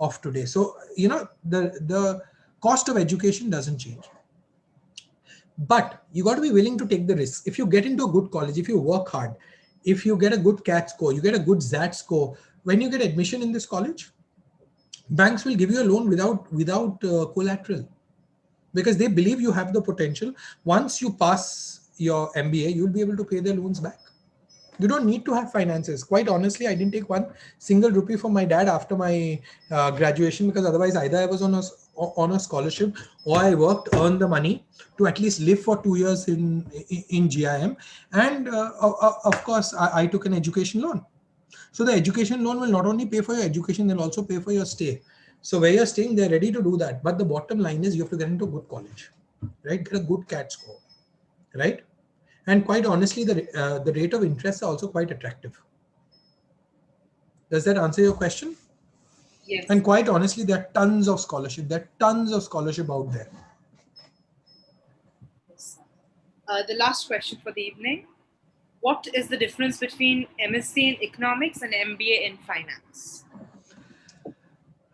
of today. So, the cost of education doesn't change. But you got to be willing to take the risk. If you get into a good college, if you work hard, if you get a good CAT score, you get a good ZAT score, when you get admission in this college, banks will give you a loan without collateral, because they believe you have the potential. Once you pass your MBA, you'll be able to pay their loans back. You don't need to have finances. Quite honestly, I didn't take one single rupee from my dad after my graduation, because otherwise either I was on a scholarship, or I worked, earned the money to at least live for 2 years in GIM. And of course, I took an education loan. So the education loan will not only pay for your education, they'll also pay for your stay. So where you're staying, they're ready to do that. But the bottom line is you have to get into a good college, right? Get a good CAT score, right? And quite honestly, the rate of interest are also quite attractive. Does that answer your question? Yes. And quite honestly, there are tons of scholarship. There are tons of scholarship out there. Yes. The last question for the evening. What is the difference between MSc in Economics and MBA in Finance?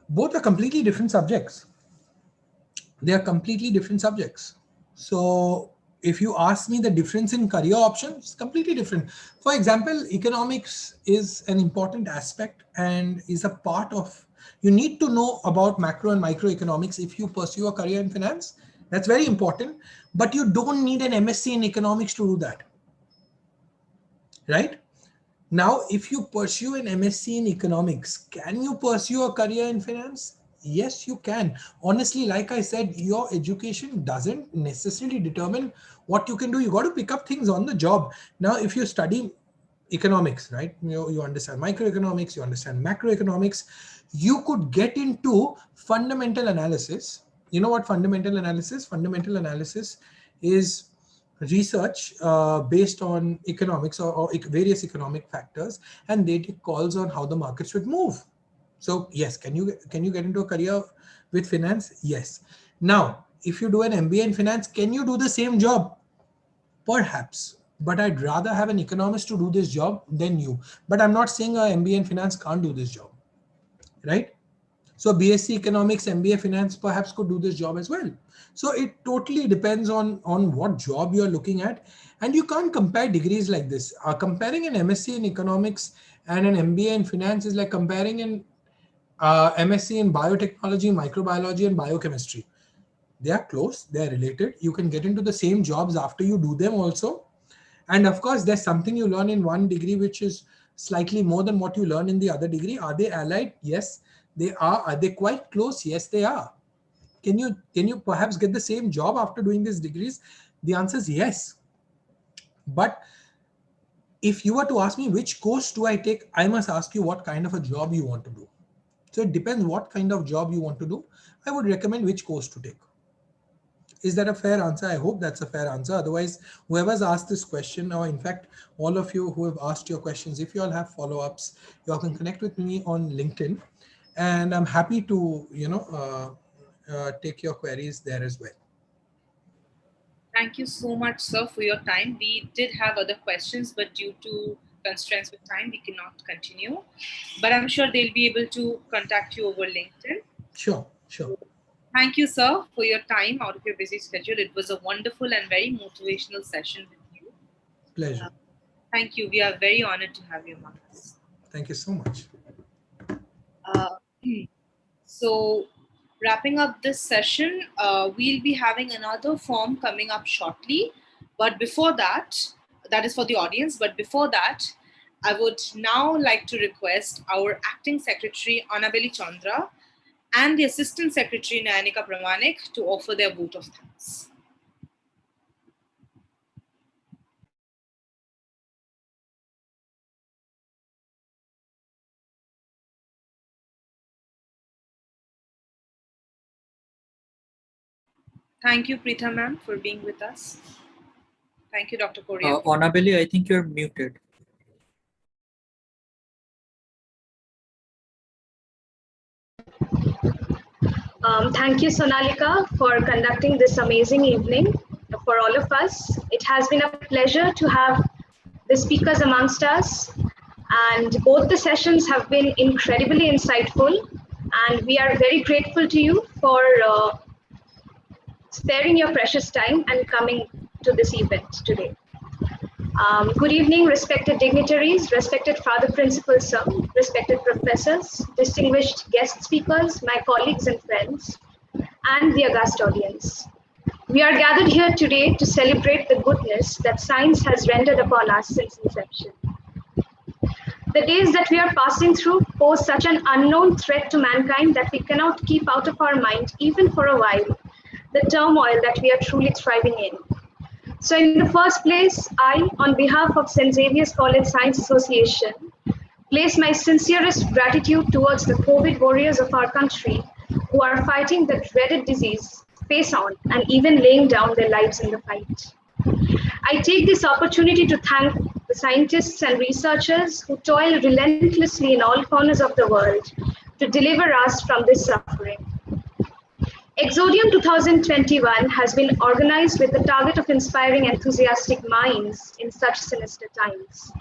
Both are completely different subjects. They are completely different subjects. So if you ask me the difference in career options, completely different. For example, economics is an important aspect and is a part of, you need to know about macro and microeconomics if you pursue a career in finance. That's very important, but you don't need an MSc in economics to do that, right? Now, if you pursue an MSc in economics, can you pursue a career in finance? Yes, you can. Honestly, like I said, your education doesn't necessarily determine what you can do. You got to pick up things on the job. Now, if you study economics, right, you understand microeconomics, you understand macroeconomics, you could get into fundamental analysis. You know what fundamental analysis? Fundamental analysis is research based on economics or various economic factors, and they take calls on how the markets should move. So yes, can you get into a career with finance? Yes. Now, if you do an MBA in finance, can you do the same job? Perhaps, but I'd rather have an economist to do this job than you. But I'm not saying a MBA in finance can't do this job, right? So BSc economics, MBA finance perhaps could do this job as well. So it totally depends on what job you're looking at. And you can't compare degrees like this. Comparing an MSc in economics and an MBA in finance is like comparing an MSc in biotechnology, microbiology, and biochemistry. They are close, they are related. You can get into the same jobs after you do them also. And of course, there's something you learn in one degree which is slightly more than what you learn in the other degree. Are they allied? Yes, they are. Are they quite close? Yes, they are. Can you perhaps get the same job after doing these degrees? The answer is yes. But if you were to ask me which course do I take, I must ask you what kind of a job you want to do. So it depends what kind of job you want to do. I would recommend which course to take. Is that a fair answer? I hope that's a fair answer. Otherwise, whoever's asked this question, or in fact, all of you who have asked your questions, if you all have follow-ups, you all can connect with me on LinkedIn, and I'm happy to, take your queries there as well. Thank you so much, sir, for your time. We did have other questions, but due to constraints with time, we cannot continue. But I'm sure they'll be able to contact you over LinkedIn. Sure. Thank you, sir, for your time out of your busy schedule. It was a wonderful and very motivational session with you. Pleasure. Thank you. We are very honored to have you among us. Thank you so much. So, wrapping up this session, we'll be having another form coming up shortly. But before that, that is for the audience, but before that, I would now like to request our Acting Secretary, Annabeli Chandra, and the Assistant Secretary, Nayanika Pramanik, to offer their vote of thanks. Thank you, Preetha ma'am, for being with us. Thank you, Dr. Korea. Annabelle, I think you're muted. Thank you, Sonalika, for conducting this amazing evening for all of us. It has been a pleasure to have the speakers amongst us, and both the sessions have been incredibly insightful, and we are very grateful to you for sparing your precious time and coming to this event today. Good evening, respected dignitaries, respected Father Principal Sir, respected professors, distinguished guest speakers, my colleagues and friends, and the august audience. We are gathered here today to celebrate the goodness that science has rendered upon us since inception. The days that we are passing through pose such an unknown threat to mankind that we cannot keep out of our mind, even for a while, the turmoil that we are truly thriving in. So in the first place, I, on behalf of St. Xavier's College Science Association, place my sincerest gratitude towards the COVID warriors of our country who are fighting the dreaded disease face on and even laying down their lives in the fight. I take this opportunity to thank the scientists and researchers who toil relentlessly in all corners of the world to deliver us from this suffering. Exordium 2021 has been organized with the target of inspiring enthusiastic minds in such sinister times.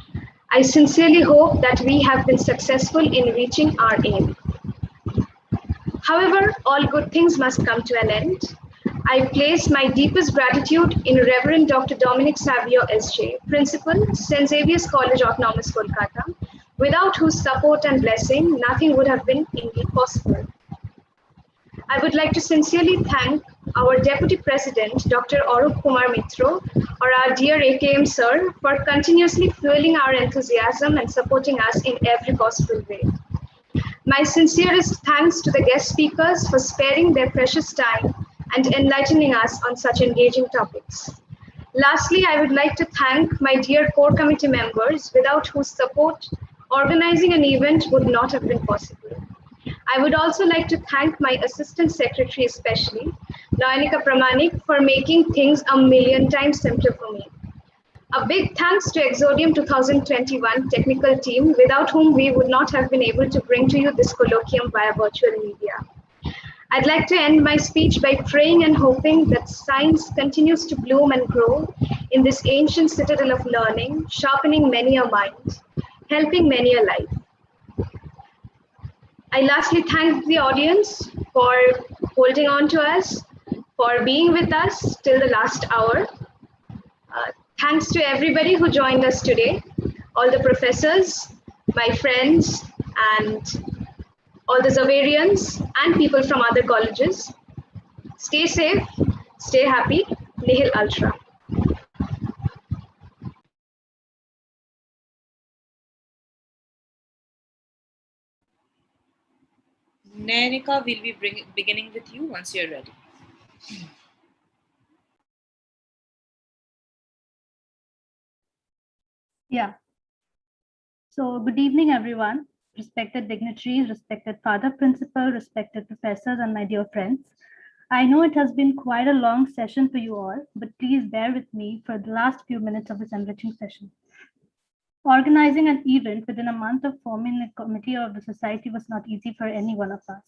I sincerely hope that we have been successful in reaching our aim. However, all good things must come to an end. I place my deepest gratitude in Reverend Dr. Dominic Savio SJ, Principal, St. Xavier's College Autonomous, Kolkata, without whose support and blessing, nothing would have been indeed possible. I would like to sincerely thank our Deputy President, Dr. Arup Kumar Mitro, or our dear AKM Sir, for continuously fueling our enthusiasm and supporting us in every possible way. My sincerest thanks to the guest speakers for sparing their precious time and enlightening us on such engaging topics. Lastly, I would like to thank my dear core committee members, without whose support, organizing an event would not have been possible. I would also like to thank my Assistant Secretary especially, Nayanika Pramanik, for making things a million times simpler for me. A big thanks to Exordium 2021 technical team, without whom we would not have been able to bring to you this colloquium via virtual media. I'd like to end my speech by praying and hoping that science continues to bloom and grow in this ancient citadel of learning, sharpening many a mind, helping many a life. I lastly thank the audience for holding on to us, for being with us till the last hour. Thanks to everybody who joined us today, all the professors, my friends, and all the Xaverians and people from other colleges. Stay safe, stay happy, Nihil Ultra. Nayanika, we'll be beginning with you once you're ready. Yeah. So good evening, everyone. Respected dignitaries, respected Father Principal, respected professors, and my dear friends. I know it has been quite a long session for you all, but please bear with me for the last few minutes of this enriching session. Organizing an event within a month of forming a committee of the society was not easy for any one of us.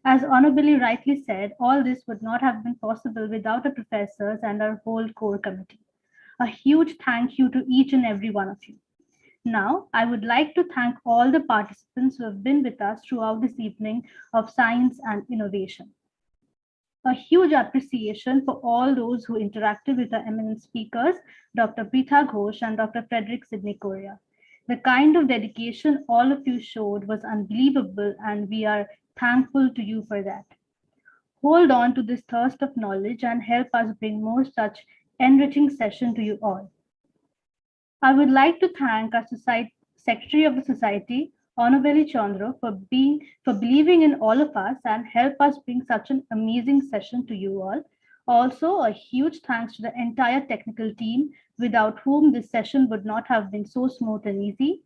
As Honorably rightly said, all this would not have been possible without the professors and our whole core committee. A huge thank you to each and every one of you. Now, I would like to thank all the participants who have been with us throughout this evening of science and innovation. A huge appreciation for all those who interacted with our eminent speakers, Dr. Preetha Ghosh and Dr. Frederick Sidney Korea. The kind of dedication all of you showed was unbelievable, and we are thankful to you for that. Hold on to this thirst of knowledge and help us bring more such enriching session to you all. I would like to thank our Secretary of the Society, Honorary Chandra, for believing in all of us and help us bring such an amazing session to you all. Also, a huge thanks to the entire technical team, without whom this session would not have been so smooth and easy.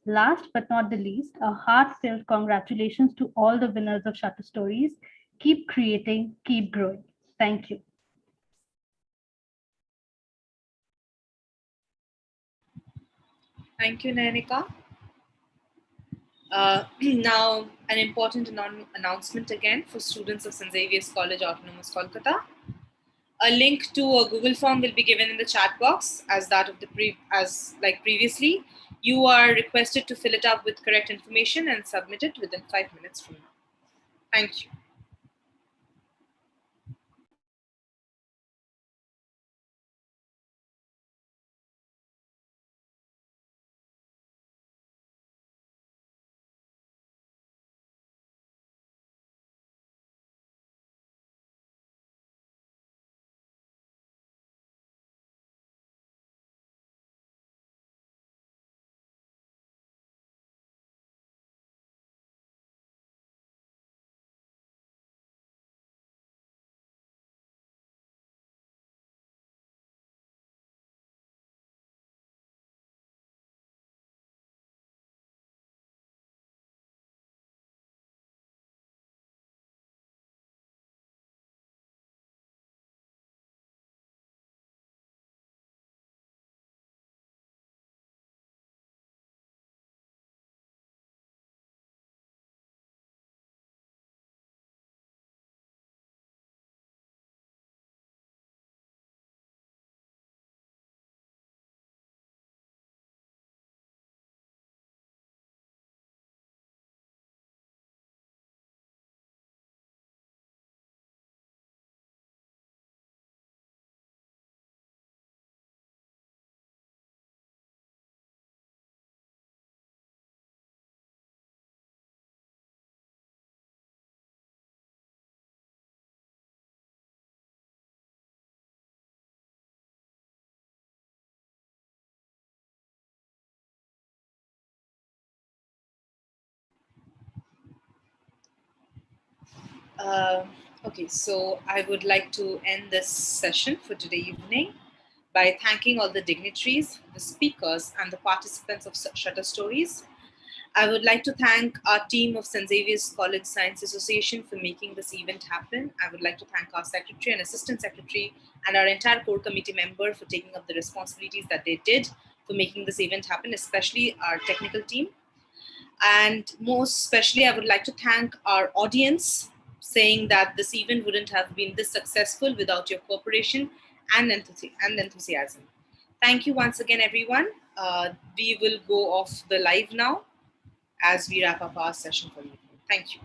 Last but not the least, a heartfelt congratulations to all the winners of Shutter Stories. Keep creating, keep growing. Thank you. Thank you, Nayanika. Now, an important announcement again for students of St. Xavier's College, Autonomous, Kolkata. A link to a Google form will be given in the chat box as that of the previously. You are requested to fill it up with correct information and submit it within 5 minutes from now. Thank you. Okay, so I would like to end this session for today evening by thanking all the dignitaries, the speakers, and the participants of Shutter Stories. I would like to thank our team of St. Xavier's College Science Association for making this event happen. I would like to thank our secretary and assistant secretary and our entire core committee member for taking up the responsibilities that they did for making this event happen, especially our technical team. And most especially, I would like to thank our audience, saying that this event wouldn't have been this successful without your cooperation and enthusiasm. Thank you once again, everyone. We will go off the live now as we wrap up our session for the evening. Thank you.